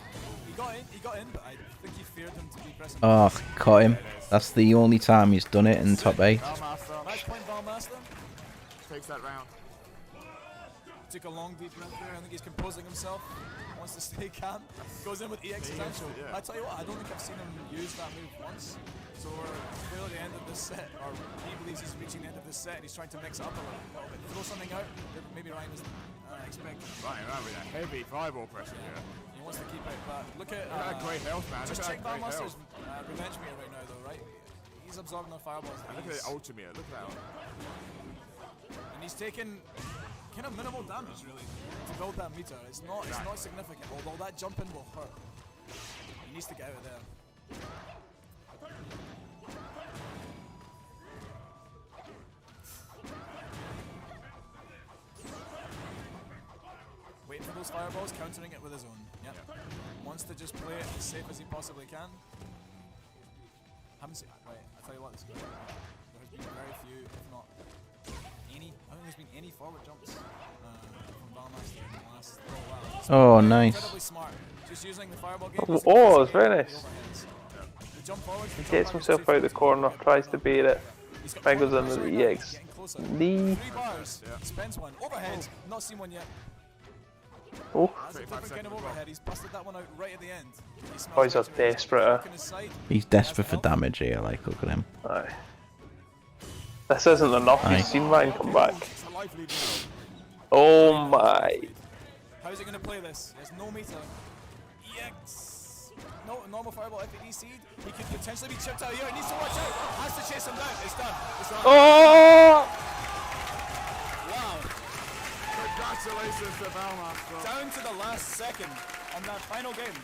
Speaker 3: He got in, but I think he feared him to be pressing.
Speaker 2: Oh, caught him. That's the only time he's done it in top 8.
Speaker 3: Match point, Valmaster.
Speaker 4: Takes that round.
Speaker 3: Took a long deep breath there. I think he's composing himself. Wants to stay calm. Goes in with EX potential.
Speaker 4: Yeah.
Speaker 3: I tell you what, I don't think I've seen him use that move once. So we're clearly at the end of this set, or he believes he's reaching the end of this set. And he's trying to mix it up a little bit. Throw something out that maybe Ryan doesn't expect.
Speaker 4: Ryan around with that heavy fireball pressure here.
Speaker 3: He wants to keep it, but look at
Speaker 4: great health, man.
Speaker 3: Just
Speaker 4: Look
Speaker 3: check
Speaker 4: at that great
Speaker 3: Valmaster's revenge meter right now, though, right? He's absorbing the fireballs.
Speaker 4: Look at the ultra meter. Look at that.
Speaker 3: And he's taken kind of minimal damage, really, to build that meter. It's not significant, although that jump in will hurt. He needs to get out of there. Waiting for those fireballs, countering it with his own. Yep. Wants to just play it as safe as he possibly can. Haven't seen. Right, I tell you what, this is good. There has been very few, if not any. I don't think there's been any forward jumps from Valmaster in the last little while.
Speaker 2: Oh, nice.
Speaker 3: Incredibly smart. Just using the fireball game.
Speaker 1: Oh, it's very nice.
Speaker 3: The jump forwards,
Speaker 1: He gets himself out of the corner, tries to bait it. Fingers into the EX. Knee.
Speaker 3: 3 bars. Spends one. Overhead. Not seen one yet.
Speaker 1: Oh.
Speaker 3: That's a different kind of overhead. He's busted that one out right at the end.
Speaker 1: Boys are desperate.
Speaker 2: He's desperate for damage here, like, look at him.
Speaker 1: Aye. This isn't enough. You've seen Ryan come back. Oh my.
Speaker 3: How's he going to play this? There's no meter. EX. No, normal fireball FAD seed. He could potentially be chipped out here. He needs to watch out. Has to chase him down. It's done. It's done.
Speaker 1: Oh!
Speaker 3: Wow.
Speaker 4: Congratulations to Valmaster.
Speaker 3: Down to the last second on that final game.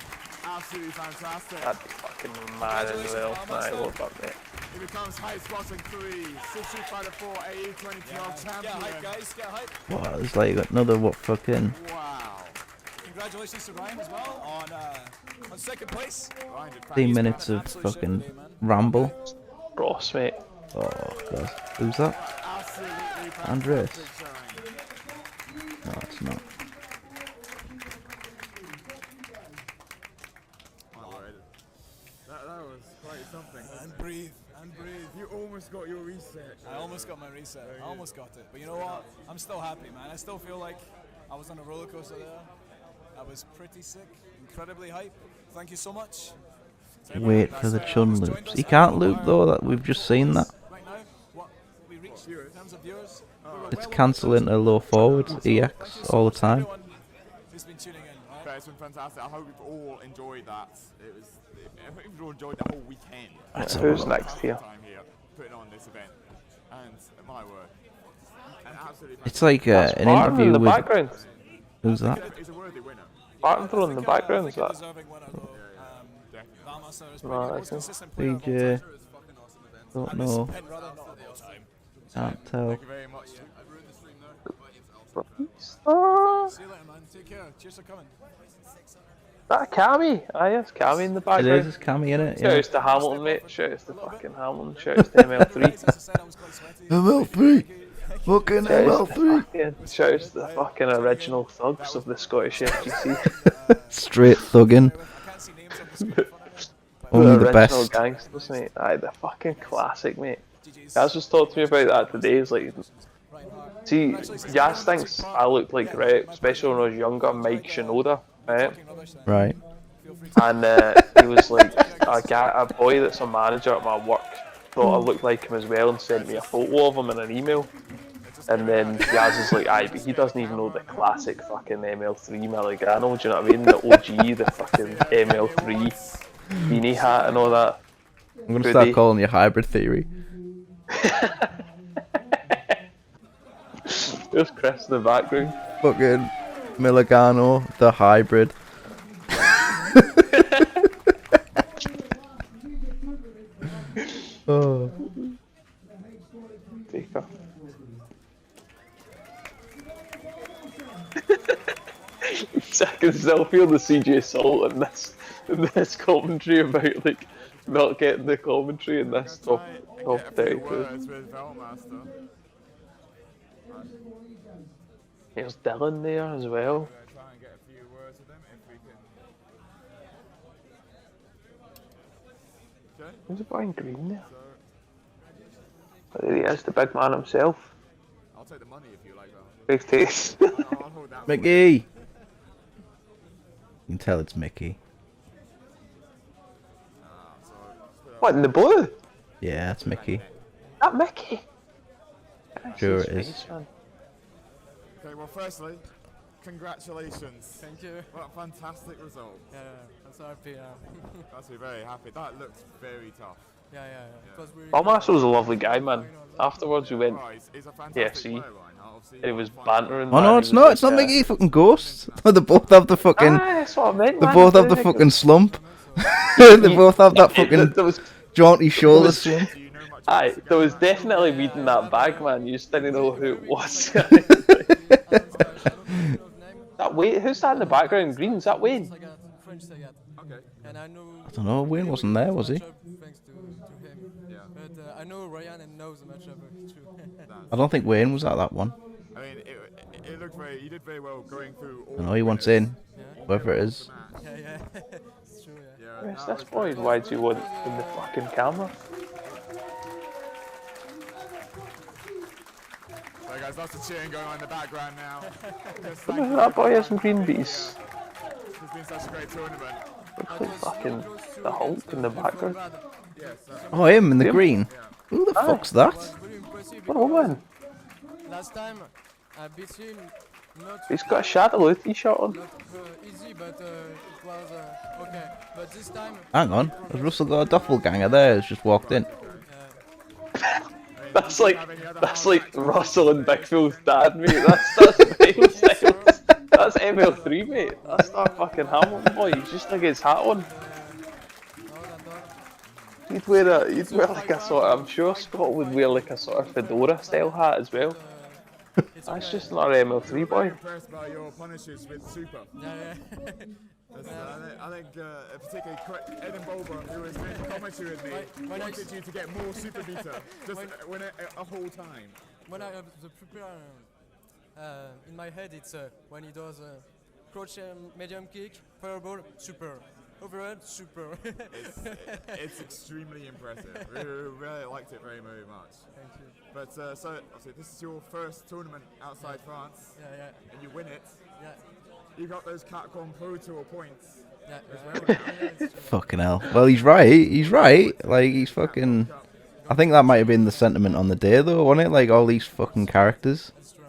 Speaker 4: Absolutely fantastic.
Speaker 1: That'd be fucking fucking mad as well. Right, what about that?
Speaker 4: He becomes Hypespotting 3, City Fighter 4 AE 2012 champion.
Speaker 3: Get hype, guys. Get hype.
Speaker 2: What? It's like another what fucking
Speaker 4: Wow.
Speaker 3: Congratulations to Ryan as well on second place.
Speaker 4: Ryan did
Speaker 2: 3 minutes of fucking ramble.
Speaker 1: Ross, mate.
Speaker 2: Oh god. Who's that?
Speaker 4: absolutely
Speaker 2: Andres.
Speaker 4: fantastic showing.
Speaker 2: No, it's not.
Speaker 4: My word. That was quite something.
Speaker 3: And breathe. And breathe.
Speaker 4: You almost got your reset.
Speaker 3: I almost got my reset. I almost got it. But you know what? I'm still happy, man. I still feel like I was on a roller coaster there. I was pretty sick. Incredibly hype. Thank you so much. To everyone
Speaker 2: Wait
Speaker 3: that's,
Speaker 2: for the
Speaker 3: who's
Speaker 2: chun
Speaker 3: joined
Speaker 2: loops.
Speaker 3: us.
Speaker 2: He can't loop though, that we've just seen that.
Speaker 3: Right now, what we reached in terms of viewers.
Speaker 2: It's cancelling to low forward, EX, all the time.
Speaker 3: Who's been tuning in, right?
Speaker 4: Okay, it's been fantastic. I hope you've all enjoyed that. I hope you've all enjoyed the whole weekend.
Speaker 1: Who's next here?
Speaker 4: Time here putting on this event. And my word. An absolutely
Speaker 2: It's like an
Speaker 1: Martin in
Speaker 2: interview
Speaker 1: the
Speaker 2: with...
Speaker 1: background.
Speaker 2: Who's that?
Speaker 4: It's a worthy winner.
Speaker 1: Martin in the background, is that? No, I think
Speaker 2: BJ. Don't know. Can't tell.
Speaker 4: Thank you very much.
Speaker 3: See
Speaker 1: Is
Speaker 3: you later, man. Take care. Cheers for coming.
Speaker 1: that a Cammy? Aye, it's Cammy in the
Speaker 2: It
Speaker 1: background.
Speaker 2: is, it's Cammy in it,
Speaker 1: Shout
Speaker 2: yeah.
Speaker 1: out to Hamilton, mate. Shout out to fucking Hamilton. Shout out to ML3.
Speaker 3: As I said, I was quite sweaty.
Speaker 2: ML3! Fucking
Speaker 1: Shout out
Speaker 2: ML3!
Speaker 1: to the fucking original thugs of the Scottish FGC.
Speaker 2: Straight thugging.
Speaker 3: I can't see names on the screen in front of me.
Speaker 2: Only the
Speaker 1: original
Speaker 2: best.
Speaker 1: gangsters, mate. Aye, the fucking classic, mate.
Speaker 3: GG's.
Speaker 1: Yaz was talking to me about that today. He's like,
Speaker 3: Right, Mark.
Speaker 1: see, Yaz thinks I look like, right, especially when I was younger, Mike Shinoda, right?
Speaker 3: Talking rubbish then.
Speaker 2: Right.
Speaker 3: Feel free to
Speaker 1: And he was like, a boy that's a manager at my work thought I looked like him as well and sent me a photo of him in an email. And then Yaz is like, aye, but he doesn't even know the classic fucking ML3 Milligano, do you know what I mean? The OG, the fucking ML3 beanie hat and all that.
Speaker 2: I'm gonna
Speaker 1: Hoodie.
Speaker 2: start calling you Hybrid Theory.
Speaker 1: There's Chris in the background.
Speaker 2: Fucking Milligano, the hybrid. Oh.
Speaker 1: Faker. I can still feel the CJ Salt in this commentary about like not getting the commentary in this top
Speaker 4: Get a few
Speaker 1: 32.
Speaker 4: words with Velmaster.
Speaker 1: There's Dylan there as well.
Speaker 4: We're going to try and get a few words with him if we can. Okay,
Speaker 1: Who's the boy in green there?
Speaker 4: so
Speaker 1: There he is, the big man himself.
Speaker 4: I'll take the money if you like that.
Speaker 1: Big taste.
Speaker 4: I'll hold that.
Speaker 2: Mickey! You can tell it's Mickey.
Speaker 4: So
Speaker 1: What, in the blue?
Speaker 2: Yeah, that's Mickey.
Speaker 1: That Mickey?
Speaker 2: Sure
Speaker 1: His
Speaker 2: it is.
Speaker 1: face, man.
Speaker 4: okay, well, firstly, congratulations.
Speaker 5: Thank you.
Speaker 4: What a fantastic result.
Speaker 5: Yeah, I'm so happy.
Speaker 4: That's be very happy. That looked very tough.
Speaker 5: Yeah. It was really
Speaker 1: Balmaster was a lovely guy, man. Afterwards we went,
Speaker 4: Right, he's a fantastic
Speaker 1: KFC.
Speaker 4: player, Ryan. Obviously,
Speaker 1: and he was
Speaker 4: fine.
Speaker 1: bantering.
Speaker 2: Oh
Speaker 1: man,
Speaker 2: no,
Speaker 1: he
Speaker 2: it's
Speaker 1: was
Speaker 2: not.
Speaker 1: like,
Speaker 2: It's not Mickey. Fucking Ghost. They both have the fucking.
Speaker 1: Ah, that's what I meant,
Speaker 2: They
Speaker 1: man.
Speaker 2: both have the fucking slump. They both have that fucking
Speaker 1: There was,
Speaker 2: jaunty shoulder
Speaker 1: was-
Speaker 2: slump.
Speaker 4: Do you know much
Speaker 1: aye,
Speaker 4: about
Speaker 1: there was
Speaker 4: Sagana?
Speaker 1: definitely weed in that bag, man. You just didn't know who it was. That Wayne, who's that in the background? Green, is that Wayne?
Speaker 5: Sagat, French Sagat.
Speaker 4: Okay.
Speaker 5: And I know.
Speaker 2: I don't know. Wayne wasn't there, was he?
Speaker 5: Matchup thanks to him.
Speaker 4: Yeah.
Speaker 5: But I know Ryan and knows the matchup. Too.
Speaker 2: I don't think Wayne was at that one.
Speaker 4: I mean, it looked very. You did very well going through all.
Speaker 2: I know
Speaker 4: the
Speaker 2: he wants
Speaker 4: winners.
Speaker 2: in,
Speaker 5: Yeah.
Speaker 2: whoever it is.
Speaker 5: Yeah. It's true. Yeah.
Speaker 4: Yeah,
Speaker 1: Where's
Speaker 4: that
Speaker 1: this
Speaker 4: was
Speaker 1: boy?
Speaker 4: very
Speaker 1: Why do you want in the fucking camera?
Speaker 4: So guys, lots of cheering going on in the background now. Just
Speaker 1: Look
Speaker 4: thank
Speaker 1: at
Speaker 4: you
Speaker 1: that boy
Speaker 4: everyone.
Speaker 1: has some green bees.
Speaker 4: It's been such a great tournament.
Speaker 1: Looks like fucking the Hulk in the background.
Speaker 4: Yes.
Speaker 2: Oh, him in the
Speaker 1: Him?
Speaker 2: green. Who the
Speaker 1: Aye.
Speaker 2: fuck's that?
Speaker 5: Was really impressive
Speaker 1: What a woman.
Speaker 5: because last time I beat him not
Speaker 1: He's got a Shadow t-shirt on.
Speaker 5: not easy, but it was okay. But this time.
Speaker 2: Hang on. Has Russell got a doppelganger there? Who's just walked in.
Speaker 1: That's like Russell and Bigfield's dad, mate. That's Miles Styles. That's ML3, mate. That's not fucking Hamilton boy. He's just like his hat on.
Speaker 5: No, that
Speaker 1: You'd wear like a sort of, I'm sure Scott would wear like a sort of fedora style hat as well.
Speaker 5: It's
Speaker 1: That's
Speaker 5: okay.
Speaker 1: just not ML3 boy.
Speaker 4: Impressed by your punishes with super.
Speaker 5: Yeah.
Speaker 4: I think particularly Eden Boba, who has been commentary with me, wanted you to get more super meter, just win it a whole time.
Speaker 5: When I have the prepare in my head, it's when he does crouch medium kick, fireball, super. Overhead, super.
Speaker 4: It's extremely impressive. We really liked it very, very much.
Speaker 5: Thank you.
Speaker 4: But so obviously this is your first tournament outside France,
Speaker 5: Yeah.
Speaker 4: and you win it.
Speaker 5: Yeah.
Speaker 4: You got those Capcom Pro Tour points.
Speaker 5: Yeah.
Speaker 4: As well.
Speaker 5: It's true.
Speaker 2: Fucking hell. Well, he's right. He's right. Like, he's fucking... I think that might have been the sentiment on the day, though, wasn't it? Like, all these fucking characters.
Speaker 5: It's true.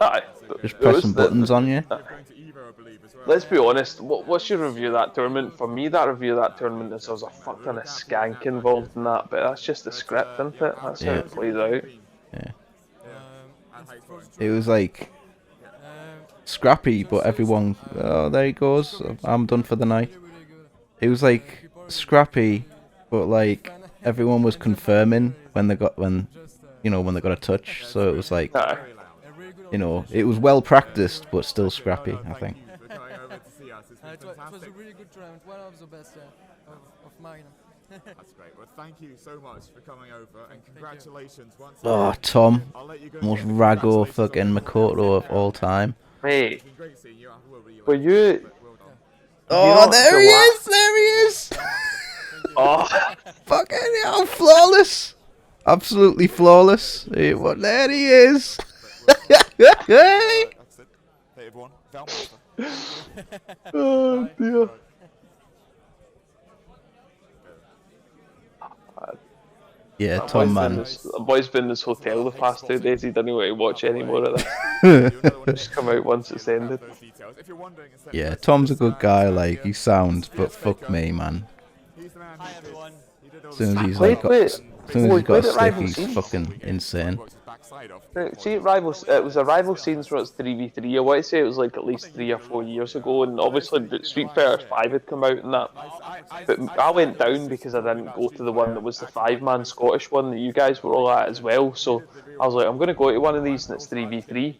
Speaker 1: Aye.
Speaker 2: Just
Speaker 1: It
Speaker 2: pressing
Speaker 1: was
Speaker 2: buttons on you.
Speaker 4: You're going to Evo, I believe, as well.
Speaker 1: Let's be honest, what's your review of that tournament? For me, that review of that tournament is there's a fuck ton of skank involved in that, but that's just the script, isn't it? That's how it plays out.
Speaker 2: Yeah.
Speaker 5: It's
Speaker 2: It was like scrappy, but everyone... Oh, there he goes. I'm done for the night.
Speaker 5: really good.
Speaker 2: It was like scrappy, but like everyone was confirming when they got when they got a touch. So it was like,
Speaker 1: Aye.
Speaker 2: it was well practiced, but still scrappy. I think.
Speaker 4: For coming over to see us. It's been
Speaker 5: It was
Speaker 4: fantastic.
Speaker 5: a really good tournament, one of the best of mine.
Speaker 4: That's great. Well, thank you so much for coming over, and congratulations once
Speaker 2: Oh,
Speaker 4: again.
Speaker 2: Tom,
Speaker 4: I'll let you go.
Speaker 2: most
Speaker 4: again.
Speaker 2: rago
Speaker 4: Congratulations
Speaker 2: fucking
Speaker 4: on the
Speaker 2: Makoto of all time.
Speaker 1: Hey,
Speaker 4: It's been great seeing you.
Speaker 1: were you...
Speaker 4: Well done.
Speaker 2: Oh,
Speaker 1: know,
Speaker 2: there he is! There he is!
Speaker 1: Oh,
Speaker 2: Fucking hell, flawless! Absolutely flawless. There he is! Hey!
Speaker 4: That's it. Hey everyone. Valmaster.
Speaker 1: oh dear.
Speaker 2: Yeah, Tom, man.
Speaker 1: The boy's been in this hotel the past 2 days, he didn't want to watch any more of this. Just come out once it's ended.
Speaker 4: Those details. If you're wondering, it's that
Speaker 2: Yeah,
Speaker 4: first
Speaker 2: Tom's a
Speaker 4: time
Speaker 2: good guy.
Speaker 4: out
Speaker 2: Like,
Speaker 4: here.
Speaker 2: he sounds, but fuck me, man.
Speaker 4: He's the man who did- he did all
Speaker 2: As
Speaker 4: the
Speaker 2: soon as he's
Speaker 1: Played
Speaker 2: like, got,
Speaker 1: with-
Speaker 2: as soon as
Speaker 1: we
Speaker 2: he's got a
Speaker 1: played at
Speaker 2: stick,
Speaker 1: Rival
Speaker 2: he's
Speaker 1: Scenes.
Speaker 2: fucking insane.
Speaker 4: works his backside off.
Speaker 1: See, it was a rival scenes where it's 3v3. I want to say it was like at least 3 or 4 years ago, and obviously Street Fighter 5 had come out and that. But I went down because I didn't go to the one that was the 5-man Scottish one that you guys were all at as well. So I was like, I'm going to go to one of these and it's 3v3.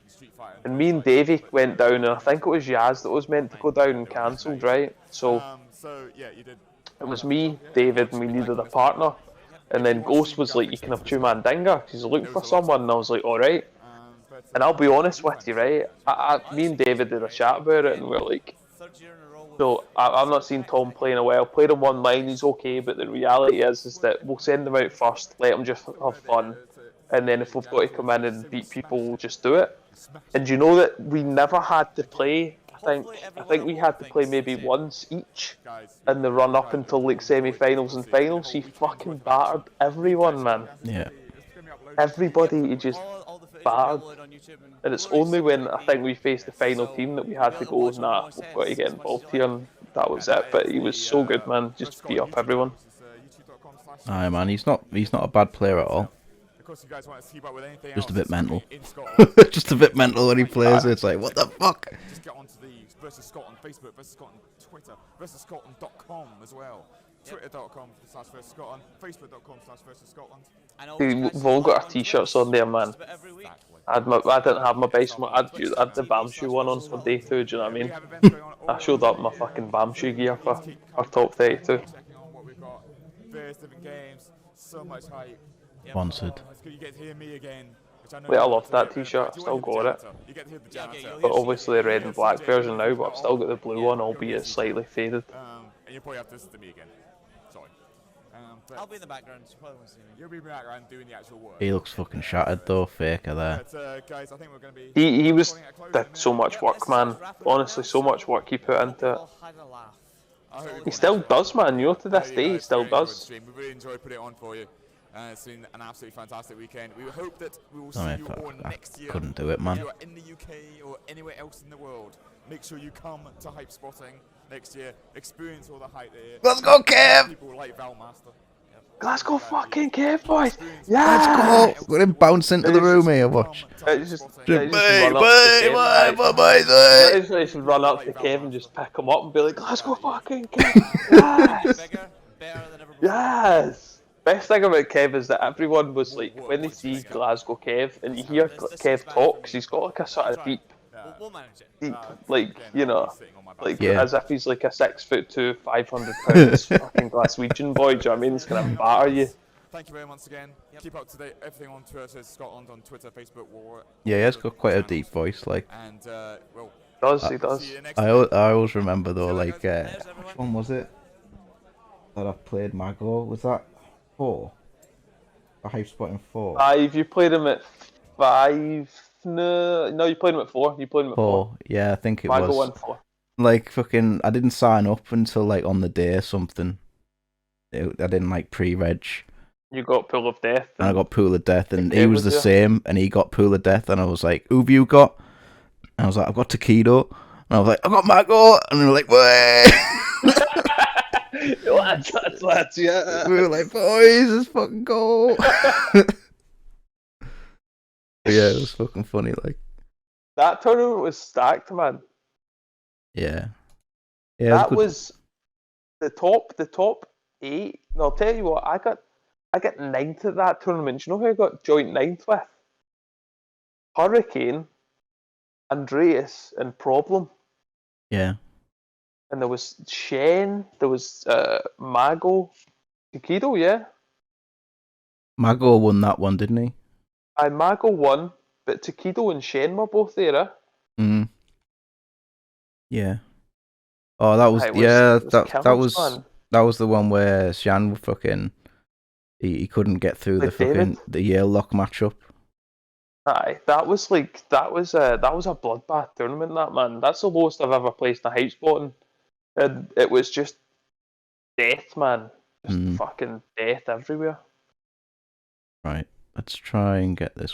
Speaker 1: And me and Davey went down, and I think it was Yaz that was meant to go down and cancelled, right? So
Speaker 4: So yeah, you did.
Speaker 1: it was me, David, and we needed a partner. And then Ghost was like, you can have 2-man Dinger, because he's looking for someone, and I was like, alright. And I'll be honest with you, right? Me and David did a chat about it, and we are like, so I've not seen Tom play in a while. Played him one line, he's okay, but the reality is that we'll send him out first, let him just have fun, and then if we've got to come in and beat people, we'll just do it. And you know that we never had to play. I think we had to play maybe once each in the run up until like semi-finals and finals. He fucking battered everyone, man.
Speaker 2: Yeah.
Speaker 1: Everybody he just battered. And it's only when I think we faced the final team that we had to go, nah, we've got to get involved here, and that was it. But he was so good, man. Just beat up everyone.
Speaker 2: Aye, man, he's not a bad player at all.
Speaker 4: Of course, you guys want to keep up with anything
Speaker 2: Just a
Speaker 4: else
Speaker 2: bit mental.
Speaker 4: in Scotland.
Speaker 2: Just a bit mental when he plays. It's like, what the fuck?
Speaker 4: Just get onto the Versus Scotland Facebook, Versus Scotland Twitter, versusscotland.com as well. Twitter.com/Versus Scotland, Facebook.com/Versus Scotland.
Speaker 1: We've all got our t-shirts on there, man.
Speaker 4: Exactly.
Speaker 1: I didn't have my basement. I had the BAMShew one on for day 2, do you know what I
Speaker 4: We
Speaker 1: mean?
Speaker 4: have events going on all
Speaker 1: I showed up my fucking BAMShew gear for our top 32.
Speaker 4: checking on what we've got. Various different games, so much hype.
Speaker 2: Sponsored.
Speaker 4: It's good you get to hear me again. Which I know
Speaker 1: Wait, I
Speaker 4: you
Speaker 1: love
Speaker 4: want
Speaker 1: that
Speaker 4: to.
Speaker 1: t-shirt,
Speaker 4: Do you
Speaker 1: still
Speaker 4: want to hear
Speaker 1: got
Speaker 4: the
Speaker 1: it.
Speaker 4: janitor? You get to hear the janitor.
Speaker 1: But obviously the red and black version now, but I've still got the blue one, albeit slightly faded.
Speaker 4: And you'll probably have to listen to me again. Sorry. But
Speaker 6: I'll be in the background, so you probably won't see me.
Speaker 4: you'll be back around doing the actual work.
Speaker 2: He looks fucking shattered though, faker there.
Speaker 4: But guys, I think we're going to be.
Speaker 1: He was
Speaker 4: calling it a close in a
Speaker 1: did
Speaker 4: minute.
Speaker 1: so much work, man. Honestly, so much work he put into it.
Speaker 6: All had a laugh.
Speaker 4: I hope
Speaker 1: He still does, man. You know, to this day, he still does.
Speaker 4: We really enjoyed putting it on for you. It's been an absolutely fantastic weekend. We hope that we will see
Speaker 2: I mean,
Speaker 4: you
Speaker 2: fuck,
Speaker 4: all
Speaker 2: I
Speaker 4: next year.
Speaker 2: couldn't do it,
Speaker 4: If
Speaker 2: man.
Speaker 4: you are in the UK or anywhere else in the world, make sure you come to Hypespotting next year. Experience all the hype there.
Speaker 2: Let's go, Kev!
Speaker 4: People like Valmaster.
Speaker 1: Let's go fucking Cave, boys!
Speaker 2: Let's
Speaker 1: Yeah!
Speaker 2: go! Let him bounce into the room here, watch.
Speaker 1: It's just
Speaker 2: Bye,
Speaker 1: run up
Speaker 2: bye,
Speaker 1: to
Speaker 2: bye,
Speaker 1: Kevin,
Speaker 2: bye, bye,
Speaker 1: I just run up to Kev and just pick him up and be like, let's go fucking Kev! Yes!
Speaker 6: Bigger, better than ever before.
Speaker 1: Yes! Best thing about Kev is that everyone was like, when they see Glasgow Kev and you hear Kev talks, he's got like a sort of deep,
Speaker 6: We'll manage it.
Speaker 1: like, you know, like
Speaker 2: Yeah.
Speaker 1: as if he's like a 6'2", 500 pounds fucking Glaswegian boy. Do you know what I mean? He's gonna batter you.
Speaker 4: Thank you very much again. Keep up to date. Everything on Twitter, Scotland on Twitter, Facebook, War.
Speaker 2: Yeah, he has got quite a deep voice. Like,
Speaker 4: And well,
Speaker 1: He does.
Speaker 4: see you next
Speaker 2: I
Speaker 4: time.
Speaker 2: always remember though. Like, which one was it that I played? Mago, was that 4? A Hypespotting 4.
Speaker 1: 5. You played him at 5. No, you played him at 4. You played him at 4.
Speaker 2: 4. Yeah, I think it
Speaker 1: Mago
Speaker 2: was.
Speaker 1: won 4.
Speaker 2: Like, fucking, I didn't sign up until like on the day or something. I didn't like pre-reg.
Speaker 1: You got Pool of Death.
Speaker 2: And I got Pool of Death, and
Speaker 1: Kev
Speaker 2: he was
Speaker 1: was
Speaker 2: the
Speaker 1: there.
Speaker 2: same, and he got Pool of Death, and I was like, who've you got? And I was like, I've got Taquido. And I was like, I got Mago. And they were like, way.
Speaker 1: lads, yeah.
Speaker 2: We were like, boys, let's fucking go. But yeah, it was fucking funny, like.
Speaker 1: That tournament was stacked, man.
Speaker 2: Yeah. Yeah,
Speaker 1: That
Speaker 2: good.
Speaker 1: was the top 8. No, I'll tell you what, I got 9th at that tournament. Do you know who I got joint 9th with? Hurricane, Andreas, and Problem.
Speaker 2: Yeah.
Speaker 1: And there was Shen, there was Mago, Taquido, yeah.
Speaker 2: Mago won that one, didn't he?
Speaker 1: Mago won, but Taquido and Shen were both there, eh?
Speaker 2: Mm. Yeah. Oh, that was
Speaker 1: Aye, it
Speaker 2: that
Speaker 1: killers,
Speaker 2: was
Speaker 1: man.
Speaker 2: that was the one where Shan fucking he couldn't get through the
Speaker 1: Like
Speaker 2: fucking
Speaker 1: David?
Speaker 2: the Yale lock matchup.
Speaker 1: Aye, that was a bloodbath tournament, that, man. That's the lowest I've ever placed in a Hypespotting. And it was just death, man. Just fucking death everywhere.
Speaker 2: Right. Let's try and get this